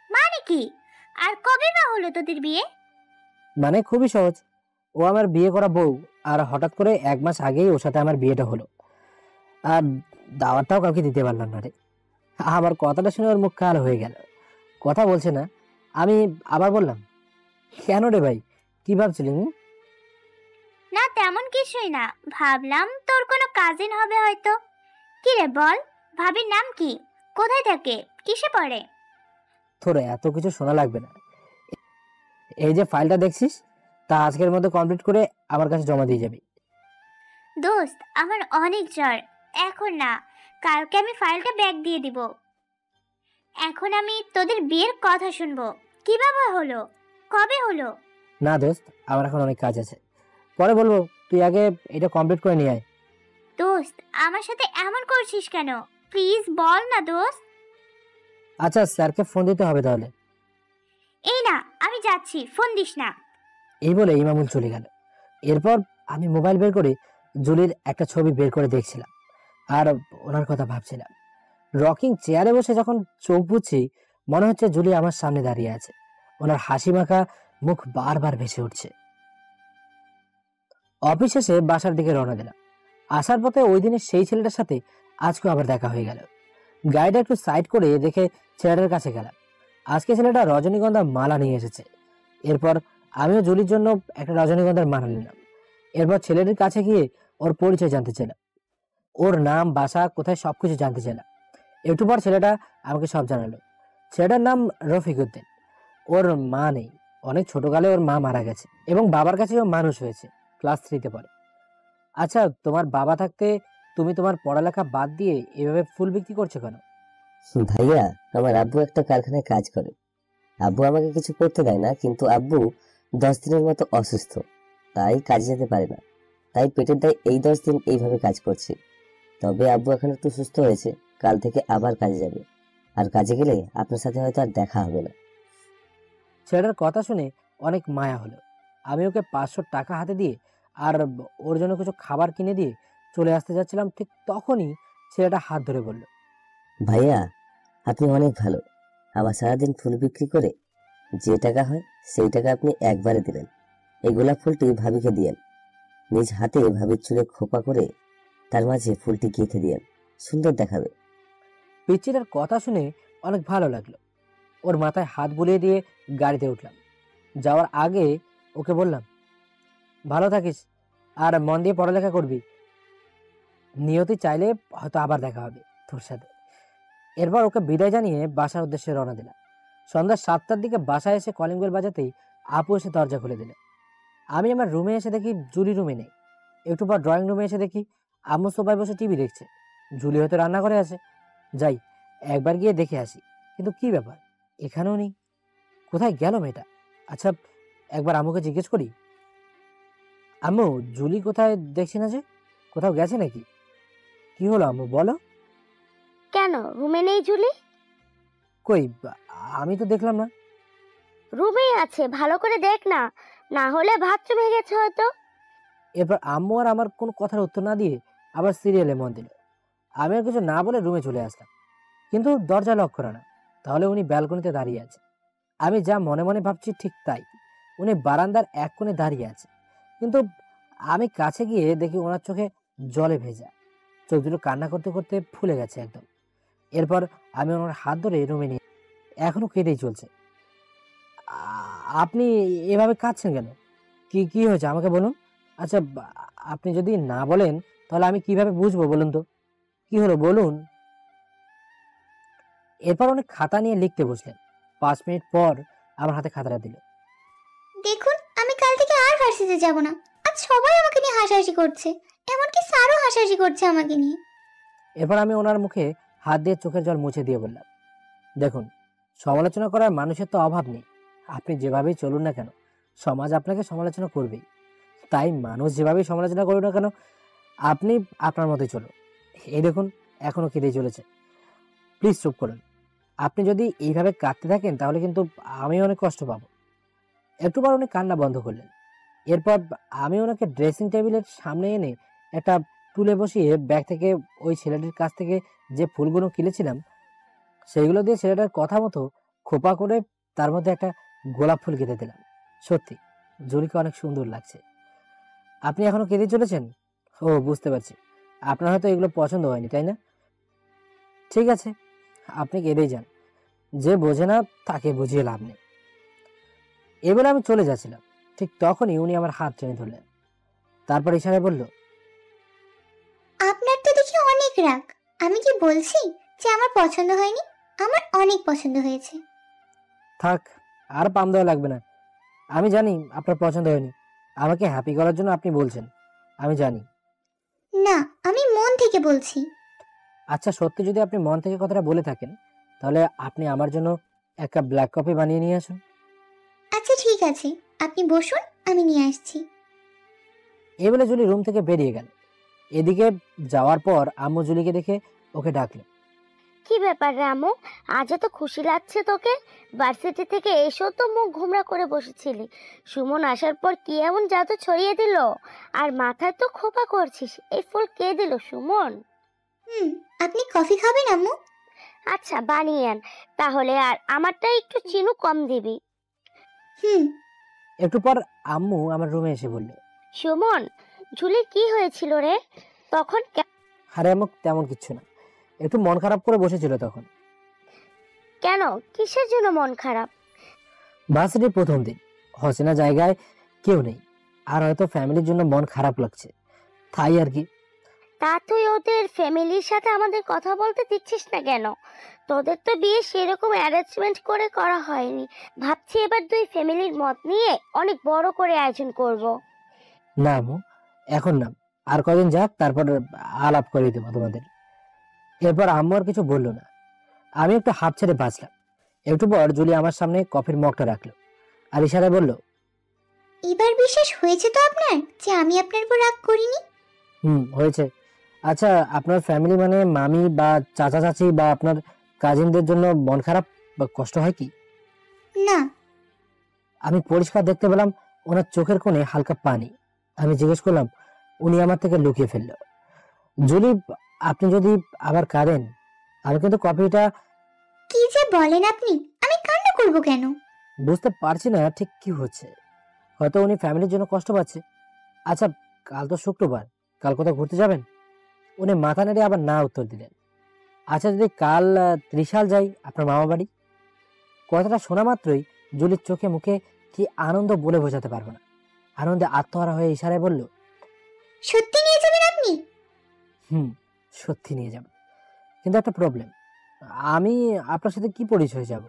মানে কি? আর কবে বা হলো তোদের বিয়ে? মানে খুবই সহজ, ও আমার বিয়ে করা বউ, আর হঠাৎ করে 1 মাস আগেই ওর সাথে আমার বিয়েটা হলো, আর দাওয়াতটাও কাউকে দিতে পারলাম না রে। আমার কথাটা শুনে ওর মুখ কালো হয়ে গেল, কথা বলছে না। আমি আবার বললাম, কেন রে ভাই, কি ভাবছিলি? না তেমন কিছুই না, ভাবলাম তোর কোনো কাজিন হবে হয়তো। কি রে বল, ভাবির নাম কি, কোথায় থাকে, কিসে পড়ে? তোর এত কিছু শোনা লাগবে না। এই যে ফাইলটা দেখছিস, তা আজকের মধ্যে কমপ্লিট করে আমার কাছে জমা দিয়ে যাবি। দোস্ত আমার অনেক জ্বর, এখন না, কালকে আমি ফাইলটা ব্যাক দিয়ে দিব। এখন আমি তোদের বিয়ের কথা শুনবো, কিভাবে হলো, কবে হলো? না দোস্ত, আমার এখন অনেক কাজ আছে, পরে বলবো। তুই আগে এটা কমপ্লিট করে নিয়ে আয়। দোস্ত আমার সাথে এমন করছিস কেন, প্লিজ বল না দোস্ত। আচ্ছা, স্যারকে ফোন দিতে হবে তাহলে। এই না, আমি যাচ্ছি, ফোন দিস না। এই বলে ইমামুল চলে গেল। এরপর আমি মোবাইল বের করে জুলির একটা ছবি বের করে দেখছিলাম, আর ওনার কথা ভাবছিলাম। রকিং চেয়ারে বসে যখন চোখ বুঝছি, মনে হচ্ছে জুলি আমার সামনে দাঁড়িয়ে আছে। ওনার হাসি মাখা মুখ বারবার ভেসে উঠছে। অফিস শেষে বাসার দিকে রওনা দিলাম। আসার পথে ওই দিনের সেই ছেলেটার সাথে আজকেও আবার দেখা হয়ে গেল। গাড়িটা একটু সাইড করে দেখে ছেলেটার কাছে গেলাম। আজকে ছেলেটা রজনীগন্ধা মালা নিয়ে এসেছে। এরপর আমিও জুলির জন্য একটা রজনীগন্ধার মালা নিলাম। এরপর ছেলেটির কাছে গিয়ে ওর পরিচয় জানতে চাইলাম, ওর নাম, বাসা কোথায়, সবকিছু জানতে চাইলাম। একটু পর ছেলেটা আমাকে সব জানালো। ছেলেটার নাম রফিক উদ্দিন। ওর মা নেই, অনেক ছোটকালে ওর মা মারা গেছে এবং বাবার কাছে ও মানুষ হয়েছে, ক্লাস 3-তে পড়ে। আচ্ছা, তোমার বাবা থাকতে তুমি তোমার পড়ালেখা বাদ দিয়ে এভাবে ফুল বিক্রি করছো কেন? ভাইয়া, আমার আব্বু একটা কারখানায় কাজ করে। আব্বু আমাকে কিছু করতে দেয় না, কিন্তু আব্বু 10 দিনের মতো অসুস্থ, তাই কাজে যেতে পারে না। তাই পেটের দায় এই 10 দিন এইভাবে কাজ করছি। তবে আব্বু এখন একটু সুস্থ হয়েছে, কাল থেকে আবার কাজে যাবে। আর কাজে গেলে আপনার সাথে হয়তো আর দেখা হবে না। ছেলেটার কথা শুনে অনেক মায়া হলো। আমি ওকে 500 টাকা হাতে দিয়ে আর ওর জন্য কিছু খাবার কিনে দিয়ে চলে আসতে যাচ্ছিলাম, ঠিক তখনই ছেলেটা হাত ধরে বলল, ভাইয়া, আপনি অনেক ভালো। আমার সারাদিন ফুল বিক্রি করে যে টাকা হয় সেই টাকা আপনি একবারে দিলেন। এই গোলাপ ফুলটি ভাবিকে দিয়েন। নিজ হাতে ভাবির চুলে খোপা করে তার মাঝে ফুলটি গেঁথে দিয়েন, সুন্দর দেখাবে। পিচ্চিটার কথা শুনে অনেক ভালো লাগলো। ওর মাথায় হাত বুলিয়ে দিয়ে গাড়িতে উঠলাম। যাওয়ার আগে ওকে বললাম, ভালো থাকিস আর মন দিয়ে পড়ালেখা করবি। নিয়তি চাইলে হয়তো আবার দেখা হবে তোর সাথে। এরপর ওকে বিদায় জানিয়ে বাসার উদ্দেশ্যে রওনা দিলাম। সন্ধ্যা 7টার দিকে বাসায় এসে কলিং বেল বাজাতেই আপু এসে দরজা খুলে দিল। আমি আমার রুমে এসে দেখি জুলি রুমে নেই। একটু পর ড্রয়িং রুমে এসে দেখি আম্মু সোফায় বসে টিভি দেখছে। জুলি হয়তো রান্না করে আছে। যাই একবার গিয়ে দেখে আসি, কিন্তু কি ব্যাপার, এখানেও নেই। কোথায় গেল মেয়েটা? আচ্ছা, একবার আম্মুকে জিজ্ঞেস করি। আম্মু, জুলি কোথায় দেখছি না যে, কোথাও গেছে নাকি? কি হলো আম্মু, বলো। কেন রুমে নেই জুলি? কই, আমি তো দেখলাম না। রুমেই আছে, ভালো করে দেখ না, না হলে বাথরুমে গেছে হয়তো। এরপর আম্মু আর আমার কোনো কথার উত্তর না দিয়ে আবার সিরিয়ালে মন দিল। আমি আর কিছু না বলে রুমে চলে আসলাম, কিন্তু দরজা লক করা না। তাহলে উনি ব্যালকনিতে দাঁড়িয়ে আছে। আমি যা মনে মনে ভাবছি ঠিক তাই, উনি বারান্দার এক কোণে দাঁড়িয়ে আছে। কিন্তু আমি কাছে গিয়ে দেখি ওনার চোখে জলে ভেজা, চোখ দুটো কান্না করতে করতে ফুলে গেছে একদম। এরপর আমি ওনার হাত ধরে রুমে নিয়ে, এখনো কেঁদেই চলছে। আপনি এভাবে কাঁদছেন কেন? কি কি হয়েছে আমাকে বলুন। আচ্ছা, আপনি যদি না বলেন তাহলে আমি কিভাবে বুঝবো বলুন তো, কি হলো বলুন। এরপর অনেক খাতা নিয়ে লিখতে বসলেন। 5 মিনিট পর আমার হাতে খাতাটা দিল। দেখুন, আমি কাল থেকে আর ভার্সিটিতে যাব না। আজ সবাই আমাকে নিয়ে হাসাহাসি করছে, এমনকি স্যারও হাসাহাসি করছে আমাকে নিয়ে। এরপর আমি ওনার মুখে হাত দিয়ে চোখের জল মুছে দিয়ে বললাম, দেখুন, সমালোচনা করার মানুষের তো অভাব নেই। আপনি যেভাবেই চলুন না কেন, সমাজ আপনাকে সমালোচনা করবেই। তাই মানুষ যেভাবেই সমালোচনা করুন না কেন, আপনি আপনার মতোই চলুন। এই দেখুন, এখনো কেঁদেই চলেছে। প্লিজ চুপ করুন। আপনি যদি এইভাবে কাঁদতে থাকেন তাহলে কিন্তু আমি অনেক কষ্ট পাবো। একটু পর উনি কান্না বন্ধ করলেন। এরপর আমি ওনাকে ড্রেসিং টেবিলের সামনে এনে একটা টুলে বসিয়ে ব্যাগ থেকে ওই ছেলেটির কাছ থেকে যে ফুলগুলো কিনেছিলাম সেইগুলো দিয়ে ছেলেটার কথা মতো খোপা করে তার মধ্যে একটা গোলাপ ফুল গেঁথে দিলাম। সত্যি জুলিকে অনেক সুন্দর লাগছে। আপনি এখনো কেঁদে চলেছেন? ও, বুঝতে পারছি, আপনার হয়তো এগুলো পছন্দ হয়নি, তাই না? ঠিক আছে, আপনি কেঁদেই যান। যে বোঝে না তাকে বুঝিয়ে লাভ নেই। এবারে আমি চলে যাচ্ছিলাম, ঠিক তখনই উনি আমার হাত টেনে ধরলেন। তারপর ইশারায় বলল, আপনার তো দেখি অনেক রাগ। আমি কি বলছি যে আমার পছন্দ হয়নি? আমার অনেক পছন্দ হয়েছে। থাক, আর পাম দেওয়া লাগবে না। আমি জানি আপনার পছন্দ হয়নি। আমাকে হ্যাপি করার জন্য আপনি বলছেন, আমি জানি। না, আমি মন থেকে বলছি। আচ্ছা, সত্যি যদি আপনি মন থেকে কথাটা বলে থাকেন, তাহলে আপনি আমার জন্য এক কাপ ব্ল্যাক কফি বানিয়ে নিয়ে আসুন। আচ্ছা ঠিক আছে, আপনি বসুন, আমি নিয়ে আসছি। এই বলে জুলি রুম থেকে বেরিয়ে গেল। এদিকে যাওয়ার পর আম্মু জুলিকে দেখে ওকে ডাকলো। কি ব্যাপার রে আম্মু, আজ এত খুশি লাগছে তোকে? ভার্সিটি থেকে এসেও তো মুখ ঘুমরা করে বসেছিলি, সুমন আসার পর কি এমন জাদু ছড়িয়ে দিল? আর মাথায় তো খোপা করছিস, এই ফুল কে দিল? সুমন? আপনি কফি খাবেন আম্মু? আচ্ছা বানিয়ে আন তাহলে, আর আমারটা একটু চিনি কম দিবি। একটু পর আম্মু আমার রুমে এসে বলল, সুমন, ঝুলির কি হয়েছিল রে তখন? আরে আম্মু, তেমন কিচ্ছু না, একটু মন খারাপ করে বসেছিল তখন। কেন, কিসের জন্য মন খারাপ? ভার্সিটির প্রথম দিন, অচেনা জায়গায় কেউ নেই, আর হয়তো ফ্যামিলির জন্য মন খারাপ লাগছে, তাই আর কি। তা তুই ওদের ফ্যামিলির সাথে আমাদের কথা বলতে দিচ্ছিস না কেন? তোদের তো বিয়ে সেরকম অ্যারেঞ্জমেন্ট করে করা হয়নি। ভাবছি এবার দুই ফ্যামিলির মত নিয়ে অনেক বড় করে আয়োজন করব। না আম্মু, এখন না, আর কদিন যাক, তারপর আলাপ করে দেবো তোমাদের। এরপর আম্মু আর কিছু বললো না। আমি একটু হাফ ছেড়ে বাঁচলাম। একটু পর জুলি আমার সামনে কফির মগটা রাখলো আর ইশারায় বলল, এবার বিশ্বাস হয়েছে তো আপনার যে আমি আপনার উপর রাগ করিনি? হয়েছে। আচ্ছা, আপনার ফ্যামিলি মানে মামি বা চাচা চাচি বা আপনার কাজিনদের জন্য মন খারাপ বা কষ্ট হয় কি? না। আমি পরিষ্কার দেখতে পেলাম ওনার চোখের কোণে হালকা পানি। আমি জিজ্ঞেস করলাম, উনি আমার থেকে লুকিয়ে ফেলল, জুলি, আপনি যদি আবার কাঁদেন, আমি কিন্তু কফিটা। কি যে বলেন আপনি, আমি কান্না করব কেন? বুঝতে পারছি না ঠিক কি হচ্ছে। হয়তো উনি ফ্যামিলির জন্য কষ্ট পাচ্ছে। আচ্ছা, কাল তো শুক্রবার, কাল কোথাও ঘুরতে যাবেন? উনি মাথা নেড়ে আবার না উত্তর দিলেন। আচ্ছা, যদি কাল ত্রিশাল যাই, আপনার মামা বাড়ি। কথাটা শোনা মাত্রই জুলির চোখে মুখে কি আনন্দ বলে বোঝাতে পারবো না। আনন্দে আত্মহারা হয়ে ইশারায় বলল, সত্যি নিয়ে যাবেন আপনি? সত্যি নিয়ে যাব, কিন্তু একটা প্রবলেম। আমি আপনার সাথে কি পরিচয় যাব?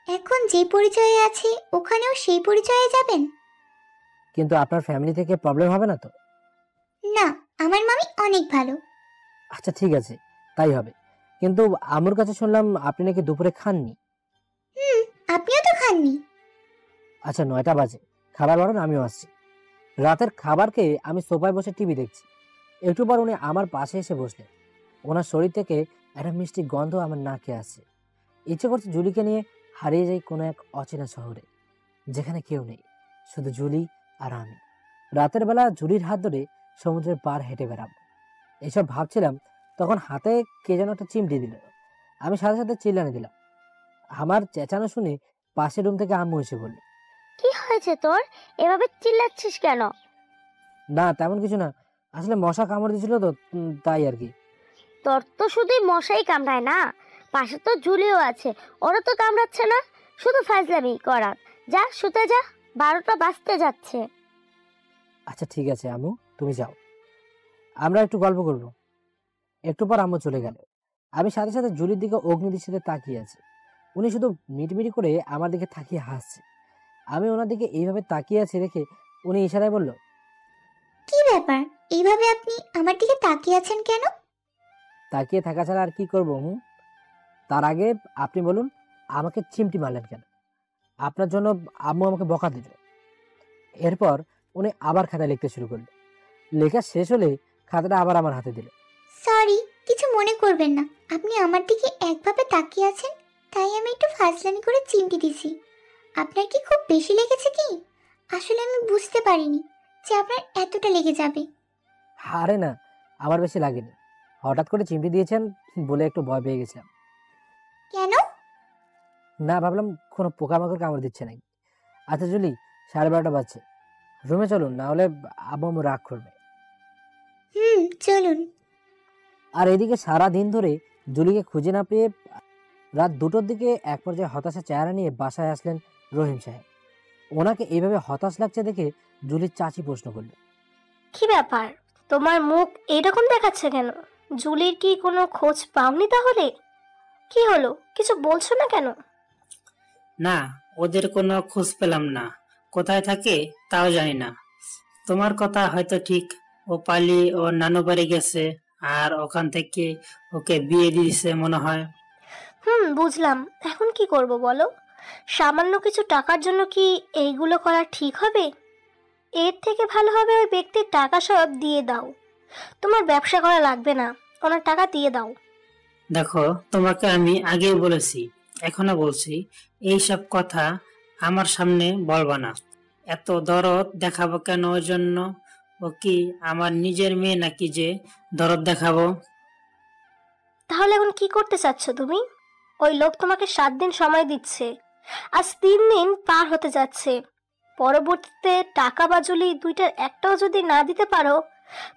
এখন যে পরিচয়ে আছে ওখানেও সেই পরিচয়ে যাবেন? কিন্তু আপনার ফ্যামিলি থেকে প্রবলেম হবে না তো? না, আমার মামি অনেক ভালো। আচ্ছা ঠিক আছে, তাই হবে। কিন্তু আমুর কাছে শুনলাম আপনি নাকি দুপুরে খাননি। আপনিও তো খাননি। আচ্ছা, 9টা বাজে, খাবার বাড়ান, আমিও আসছি। রাতের খাবারকে আমি সোফায় বসে টিভি দেখছি। একটু পর উনি আমার পাশে এসে বসলেন। ওনার শরীর থেকে একটা মিষ্টি গন্ধ আমার নাকে আসছে। ইচ্ছে করছে জুলিকে নিয়ে হারিয়ে যাই কোনো এক অচেনা শহরে, যেখানে কেউ নেই, শুধু জুলি আর আমি। রাতের বেলা জুলির হাত ধরে সমুদ্রের পার হেঁটে বেড়াবো, এসব ভাবছিলাম। তখন হাতে কে যেন একটা চিমটি দিল। আমি সাথে সাথে চিল্লানি দিলাম। আমার চেঁচানো শুনে পাশের রুম থেকে আম্মু এসে বলল, কি হয়েছে তোর, এভাবে চিল্লাচ্ছিস কেন? না তেমন কিছু না, আসলে মশা কামড় দিয়েছিল তো, তাই আর কি। তোর তো শুধুই মশাই কামড়ায় না, পাশে তো ঝুলিও আছে, ওরা তো কামড়াচ্ছে না, শুধু ফাজলামি করা। যা শুতে যা, 12টা বাজতে যাচ্ছে। আচ্ছা ঠিক আছে আম্মু, তুমি যাও, আমরা একটু গল্প করব। একটু পর আম্মু চলে গেল। আমি সাথে সাথে জুলির দিকে অগ্নিদৃষ্টিতে তাকিয়ে আছি। উনি শুধু মিটমিটি করে আমার দিকে তাকিয়ে হাসছে। আমি ওনার দিকে এইভাবে তাকিয়ে আছি দেখে উনি ইশারায় বলল, কি ব্যাপার, এইভাবে আপনি আমার দিকে তাকিয়ে আছেন কেন? তাকিয়ে থাকা ছাড়া আর কি করবো? তার আগে আপনি বলুন, আমাকে চিমটি মারলেন কেন? আপনার জন্য আম্মু আমাকে বকা দিল। এরপর উনি আবার খাতায় লিখতে শুরু করলো। লেখা শেষ হলে খাতাটা আবার আমার হাতে দিল। সরি, কিছু মনে করবেন না। আপনি আমার দিকে একভাবে তাকিয়ে আছেন, তাই আমি একটু ফাজলামি করে চিমটি দিছি। আপনার কি খুব বেশি লেগেছে কি? আসলে আমি বুঝতে পারিনি যে আপনার এতটা লেগে যাবে। আরে না, আমার বেশি লাগেনি। হঠাৎ করে চিমটি দিয়েছেন বলে একটু ভয় পেয়ে গেছিলাম। কেন? না, ভাবলাম কোনো পোকামাকড় কামড় দিচ্ছে নাকি। আচ্ছা জুলি, 12:30 বাজছে, রুমে চলুন, না হলে আব্বু আম্মু রাগ করবে। চলুন। আর এদিকে সারা দিন ধরে জুলিকে খুঁজে না পেয়ে রাত 2টোর দিকে এক পর্যায়ে হতাশা চেহারা নিয়ে বাসায় আসলেন রহিম সাহেব। ওনাকে এইভাবে হতাশ লাগছে দেখে জুলির চাচি প্রশ্ন করল, কি ব্যাপার, তোমার মুখ এরকম দেখাচ্ছে কেন? জুলির কি কোনো খোঁজ পাওনি তাহলে? কি হলো, কিছু বলছো না কেন? না, ওদের কোনো খোঁজ পেলাম না। কোথায় থাকে তাও জানি না। তোমার কথা হয়তো ঠিক, ও পালিয়ে ওর নানু বাড়ি গেছে আর ওখান থেকে ওকে বিয়ে দিয়েছে মনে হয়। বুঝলাম। এখন কি করব বলো? সামান্য কিছু টাকার জন্য কি এইগুলো করা ঠিক হবে? এর থেকে ভালো হবে ওই ব্যক্তির টাকা সব দিয়ে দাও। তোমার ব্যবসা করা লাগবে না, ওনার টাকা দিয়ে দাও। দেখো, তোমাকে আমি আগেই বলেছি, এখনো বলছি, এইসব কথা আমার সামনে বলবা না। এত দরদ দেখাবো কেন ওর জন্য? ও কি আমার নিজের মেয়ে নাকি যে দরদ দেখাবো? তাহলে এখন কি করতে চাচ্ছ তুমি? ওই লোক তোমাকে 7 দিন সময় দিচ্ছে, আজ 3 দিন পার হতে যাচ্ছে। পরবর্তীতে টাকা বা জুলি দুইটার একটাও যদি না দিতে পারো,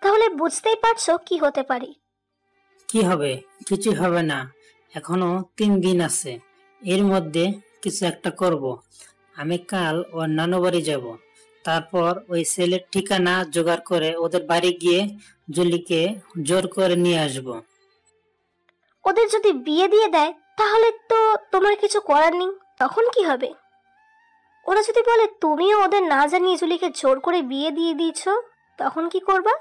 তাহলে বুঝতেই পারছো কি হতে পারি। কি হবে? কিছু হবে না, এখনো 3 দিন আছে। এর মধ্যে কিছু একটা করব। আমি কাল ওর নানু বাড়ি যাব, তারপর ওই ছেলের ঠিকানা জোগাড় করে ওদের বাড়ি গিয়ে জুলিকে জোর করে নিয়ে আসব। ওদের যদি বিয়ে দিয়ে দেয় তাহলে তো তোমার কিছু করার নেই, তখন কি হবে? ওরা যদি বলে তুমিও ওদের না জানিয়ে জুলিকে জোর করে বিয়ে দিয়ে দিয়েছ, তখন কি করবা?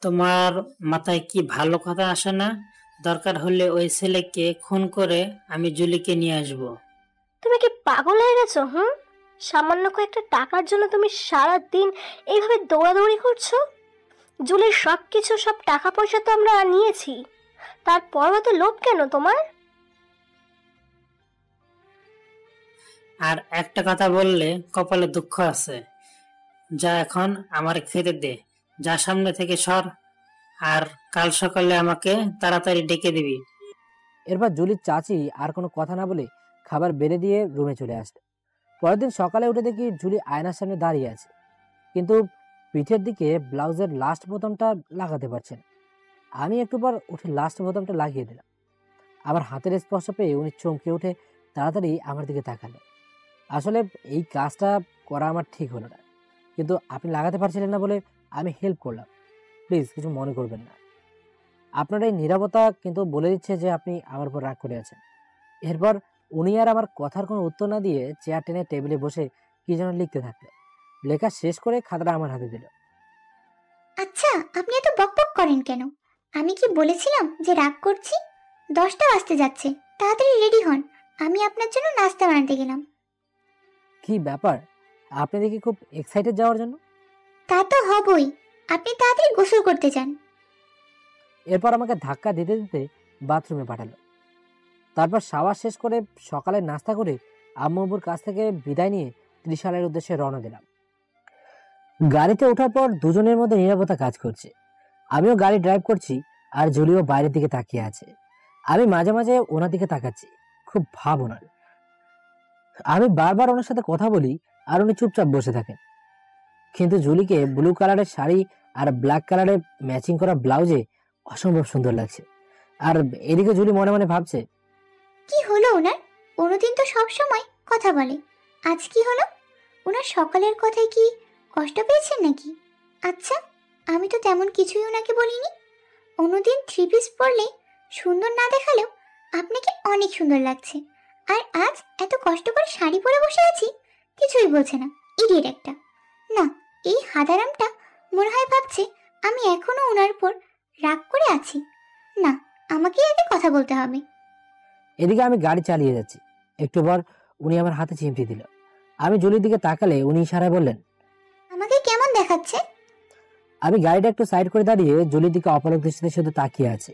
তোমার মাথায় কি ভালো কথা আসে না? দরকার হলে ওই ছেলেকে খুন করে আমি জুলিকে নিয়ে আসব। তুমি কি পাগল হয়ে গেছো? সামান্য কয়েকটা টাকার জন্য তুমি সারা দিন এইভাবে দৌড়াদৌড়ি করছো? জুলির সবকিছু, সব টাকা পয়সা তো আমরা নিয়েছি, তারপর তো লোভ কেন তোমার? আর একটা কথা বললে কপালে দুঃখ আছে। যা, এখন আমার খেতে দে, যা, সামনে থেকে সর, আর কাল সকালে আমাকে তাড়াতাড়ি ডেকে দিবি। এরপর জুলির চাচি আর কোনো কথা না বলে খাবার বেড়ে দিয়ে রুমে চলে আসলো। পরের দিন সকালে উঠে দেখি জুলি আয়নার সামনে দাঁড়িয়ে আছে, কিন্তু পিঠের দিকে ব্লাউজের লাস্ট বোতামটা লাগাতে পারছে না। আমি একটু পর উঠে লাস্ট বোতামটা লাগিয়ে দিলাম। আমার হাতের স্পর্শ পেয়ে উনি চমকে উঠে তাড়াতাড়ি আমার দিকে তাকালেন। আসলে এই কাজটা করা আমার ঠিক হলো না, কিন্তু আপনি লাগাতে পারছিলেন না বলে আমি হেল্প করলাম, প্লিজ কিছু মনে করবেন না। আপনার এই নীরবতা কিন্তু বলে দিচ্ছে যে আপনি আমার উপর রাগ করে আছেন। এরপর উনি আর আমার কথার কোনো উত্তর না দিয়ে চেয়ার টেনে টেবিলে বসে কি যেন লিখতে থাকলো। লেখা শেষ করে খাতাটা আমার হাতে দিল। আচ্ছা, আপনি এত বকবক করেন কেন? আমি কি বলেছিলাম যে রাগ করছি? 10টা বাজতে যাচ্ছে, তাড়াতাড়ি রেডি হন, আমি আপনার জন্য নাস্তা বানাতে গেলাম। কি ব্যাপার, আপনি দেখি খুব এক্সাইটেড যাওয়ার জন্য? তা তো হবই, আপনি তাড়াতাড়ি গোসল করতে যান। এরপর আমাকে ধাক্কা দিতে দিতে বাথরুমে পাঠালো। তারপর শাওয়ার শেষ করে সকালে নাস্তা করে আম্মু আব্বুর কাছ থেকে বিদায় নিয়ে ত্রিশালের উদ্দেশ্যে রওনা দিলাম। গাড়িতে ওঠার পর দুজনের মধ্যে নীরবতা কাজ করছে। আমিও গাড়ি ড্রাইভ করছি আর জুলিও বাইরের দিকে তাকিয়ে আছে। আমি মাঝে মাঝে ওনার দিকে তাকাচ্ছি, খুব ভাব ওনার। আমি বারবার ওনার সাথে কথা বলি আর উনি চুপচাপ বসে থাকেন। কিন্তু জুলিকে ব্লু কালারের শাড়ি আর ব্ল্যাক কালারের ম্যাচিং করা ব্লাউজে অসম্ভব সুন্দর লাগছে। আর এদিকে জুলি মনে মনে ভাবছে, কি হলো ওনার? অন্যদিন তো সব সময় কথা বলে, আজ কি হলো? ওনার সকালের কথায় কি কষ্ট পেয়েছেন নাকি? আচ্ছা, আমি তো তেমন কিছুই ওনাকে বলিনি। অন্যদিন 3 পিস পরলে সুন্দর না দেখালেও আপনাকে অনেক সুন্দর লাগছে, আর আজ এত কষ্ট করে শাড়ি পরে বসে আছি, কিছুই বলছে না। ইডিয়েট একটা। না, এই হাদারামটা মনে হয় ভাবছে আমি এখনো ওনার উপর রাগ করে আছি। না, আমাকে আগে কথা বলতে হবে। এদিকে আমি গাড়ি চালিয়ে যাচ্ছি। একটু পর উনি আমার হাতে চিমটি দিল। আমি জুলির দিকে তাকালে উনি ইশারায় বললেন, আমাকে কেমন দেখাচ্ছে? আমি গাড়িটা একটু সাইড করে দাঁড়িয়ে জুলির দিকে অপলক দৃষ্টিতে শুধু তাকিয়ে আছি।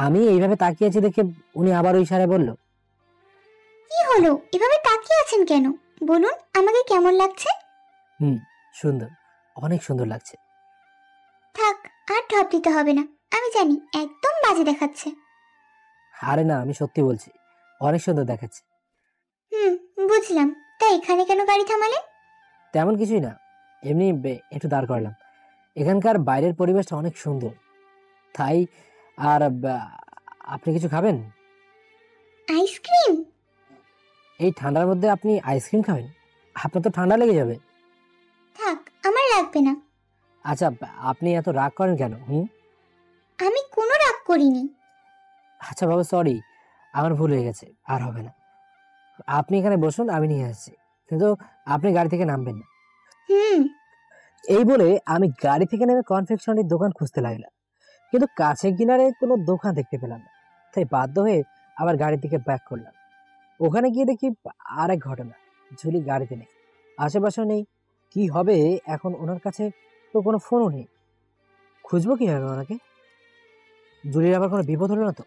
আমি এইভাবে তাকিয়ে আছি দেখে উনি আবারও ইশারায় বলল, কি হলো, এভাবে তাকিয়ে আছেন কেন? বলুন আমাকে কেমন লাগছে? সুন্দর, অনেক সুন্দর লাগছে। থাক, আর ঢপ দিতে হবে না, আমি জানি একদম বাজে দেখাচ্ছে। আরে না, আমি সত্যি বলছি, অনেক সুন্দর দেখাচ্ছে। বুঝলাম। তাই এখানে কেন গাড়ি থামালেন? তেমন কিছুই না, এমনি একটু দাঁড় করালাম। এখানকার বাইরের পরিবেশটা অনেক সুন্দর, তাই। আর আপনি কিছু খাবেন? আইসক্রিম? এই ঠান্ডার মধ্যে আপনি আইসক্রিম খাবেন? আপনার তো ঠান্ডা লেগে যাবে। থাক, আমার লাগবে না। আচ্ছা, আপনি এত রাগ করেন কেন? আমি কোনো রাগ করিনি। আচ্ছা বাবা, সরি, আমার ভুল হয়ে গেছে, আর হবে না। আপনি এখানে বসুন, আমি নিয়ে আসছি, কিন্তু আপনি গাড়ি থেকে নামবেন না। এই বলে আমি গাড়ি থেকে নেমে কনফেকশনারির দোকান খুঁজতে লাগলাম, কিন্তু কাছে কিনারে কোনো দোকান দেখতে পেলাম না। তাই বাধ্য হয়ে আবার গাড়ির দিকে ব্যাক করলাম। ওখানে গিয়ে দেখি আরেক ঘটনা, ঝুলি গাড়িতে নেই, আশেপাশেও নেই। কি হবে এখন? ওনার কাছে তো কোনো ফোনও নেই, খুঁজবো কিভাবে ওনাকে? জুলির আবার কোনো বিপদ হলো না তো?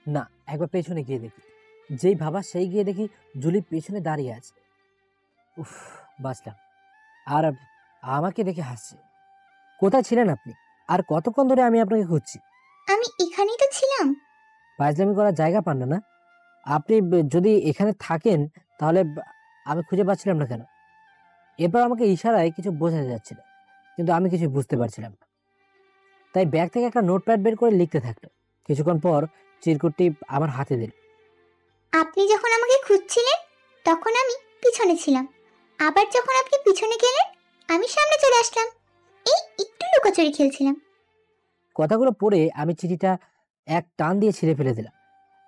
না, একবার পেছনে গিয়ে দেখি। যেই ভাবা সেই গিয়ে দেখি জুলি পেছনে দাঁড়িয়ে আছে। উফ, বাঁচলাম। আর আমাকে দেখে হাসছে। কোথায় ছিলেন আপনি? আর কতক্ষণ ধরে আমি আপনাকে খুঁজছি? আমি এখানেই তো ছিলাম। ফাজলামি করার জায়গা পান না? আপনি যদি এখানে থাকেন তাহলে আমি খুঁজে পাচ্ছিলাম না কেন? এরপর আমাকে ইশারায় কিছু বোঝাতে যাচ্ছিল, কিন্তু আমি কিছু বুঝতে পারছিলাম না। তাই ব্যাগ থেকে একটা নোটপ্যাড বের করে লিখতে থাকলো। কিছুক্ষণ পর চিরকুটটি আমার হাতে দিল। আপনি যখন আমাকে খুঁজছিলেন তখন আমি পিছনে ছিলাম, আবার যখন আপনি পিছনে গেলেন আমি সামনে চলে আসলাম। এই একটু লুকোচুরি খেলছিলাম। কথাগুলো পড়ে আমি চিঠিটা এক টান দিয়ে ছিঁড়ে ফেলে দিলাম।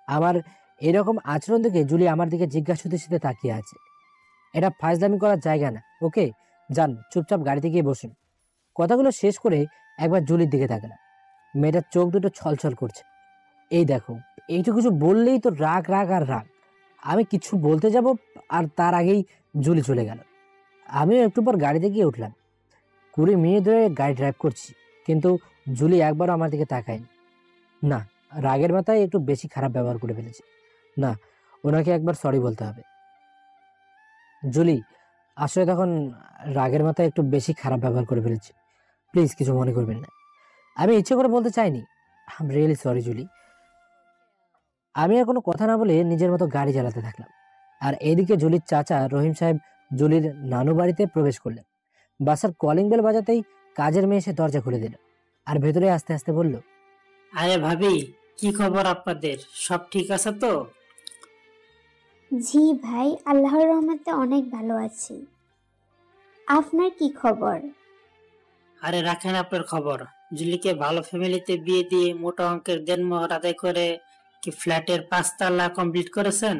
আমার এরকম আচরণ দেখে জুলি আমার দিকে জিজ্ঞাসুদের সাথে তাকিয়ে আছে। এটা ফাজলামি করার জায়গা না, ওকে? যান, চুপচাপ গাড়িতে গিয়ে বসুন। কথাগুলো শেষ করে একবার জুলির দিকে তাকালাম। মেয়েটার চোখ দুটো ছলছল করছে। এই দেখো, এইটুকু কিছু বললেই তো রাগ রাগ আর রাগ। আমি কিছু বলতে যাব আর তার আগেই জুলি চলে গেল। আমিও একটু পর গাড়িতে গিয়ে উঠলাম। 20 মিনিট ধরে গাড়ি ড্রাইভ করছি, কিন্তু জুলি একবারও আমার দিকে তাকায়নি। না, রাগের মাথায় একটু বেশি খারাপ ব্যবহার করে ফেলেছি। না, ওনাকে একবার সরি বলতে হবে। জুলি, আসলে তখন রাগের মাথায় একটু বেশি খারাপ ব্যবহার করে ফেলেছি, প্লিজ কিছু মনে করবেন না। আমি ইচ্ছে করে বলতে চাইনি। I am really sorry Julie. আমি আর কোনো কথা না বলে নিজের মতো গাড়ি চালাতে থাকলাম। আর এদিকে জুলির চাচা রহিম সাহেব জুলির নানু বাড়িতে প্রবেশ করলেন। বাসার কলিং বেল বাজাতেই কাজের মেয়ে এসে দরজা খুলে দিল আর ভেতরে আস্তে আস্তে বলল, আরে ভাবি, কি খবর আপনাদের? সব ঠিক আছে তো? জি ভাই, আল্লাহর রহমতে অনেক ভালো আছি। আপনার কি খবর? আরে রাখেন আপনার খবর। জুলিকে ভালো ফ্যামিলিতে বিয়ে দিয়ে মোটা অঙ্কের দেনমোহর আদায় করে কি ফ্ল্যাটের 5 তলা কমপ্লিট করেছেন?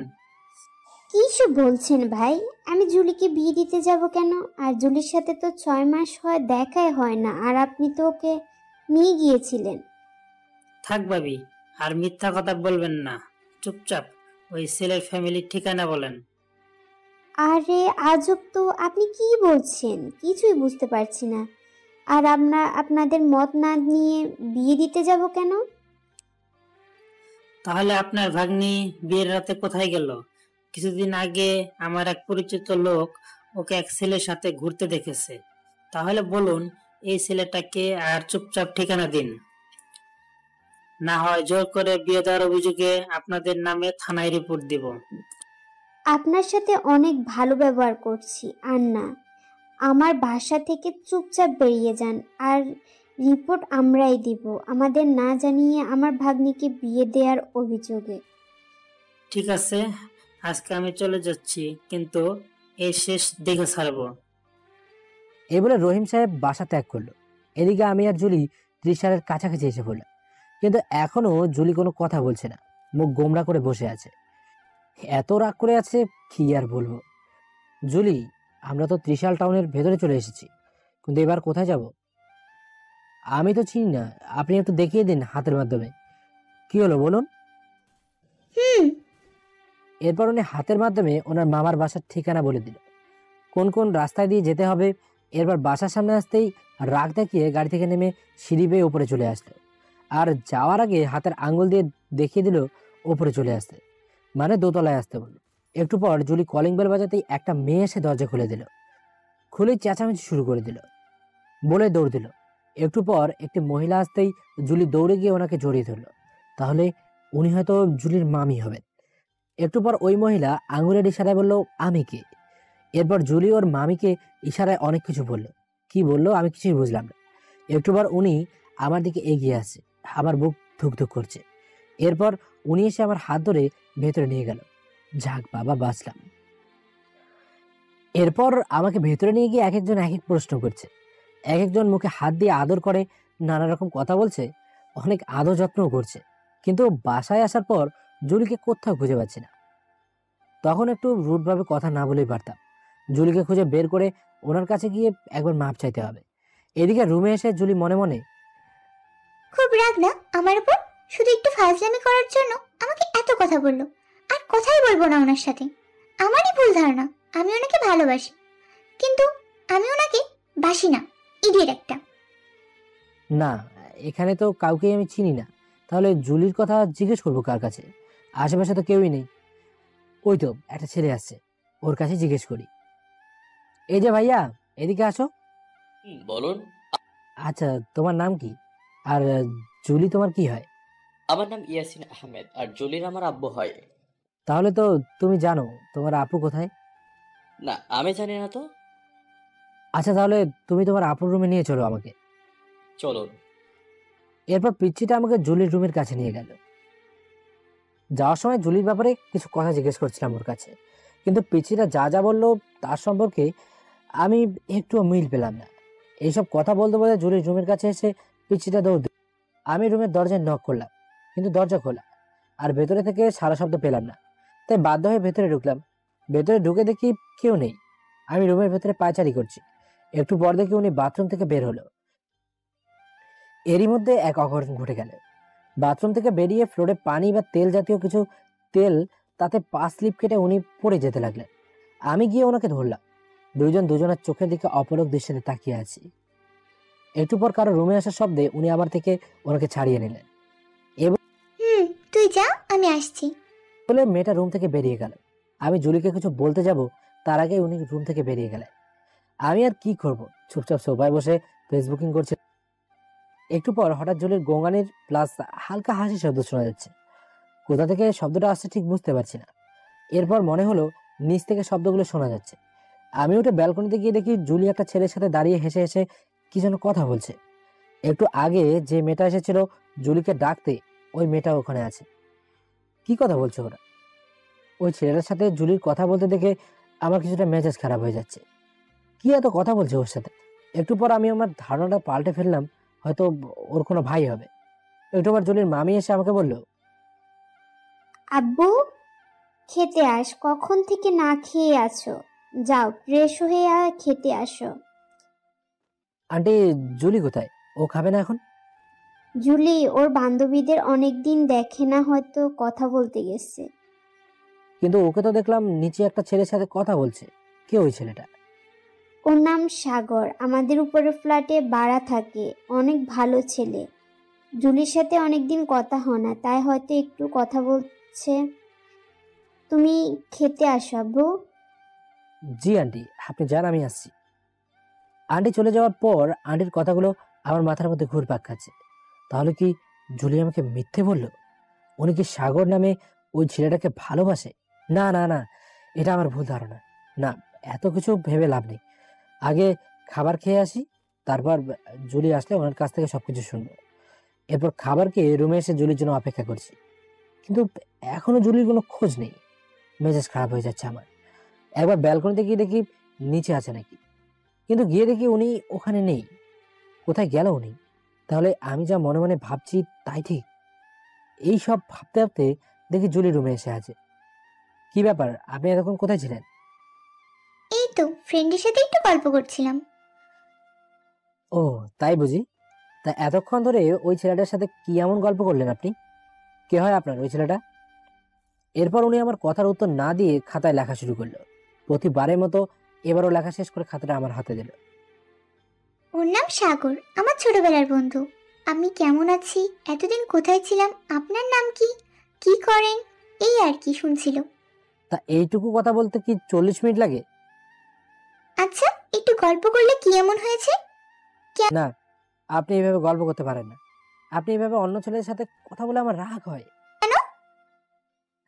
কি সব বলছেন ভাই? আমি জুলিকে বিয়ে দিতে যাব কেন? আর জুলির সাথে তো 6 মাস হয় দেখাই হয় না, আর আপনি তো ওকে নিয়ে গিয়েছিলেন। থাক ভাবি, আর মিথ্যা কথা বলবেন না। চুপচাপ ওই ছেলের ফ্যামিলির ঠিকানা বলেন। আরে আজব তো, আপনি কি বলছেন? কিছুই বুঝতে পারছি না। আর আপনাদের মত না নিয়ে বিয়ে দিতে যাব কেন? তাহলে আপনার ভাগ্নি বিয়ের রাতে কোথায় গেল? কিছুদিন আগে আমার এক পরিচিত লোক ওকে এক ছেলের সাথে ঘুরতে দেখেছে। তাহলে বলুন এই ছেলেটাকে, আর চুপচাপ ঠিকানা দিন। না হয় জোর করে বিয়ে দেওয়ার অভিযোগে আপনাদের নামে থানায় রিপোর্ট দিব। আপনার সাথে অনেক ভালো ব্যবহার করছি, আর না, আমার বাসা থেকে চুপচাপ বেরিয়ে যান, আর রিপোর্ট আমরাই দিব, আমাদের না জানিয়ে আমার ভাগ্নিকে বিয়ে দেওয়ার অভিযোগে। ঠিক আছে, আজকে আমি চলে যাচ্ছি, কিন্তু এই শেষ দেখে ছাড়বো। এই বলে রহিম সাহেব বাসা ত্যাগ করলো। এদিকে আমি আর জুলি 30 সালের কাছাকাছি এসে পড়লাম, কিন্তু এখনো জুলি কোনো কথা বলছে না, মুখ গোমরা করে বসে আছে। এত রাগ করে আছে কি আর বলবো। জুলি, আমরা তো ত্রিশাল টাউনের ভেতরে চলে এসেছি, কিন্তু এবার কোথায় যাব? আমি তো চিনি না, আপনি একটু দেখিয়ে দিন হাতের মাধ্যমে। কি হলো বলুন? এরপর উনি হাতের মাধ্যমে ওনার মামার বাসার ঠিকানা বলে দিল, কোন কোন রাস্তায় দিয়ে যেতে হবে। এরপর বাসার সামনে আসতেই রাগ দেখিয়ে গাড়ি থেকে নেমে সিঁড়ি বেয়ে উপরে চলে আসলো, আর যাওয়ার আগে হাতের আঙ্গুল দিয়ে দেখিয়ে দিল উপরে চলে আসতে, মানে দোতলায় আসতে বলল। একটু পর জুলি কলিং বেল বাজাতেই একটা মেয়ে এসে দরজা খুলে দিল। খুলে চেঁচামেচি শুরু করে দিল, বলে দৌড় দিল। একটু পর একটি মহিলা আসতেই জুলি দৌড়ে গিয়ে ওনাকে জড়িয়ে ধরলো। তাহলে উনি হয়তো জুলির মামি হবেন। একটু পর ওই মহিলা আঙুলের ইশারায় বলল, আমি কে? এরপর জুলি ওর মামিকে ইশারায় অনেক কিছু বলল। কি বললো আমি কিছুই বুঝলাম না। একটু পর উনি আমার দিকে এগিয়ে আসছে, আমার বুক ধুকধুক করছে। এরপর উনি এসে আমার হাত ধরে ভেতরে নিয়ে গেল। যাক বাবা, বাঁচলাম। এরপর আমাকে ভেতরে নিয়ে গিয়ে এক একজন এক এক প্রশ্ন করছে। এক একজন মুখে হাত দিয়ে আদর করে, নানা রকম কথা বলছে, অনেক আদর যত্নও করছে। কিন্তু বাসায় আসার পর জুলিকে কোথাও খুঁজে পাচ্ছি না। তখন একটু রুডভাবে কথা না বলেই পারতাম। জুলিকে খুঁজে বের করে ওনার কাছে গিয়ে একবার মাপ চাইতে হবে। এদিকে রুমে এসে জুলি মনে মনে, খুব রাগ না আমার উপর? শুধু একটু ফাজলামি করার জন্য আমাকে এত কথা বললো, আর কথাই বলবো না ওনার সাথে। আমারই ভুল ধারণা, আমি ওনাকে ভালোবাসি, কিন্তু আমি ওনাকে বাসি না। ইডিয়েট একটা। না এখানে তো কাউকেই আমি চিনি না, তাহলে জুলির কথা জিজ্ঞেস করবো কার কাছে? আশেপাশে তো কেউই নেই। ওই তো একটা ছেলে আসছে, ওর কাছে জিজ্ঞেস করি। এই যে ভাইয়া, এদিকে আসো। বলুন। আচ্ছা তোমার নাম কি? আর জুলি তোমার কি হয়? আমার নাম ইয়াসিন আহমেদ, আর জলির আমার আব্বু হয়। তাহলে তো তুমি জানো তোমার আপু কোথায়? না, আমি জানি না তো। আচ্ছা তাহলে তুমি তোমার আপুর রুমে নিয়ে চলো আমাকে। চলুন। এরপর পিচ্চিটা আমাকে জুলির রুমের কাছে নিয়ে গেল। যাওয়ার সময় জুলির ব্যাপারে কিছু কথা জিজ্ঞেস করছিলাম ওর কাছে, কিন্তু পিচ্চিটা যা যা বললো তার সম্পর্কে আমি একটুও মিল পেলাম না। এইসব কথা বলতে বলতে জুলির রুমের কাছে এসে পিচ্চিটা দৌড় দিল। আমি রুমের দরজায় নক করলাম, কিন্তু দরজা খোলা, আর ভেতরে থেকে সারা শব্দ পেলাম না। তাই বাধ্য হয়ে ভেতরে ঢুকলাম। ভেতরে ঢুকে দেখি কেউ নেই। আমি রুমের ভেতরে পায়চারি করছি। একটু পর দেখি উনি বাথরুম থেকে বের হলো। এরই মধ্যে এক অঘটন ঘটে গেল। বাথরুম থেকে বেরিয়ে ফ্লোরে পানি বা তেল জাতীয় কিছু তেল, তাতে পা স্লিপ কেটে উনি পড়ে যেতে লাগলেন। আমি গিয়ে ওনাকে ধরলাম। দুইজন দুজনের চোখের দিকে অপলক দৃষ্টিতে তাকিয়ে আছি। একটু পর কারো রুমে আসার শব্দে উনি আমার থেকে ওনাকে ছাড়িয়ে নিলেন। তুই যা, আমি আসছি বলে মেয়েটা রুম থেকে বেরিয়ে গেল। আমি জুলিকে কিছু বলতে যাব, তার আগে উনি রুম থেকে বেরিয়ে গেলেন। আমি আর কি করব, চুপচাপ সোফায় বসে ফেসবুকিং করছি। একটু পর হঠাৎ জুলির গোঙানির প্লাস হালকা হাসি শব্দ শোনা যাচ্ছে। কোথা থেকে শব্দটা আসছে ঠিক বুঝতে পারছি না। এরপর মনে হলো নিচ থেকে শব্দগুলো শোনা যাচ্ছে। আমি উঠে ব্যালকনিতে গিয়ে দেখি জুলি একটা ছেলের সাথে দাঁড়িয়ে হেসে হেসে কি যেন কথা বলছে। একটু আগে যে মেয়েটা এসেছিল জুলিকে ডাকতে, ওই মেয়েটা ওখানে আছে। কি কথা বলছে ওরা? ওই ছেলেটার সাথে জুলির কথা বলতে দেখে আমার কিছুটা মেজাজ খারাপ হয়ে যাচ্ছে। কি এত কথা বলছে ওর সাথে? একটু পর আমি আমার ধারণাটা পাল্টে ফেললাম, হয়তো ওর কোনো ভাই হবে। একটু পর জুলির মামি এসে আমাকে বলল, আব্বু খেতে আস, কখন থেকে না খেয়ে আছো, যাও ফ্রেশ হয়ে খেতে আসো। আন্টি জুলি কোথায়? ও খাবে না এখন? জুলি ওর বান্ধবীদের অনেকদিন দেখে না, হয়তো কথা বলতে গেছে। কিন্তু ওকে তো দেখলাম নিচে একটা ছেলের সাথে কথা বলছে। কে ওই ছেলেটা? ওর নাম সাগর, আমাদের উপরের ফ্ল্যাটে ভাড়া থাকে, অনেক ভালো ছেলে। জুলির সাথে অনেকদিন কথা হয় না, তাই হয়তো একটু কথা বলছে। তুমি খেতে আসো আব্বু। জি আন্টি, আপনি যান, আমি আসছি। আন্টি চলে যাওয়ার পর আন্টির কথাগুলো আমার মাথার মধ্যে ঘুরপাক খাচ্ছে। তাহলে কি জুলি আমাকে মিথ্যে বললো? উনি কি সাগর নামে ওই ছেলেটাকে ভালোবাসে? না না না, এটা আমার ভুল ধারণা। না, এত কিছু ভেবে লাভ নেই। আগে খাবার খেয়ে আসি, তারপর জুলি আসলে ওনার কাছ থেকে সবকিছু শুনবো। এরপর খাবার খেয়ে রুমে এসে জুলির জন্য অপেক্ষা করছি, কিন্তু এখনো জুলির কোনো খোঁজ নেই। মেজাজ খারাপ হয়ে যাচ্ছে আমার। একবার ব্যালকনিতে গিয়ে দেখি নিচে আছে নাকি, কিন্তু গিয়ে দেখি উনি ওখানে নেই। কোথায় গেল উনি? তাহলে আমি যা মনে মনে ভাবছি তাই ঠিক? এই সব ভাবতে ভাবতে দেখি জুলি রুমে এসে আছে। কি ব্যাপার, আপনি এতক্ষণ কোথায় ছিলেন? এই তো ফ্রেন্ডের সাথে একটু গল্প করছিলাম। ও তাই বুঝি। তা এতক্ষণ ধরে ওই ছেলেটার সাথে কি এমন গল্প করলেন আপনি? কে হয় আপনার ওই ছেলেটা? এরপর উনি আমার কথার উত্তর না দিয়ে খাতায় লেখা শুরু করলো। প্রতিবারের মতো এবারও লেখা শেষ করে খাতাটা আমার হাতে দিল। ওর নাম সাগর, আমার ছোটবেলার বন্ধু। আমি কেমন আছি, এতদিন কোথায় ছিলাম, আপনার নাম কি, কি করেন, এই আর কি শুনছিল। তা এইটুকু কথা বলতে কি 40 মিনিট লাগে? আচ্ছা একটু গল্প করলে কি এমন হয়েছে? না, আপনি এইভাবে গল্প করতে পারেন না। আপনি এইভাবে অন্য ছেলের সাথে কথা বলে আমার রাগ হয়। কেন?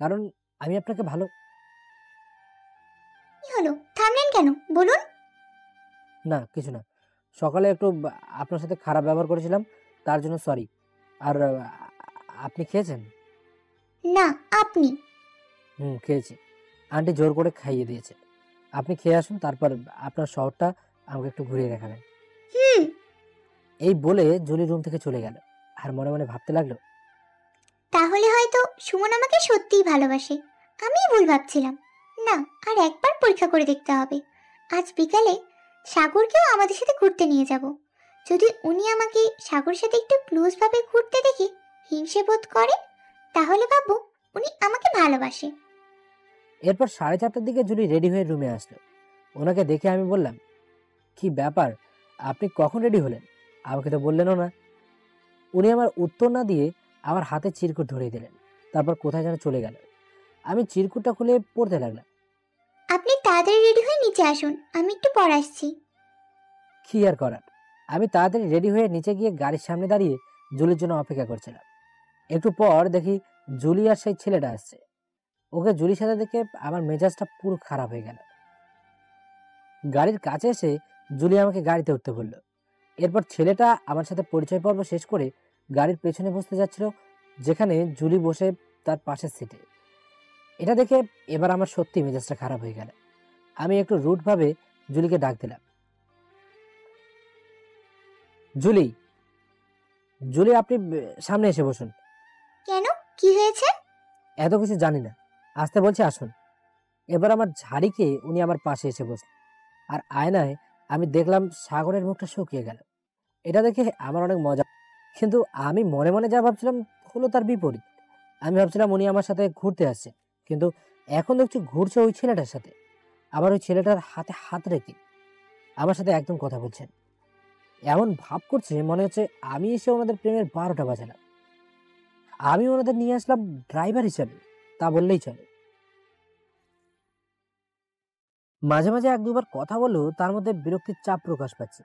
কারণ আমি আপনাকে ভালো। কি হলো, থামলেন কেন বলুন? না কিছু না, সকালে একটু আপনার সাথে খারাপ ব্যবহার করেছিলাম, তার জন্য সরি। আর আপনি খেয়েছেন? না, আপনি। খেয়েছি, আন্টি জোর করে খাইয়ে দিয়েছে। আপনি খেয়ে আসুন, তারপর আপনার শহরটা আমাকে একটু ঘুরিয়ে দেখাবেন। এই বলে জুলি রুম থেকে চলে গেল, আর মনে মনে ভাবতে লাগলো, তাহলে হয়তো সুমন আমাকে সত্যিই ভালোবাসে, আমি ভুল ভাবছিলাম। না, আর একবার পরীক্ষা করে দেখতে হবে। আজ বিকালে সাগরকেও আমাদের সাথে ঘুরতে নিয়ে যাব। যদি উনি আমাকে সাগরের সাথে একটু ক্লোজ ভাবে ঘুরতে দেখে হিংসে বোধ করে, তাহলে ভাববো উনি আমাকে ভালোবাসে। এরপর 4:30টার দিকে জুলি রেডি হয়ে রুমে আসলো। ওনাকে দেখে আমি বললাম, কি ব্যাপার, আপনি কখন রেডি হলেন? আমাকে তো বললেনও না। উনি আমার উত্তর না দিয়ে আমার হাতে চিরকুট ধরিয়ে দিলেন, তারপর কোথায় যেন চলে গেল। আমি চিরকুটটা খুলে পড়তে লাগলাম। আপনি তাড়াতাড়ি রেডি হয়ে নিচে আসুন, আমি একটু পর আসছি। কি আর করার, আমি তাড়াতাড়ি রেডি হয়ে নিচে গিয়ে গাড়ির সামনে দাঁড়িয়ে জুলির জন্য অপেক্ষা করছিলাম। একটু পর দেখি জুলি আর সেই ছেলেটা আসছে। ওকে জুলির সাথে দেখে আমার মেজাজটা পুরো খারাপ হয়ে গেল। গাড়ির কাছে এসে জুলি আমাকে গাড়িতে উঠতে বলল। এরপর ছেলেটা আমার সাথে পরিচয় পর্ব শেষ করে গাড়ির পেছনে বসতে যাচ্ছিল, যেখানে জুলি বসে তার পাশের সিটে। এটা দেখে এবার আমার সত্যি মেজাজটা খারাপ হয়ে গেল। আমি একটু রুড ভাবে জুলিকে ডাক দিলাম, জুলি, জুলি আপনি সামনে এসে বসুন। কেন, কি হয়েছে? এত কিছু জানি না, আসতে বলছে আসুন। এবার আমার ঝাড়িকে উনি আমার পাশে এসে বসলেন, আর আয়নায় আমি দেখলাম সাগরের মুখটা শুকিয়ে গেল। এটা দেখে আমার অনেক মজা, কিন্তু আমি মনে মনে যা ভাবছিলাম হলো তার বিপরীত। আমি ভাবছিলাম উনি আমার সাথে ঘুরতে আসছে, কিন্তু এখন দেখছি ঘুরছে ওই ছেলেটার সাথে। আবার ওই ছেলেটার হাতে হাত রেখে আমার সাথে একদম কথা বলছেন। এমন ভাব করছে মনে হচ্ছে আমি এসে ওনাদের প্রেমের 12টা বাজালাম। আমি ওনাদের নিয়ে আসলাম ড্রাইভার হিসাবে, তা বললেই চলে। মাঝে মাঝে 1-2বার কথা বললেও তার মধ্যে বিরক্তির চাপ প্রকাশ পাচ্ছে।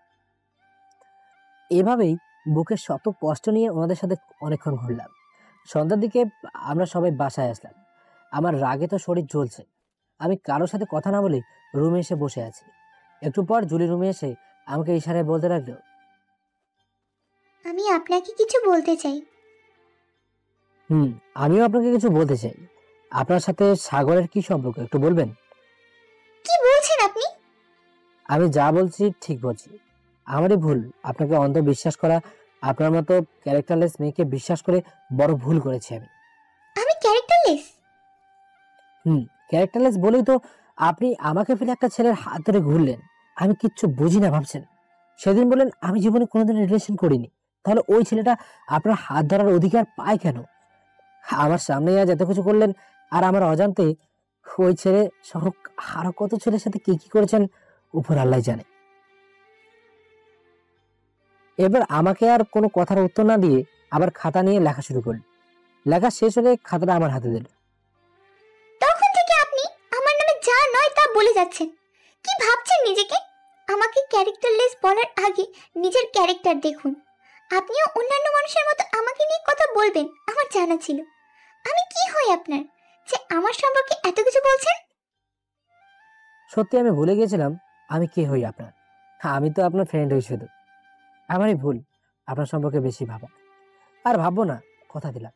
এভাবেই বুকের শত কষ্ট নিয়ে ওনাদের সাথে অনেকক্ষণ ঘুরলাম। সন্ধ্যার দিকে আমরা সবাই বাসায় আসলাম। আমার রাগে তো শরীর জ্বলছে। আমি কারোর সাথে কথা না বলে রুমে এসে বসে আছি। একটু পর জুলি রুমে এসে আমাকে ইশারায় বলতে লাগলো, আমি আপনাকে কিছু বলতে চাই। আমিও আপনাকে কিছু বলতে চাই। আপনার সাথে সাগরের কি সম্পর্ক একটু বলবেন? কি বলছেন আপনি? আমি যা বলছি ঠিক বলছি। আমারই ভুল আপনাকে অন্ধ বিশ্বাস করা। আপনার মতো ক্যারেক্টারলেস মেয়েকে বিশ্বাস করে বড় ভুল করেছি আমি। আমি ক্যারেক্টারলেস? ক্যারেক্টারলেস বলেই তো আপনি আমাকে ফেলে একটা ছেলের হাত ধরে ঘুরলেন। আমি কিচ্ছু বুঝি না ভাবছেন। সেদিন বলেন আমি জীবনে কোনোদিন রিলেশন করিনি, তাহলে ওই ছেলেটা আপনার হাত ধরার অধিকার পায় কেন? আমার সামনে আজ এত কিছু করলেন, আর আমার অজান্তে ওই ছেলে সহ আরো কত ছেলের সাথে কি কি করেছেন উপর আল্লাহ জানে। এবার আমাকে আর কোনো কথার উত্তর না দিয়ে আবার খাতা নিয়ে লেখা শুরু করলেন। লেখা শেষ হলে খাতাটা আমার হাতে দিল। তখন থেকে আপনি আমার নামে যা নয় তা বলে যাচ্ছেন। কি ভাবছেন নিজেকে? আমাকে ক্যারেক্টারলেস বলার আগে নিজের ক্যারেক্টার দেখুন। আপনিও অন্যান্য মানুষের মতো আমাকে নিয়ে কথা বলবেন আমার জানা ছিল। আমি কি হই আপনার যে আমার সম্পর্কে এত কিছু বলছেন? সত্যি আমি ভুলে গিয়েছিলাম আমি কে হই আপনার। আমি তো আপনার ফ্রেন্ড হই শুধু। আমারই ভুল আপনার সম্পর্কে বেশি ভাবা। আর ভাববো না, কথা দিলাম।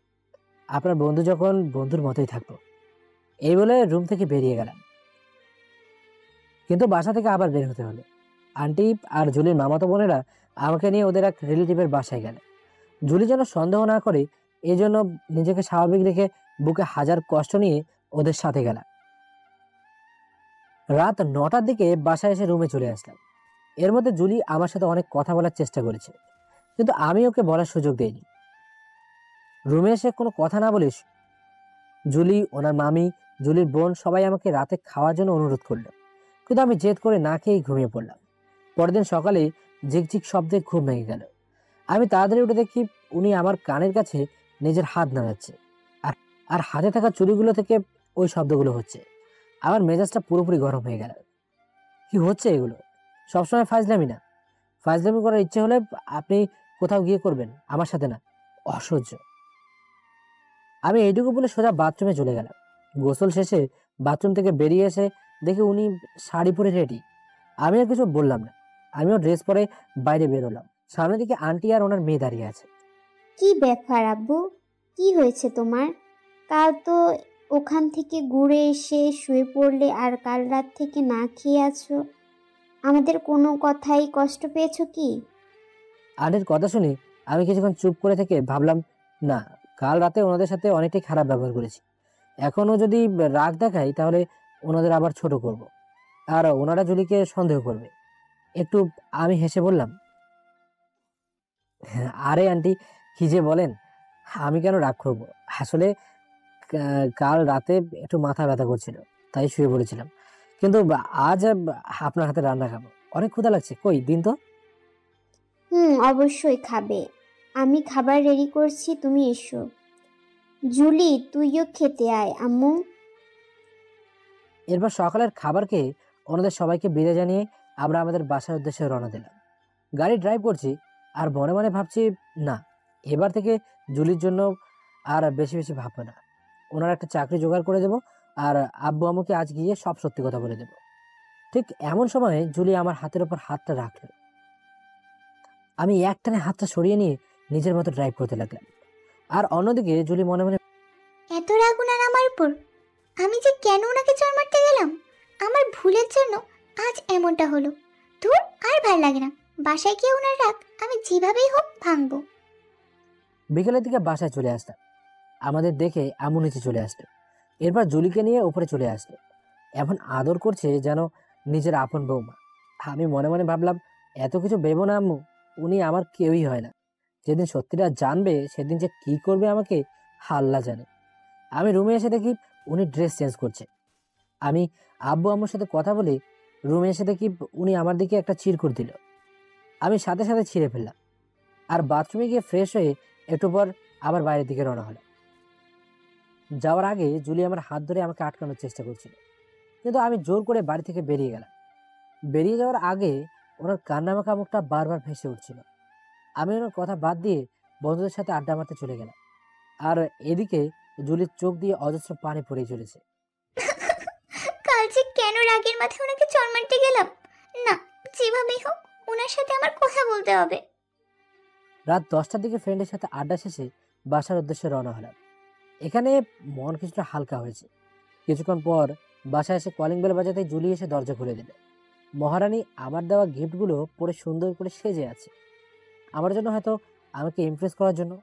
আপনার বন্ধু যখন বন্ধুর মতোই থাকবো। এই বলে রুম থেকে বেরিয়ে গেলাম। কিন্তু বাসা থেকে আবার বের হতে হলো। আন্টি আর জুলির মামাতো বোনেরা আমাকে নিয়ে ওদের এক রিলেটিভের বাসায় গেল। জুলি যেন সন্দেহ না করে এই জন্য নিজেকে স্বাভাবিক রেখে বুকে হাজার কষ্ট নিয়ে ওদের সাথে গেলাম। রাত 9টার দিকে বাসায় এসে রুমে চলে আসলাম। এর মধ্যে জুলি আমার সাথে অনেক কথা বলার চেষ্টা করেছে, কিন্তু আমি ওকে বলার সুযোগ দেইনি। রুমে এসে কোনো কথা না বলে জুলি, ওনার মামি, জুলির বোন সবাই আমাকে রাতে খাওয়ার জন্য অনুরোধ করলো, কিন্তু আমি জেদ করে না খেয়েই ঘুমিয়ে পড়লাম। পরের দিন সকালে ঝিকঝিক শব্দে ঘুম ভেঙে গেল। আমি তাড়াতাড়ি উঠে দেখি উনি আমার কানের কাছে নিজের হাত নাড়াচ্ছে, আর হাতে থাকা চুড়িগুলো থেকে ওই শব্দগুলো হচ্ছে। আমার মেজাজটা পুরোপুরি গরম হয়ে গেল। কি হচ্ছে এগুলো? সবসময় ফাজলামি না। ফাজলামি করার ইচ্ছে হলে আপনি কোথাও গিয়ে করবেন, আমার সাথে না। অসহ্য। আমি এইটুকু বলে সোজা বাথরুমে চলে গেলাম। গোসল শেষে বাথরুম থেকে বেরিয়ে এসে দেখি উনি শাড়ি পরে রেডি। আমি আর কিছু বললাম না, আমিও ড্রেস পরে বাইরে বেরোলাম। সামনের দিকে আন্টি আর ওনার মেয়ে দাঁড়িয়ে আছে। কি ব্যাপার আব্বু, কি হয়েছে তোমার? কাল তো ওখান থেকে ঘুরে এসে শুয়ে পড়লে, আর কাল রাত থেকে না খেয়ে আছো। আমাদের কোনো কথাই কষ্ট পেয়েছো কি? আন্টির কথা শুনে আমি কিছুক্ষণ চুপ করে থেকে ভাবলাম, না, কাল রাতে ওনাদের সাথে অনেকটাই খারাপ ব্যবহার করেছি। এখনও যদি রাগ দেখাই তাহলে ওনাদের আবার ছোট করব, আর ওনারা জুলিকে সন্দেহ করবে। একটু আমি হেসে বললাম, আরে আন্টি, কি যে বলেন, আমি কেন রাগ করবো? আসলে কাল রাতে একটু মাথা ব্যথা করছিল, তাই শুয়ে পড়েছিলাম। কিন্তু আজ আপনার হাতে রান্না খাবো, অনেক ক্ষুধা লাগছে। কই দিন তো। অবশ্যই খাবে। আমি খাবার রেডি করছি, তুমি এসো। জুলি, তুইও খেতে আয় আম্মু। এরপর সকালের খাবার খেয়ে ওনাদের সবাইকে বিদায় জানিয়ে আমরা আমাদের বাসার উদ্দেশ্যে রওনা দিলাম। গাড়ি ড্রাইভ করছি আর মনে মনে ভাবছি, না, এবার থেকে জুলির জন্য আর বেশি বেশি ভাববো না। ওনার একটা চাকরি জোগাড় করে দেবো, আর আব্বু আম্মুকে আজ গিয়ে সব সত্যি কথা বলে দেবো। ঠিক এমন সময় জুলি আমার হাতের ওপর হাতটা রাখলো। আমি একটানে হাতটা সরিয়ে নিয়ে নিজের মতো ড্রাইভ করতে লাগলাম। আর অন্যদিকে জুলি মনে মনে, এত রাগ ওনার আমার উপর, আমি যে কেন ওনাকে চড় মারতে গেলাম, আমার ভুলের জন্য আজ এমনটা হলো। ধুর, আর ভাল লাগে না। বাসায় গিয়ে ওনার রাগ আমি যেভাবেই হোক ভাঙবো। বিকেলের দিকে বাসায় চলে আসলাম। আমাদের দেখে আম্মু নিচে চলে আসলো। এরপর জুলিকে নিয়ে উপরে চলে আসলো। এমন আদর করছে যেন নিজের আপন বৌমা। আমি মনে মনে ভাবলাম, এত কিছু ভেবো না আম্মু, উনি আমার কেউই হয় না। যেদিন সত্যিটা জানবে সেদিন যে কি করবে আমাকে আল্লাহ জানে। আমি রুমে এসে দেখি উনি ড্রেস চেঞ্জ করছে। আমি আব্বু আম্মুর সাথে কথা বলে রুমে এসে দেখি উনি আমার দিকে একটা চিরকুট দিল। আমি সাথে সাথে ছিঁড়ে ফেললাম আর বাথরুমে গিয়ে ফ্রেশ হয়ে একটু পর আবার বাইরের দিকে রওনা হলাম। যাওয়ার আগে জুলি আমার হাত ধরে আমাকে আটকানোর চেষ্টা করছিল, কিন্তু আমি জোর করে বাড়ি থেকে বেরিয়ে গেলাম। বেরিয়ে যাওয়ার আগে ওনার কান্নামাখা মুখটা বারবার ভেসে উঠছিল। আমি ওনার কথা বাদ দিয়ে বন্ধুদের সাথে আড্ডা মারতে চলে গেলাম। আর এদিকে জুলির চোখ দিয়ে অজস্র পানি পড়ে চলেছে। কাল যে কেন রাগের মাথায় ওনাকে চড় মারতে গেলাম। না, যেভাবেই হোক ওনার সাথে আমার কথা বলতে হবে। রাত 10টার দিকে ফ্রেন্ডের সাথে আড্ডা শেষে বাসার উদ্দেশ্যে রওনা হলাম। এখানে মন কিছুটা হালকা হয়েছে। কিছুক্ষণ পর বাসায় এসে কলিং বেল বাজাতে জুলি এসে দরজা খুলে দিল। মহারানী আমার দেওয়া গিফটগুলো পরে সুন্দর করে সেজে আছে, আমার জন্য, হয়তো আমাকে ইমপ্রেস করার জন্য।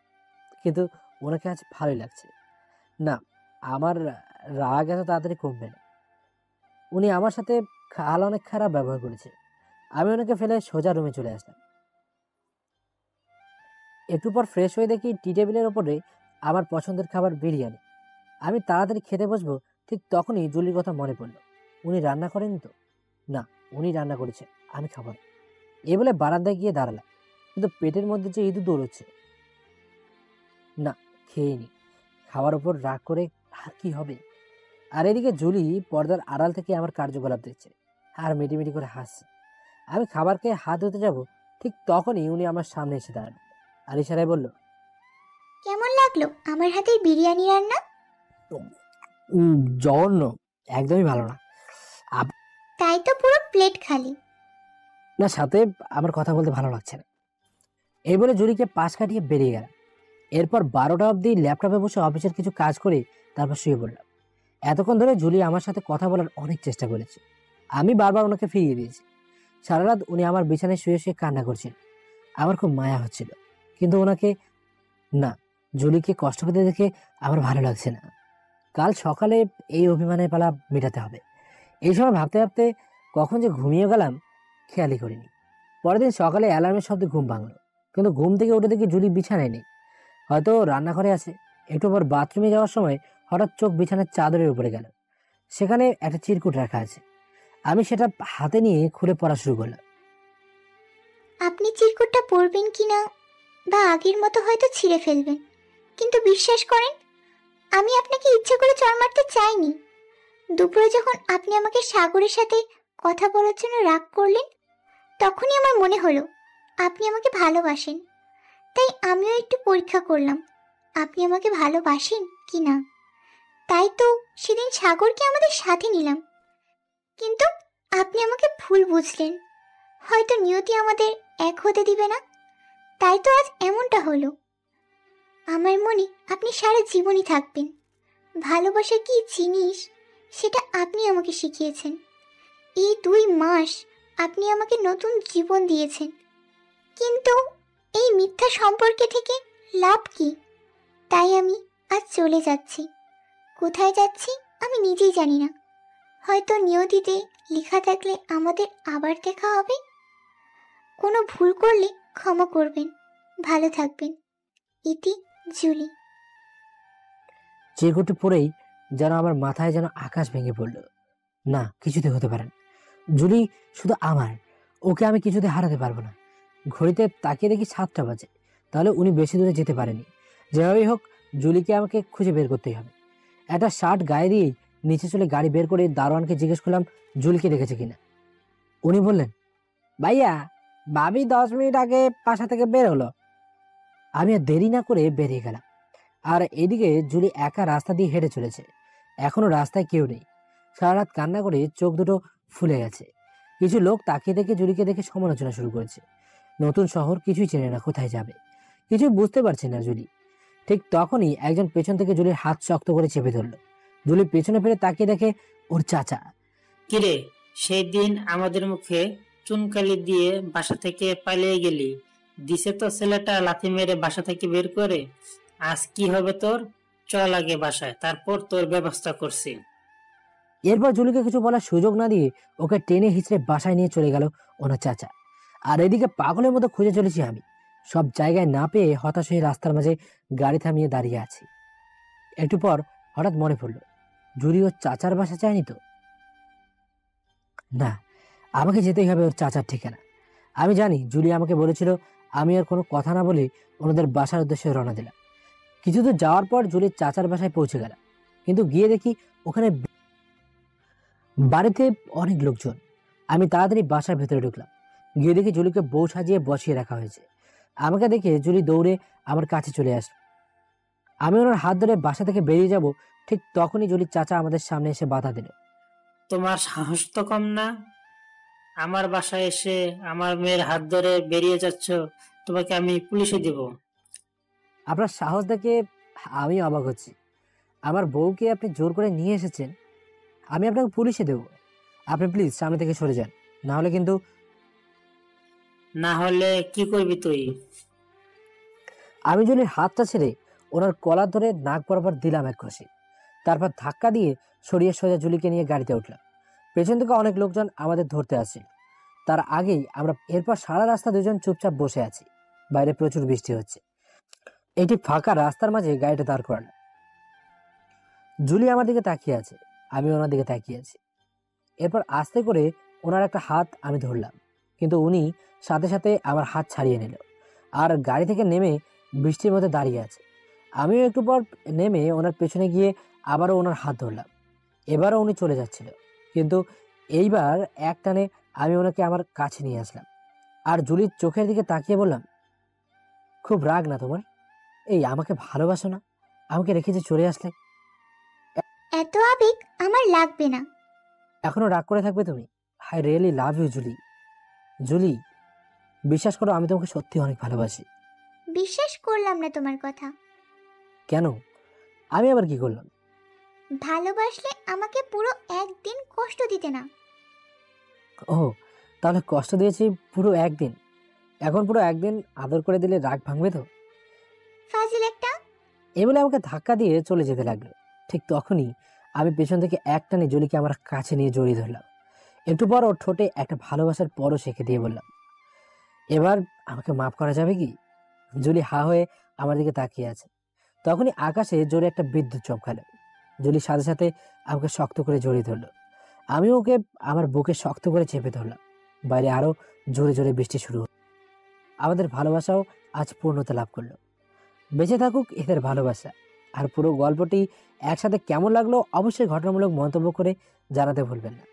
কিন্তু ওনাকে আজ ভালোই লাগছে না। আমার রাগ এত তাড়াতাড়ি কমবে না। উনি আমার সাথে কাল অনেক খারাপ ব্যবহার করেছে। আমি ওনাকে ফেলে সোজা রুমে চলে আসলাম। একটু পর ফ্রেশ হয়ে দেখি টি টেবিলের ওপরে আমার পছন্দের খাবার বিরিয়ানি। আমি তাড়াতাড়ি খেতে বসবো, ঠিক তখনই জুলির কথা মনে পড়লো। উনি রান্না করেনি তো? না, উনি রান্না করেছে, আমি খাবো না। এই বলে বারান্দায় গিয়ে দাঁড়ালাম, কিন্তু পেটের মধ্যে যে ইঁদুর দৌড়চ্ছে। না, খেয়ে নি। খাওয়ার ওপর রাগ করে আর কি হবে? আর এদিকে জুলি পর্দার আড়াল থেকে আমার কার্যকলাপ দেখছে আর মিটিমিটি করে হাসছে। আমি খাবার খেয়ে হাত ধুতে যাব, ঠিক তখনই উনি আমার সামনে এসে দাঁড়ালো আর ইশারায় বলল, কেমন লাগলো আমার হাতের বিরিয়ানি রান্না? জঘন্য, একদমই ভালো না। তাই তো পুরো প্লেট খালি। না, সাথে আমার কথা বলতে ভালো লাগছে না। এই বলে জুলিকে পাশ কাটিয়ে বেরিয়ে গেলাম। এরপর 12টা অবধি ল্যাপটপে বসে অফিসের কিছু কাজ করে তারপর শুয়ে পড়লাম। এতক্ষণ ধরে জুলি আমার সাথে কথা বলার অনেক চেষ্টা করেছে, আমি বারবার ওনাকে ফিরিয়ে দিয়েছি। সারা রাত উনি আমার বিছানায় শুয়ে শুয়ে কান্না করছিল। আমার খুব মায়া হচ্ছিল, কিন্তু ওনাকে, না, জুলিকে কষ্ট পেতে দেখে আমার ভালো লাগছে না। কাল সকালে এই অভিমানের পালা মেটাতে হবে। এই সময় ভাবতে ভাবতে কখন যে ঘুমিয়ে গেলাম খেয়ালই করিনি। পরের দিন সকালে অ্যালার্মের শব্দে ঘুম ভাঙলো, কিন্তু ঘুম থেকে উঠে দেখি জুলি বিছানায় নেই, হয়তো রান্নাঘরে আছে। একটু পর বাথরুমে যাওয়ার সময় হঠাৎ চোখ বিছানার চাদরের উপরে গেল। সেখানে একটা চিরকুট রাখা আছে। আমি সেটা হাতে নিয়ে খুলে পড়া শুরু করলাম। আপনি চিরকুটটা পড়বেন কিনা বা আগের মতো হয়তো ছিঁড়ে ফেলবেন, কিন্তু বিশ্বাস করেন, আমি আপনাকে ইচ্ছে করে চড় মারতে চাইনি। দুপুরে যখন আপনি আমাকে সাগরের সাথে কথা বলার জন্য রাগ করলেন, তখনই আমার মনে হলো আপনি আমাকে ভালোবাসেন। তাই আমিও একটু পরীক্ষা করলাম আপনি আমাকে ভালোবাসেন কি না। তাই তো সেদিন সাগরকে আমাদের সাথে নিলাম। কিন্তু আপনি আমাকে ভুল বুঝলেন। হয়তো নিয়তি আমাদের এক হতে দিবে না, তাই তো আজ এমনটা হলো। আমার মনে আপনি সারা জীবনই থাকবেন। ভালোবাসা কি জিনিস সেটা আপনি আমাকে শিখিয়েছেন। এই 2 মাস আপনি আমাকে নতুন জীবন দিয়েছেন। কিন্তু এই মিথ্যা সম্পর্কে থেকে লাভ কি? তাই আমি আজ চলে যাচ্ছি। কোথায় যাচ্ছি আমি নিজেই জানি না। হয়তো নিয়তিতে লেখা থাকলে আমাদের আবার দেখা হবে। কোনো ভুল করলে ক্ষমা করবেন। ভালো থাকবেন। ইতি, জুলি। চিরকুটে পড়েই যেন আমার মাথায় যেন আকাশ ভেঙে পড়ল। না, কিছুতে হতে পারে না। জুলি শুধু আমার, ওকে আমি কিছুতে হারাতে পারবো না। ঘড়িতে তাকিয়ে দেখি 7টা বাজে, তাহলে উনি বেশি দূরে যেতে পারেনি। যেভাবেই হোক জুলিকে আমাকে খুঁজে বের করতেই হবে। একটা শার্ট গায়ে দিয়েই নিচে চলে গাড়ি বের করে দারোয়ানকে জিজ্ঞেস করলাম জুলিকে দেখেছে কিনা। উনি বললেন, ভাইয়া ভাবি 10 মিনিট আগে বাসা থেকে বের হলো। আমি আর দেরি না করে বেরিয়ে গেলাম। আর এদিকে জুলি একা রাস্তা দিয়ে হেঁটে চলেছে। এখনো রাস্তায় কেউ নেই। সারা রাত কান্না করে চোখ দুটো ফুলে গেছে। কিছু লোক তাকিয়ে দেখে জুলিকে দেখে সমালোচনা শুরু করেছে। নতুন শহর, কিছুই চেনে না, কোথায় যাবে কিছুই বুঝতে পারছে না জুলি। ঠিক তখনই একজন পেছন থেকে জুলির হাত শক্ত করে চেপে ধরলো। জুলি পেছনে ফিরে তাকিয়ে দেখে ওর চাচা। কিরে, সেই দিন আমাদের মুখে চুনকালি দিয়ে বাসা থেকে পালিয়ে গেলি, দিছে তো ছেলেটা লাথি মেরে বাসা থেকে বের করে। আজ কি হবে তোর? চল আগে বাসায়, তারপর তোর ব্যবস্থা করছি। এরপর জুলিকে কিছু বলার সুযোগ না দিয়ে ওকে টেনে হিচড়ে বাসায় নিয়ে চলে গেল ওনার চাচা। আর এদিকে পাগলের মতো খুঁজে চলেছি আমি। সব জায়গায় না পেয়ে হতাশ হয়ে রাস্তার মাঝে গাড়ি থামিয়ে দাঁড়িয়ে আছি। একটু পর হঠাৎ মনে পড়ল, জুলি ওর চাচার বাসা চায়নি তো? না, আমাকে যেতেই হবে ওর চাচার ঠিকানা। আমি জানি জুলি আমাকে বলেছিল, আমি আর কোনো কথা না বলে ওনাদের বাসার উদ্দেশ্যে রওনা দিলাম। কিছু দূর যাওয়ার পর জুলির চাচার বাসায় পৌঁছে গেলাম, কিন্তু গিয়ে দেখি ওখানে বাড়িতে অনেক লোকজন। আমি তাড়াতাড়ি বাসার ভেতরে ঢুকলাম। গিয়ে দেখি জুলিকে বউ সাজিয়ে বসিয়ে রাখা হয়েছে। আমাকে দেখে জুলি দৌড়ে আমার কাছে চলে আসলো। আমি ওনার হাত ধরে বাসা থেকে বেরিয়ে যাব, ঠিক তখনই জুলির চাচা আমাদের সামনে এসে বাধা দিল। তোমার সাহস তো কম না, আমার বাসায় এসে আমার মেয়ের হাত ধরে বেরিয়ে যাচ্ছ। তোমাকে আমি পুলিশে দিব। আপনার সাহস দেখে আমি অবাক হচ্ছি। আমার বউকে আপনি জোর করে নিয়ে এসেছেন, আমি আপনাকে পুলিশে দেব। আপনি প্লিজ সামনে থেকে সরে যান, না হলে কিন্তু। না হলে কি করবি তুই? আমি জুলির হাতটা ছেড়ে ওনার কলার ধরে নাক বরাবর দিলাম এক ঘষি। তারপর ধাক্কা দিয়ে সরিয়ে সোজা জুলিকে নিয়ে গাড়িতে উঠলাম। পেছন থেকে অনেক লোকজন আমাদের ধরতে আসে। তার আগেই আমরা এরপর সারা রাস্তা দুজন চুপচাপ বসে আছি। বাইরে প্রচুর বৃষ্টি হচ্ছে। একটি ফাঁকা রাস্তার মাঝে গাড়িটা দাঁড় করালাম। জুলি আমার দিকে তাকিয়ে আছে, আমি ওনার দিকে তাকিয়ে আছি। এরপর আস্তে করে ওনার একটা হাত আমি ধরলাম, কিন্তু উনি সাথে সাথে আমার হাত ছাড়িয়ে নিল আর গাড়ি থেকে নেমে বৃষ্টির মধ্যে দাঁড়িয়ে আছে। আমিও একটু পর নেমে ওনার পেছনে গিয়ে আবারও ওনার হাত ধরলাম। এবারও উনি চলে যাচ্ছিল, কিন্তু এইবার এক টানে আমি ওনাকে আমার কাছে নিয়ে আসলাম আর জুলির চোখের দিকে তাকিয়ে বললাম, খুব রাগ না তোমার? এই আমাকে ভালোবাসো না? আমাকে রেখে যে চলে আসলে? এত আবেগ আমার লাগবে না। এখনো রাগ করে থাকবে তুমি? I really love you Julie. Julie, বিশ্বাস করো, আমি তোমাকে সত্যি অনেক ভালোবাসি। বিশ্বাস করলাম না তোমার কথা। কেন? আমি আবার কি করলাম? ভালোবাসলে আমাকে পুরো একদিন কষ্ট দিতে না। ও, তাহলে কষ্ট দিয়েছি পুরো একদিন। এখন পুরো একদিন আদর করে দিলে রাগ ভাঙবে তো? ফাজিল একটা। এই বলে আমাকে ধাক্কা দিয়ে চলে যেতে লাগলো। ঠিক তখনই আমি পেছন থেকে একটানে জুলিকে আমার কাছে নিয়ে জড়িয়ে ধরলাম। একটু পর ওর ঠোঁটে একটা ভালোবাসার পরও শেখে দিয়ে বললাম, এবার আমাকে মাফ করা যাবে কি? জুলি হা হয়ে আমার দিকে তাকিয়ে আছে। তখনই আকাশে জোরে একটা বিদ্যুৎ চমকালো। জুলির সাথে সাথে আমাকে শক্ত করে জড়িয়ে ধরলো। আমি ওকে আমার বুকে শক্ত করে চেপে ধরলাম। বাইরে আরো জোরে জোরে বৃষ্টি শুরু হলো। আমাদের ভালোবাসাও আজ পূর্ণতা লাভ করলো। বেঁচে থাকুক এদের ভালোবাসা। আর পুরো গল্পটি একসাথে কেমন লাগলো অবশ্যই ঘটনামূলক মন্তব্য করে জানাতে ভুলবেন না।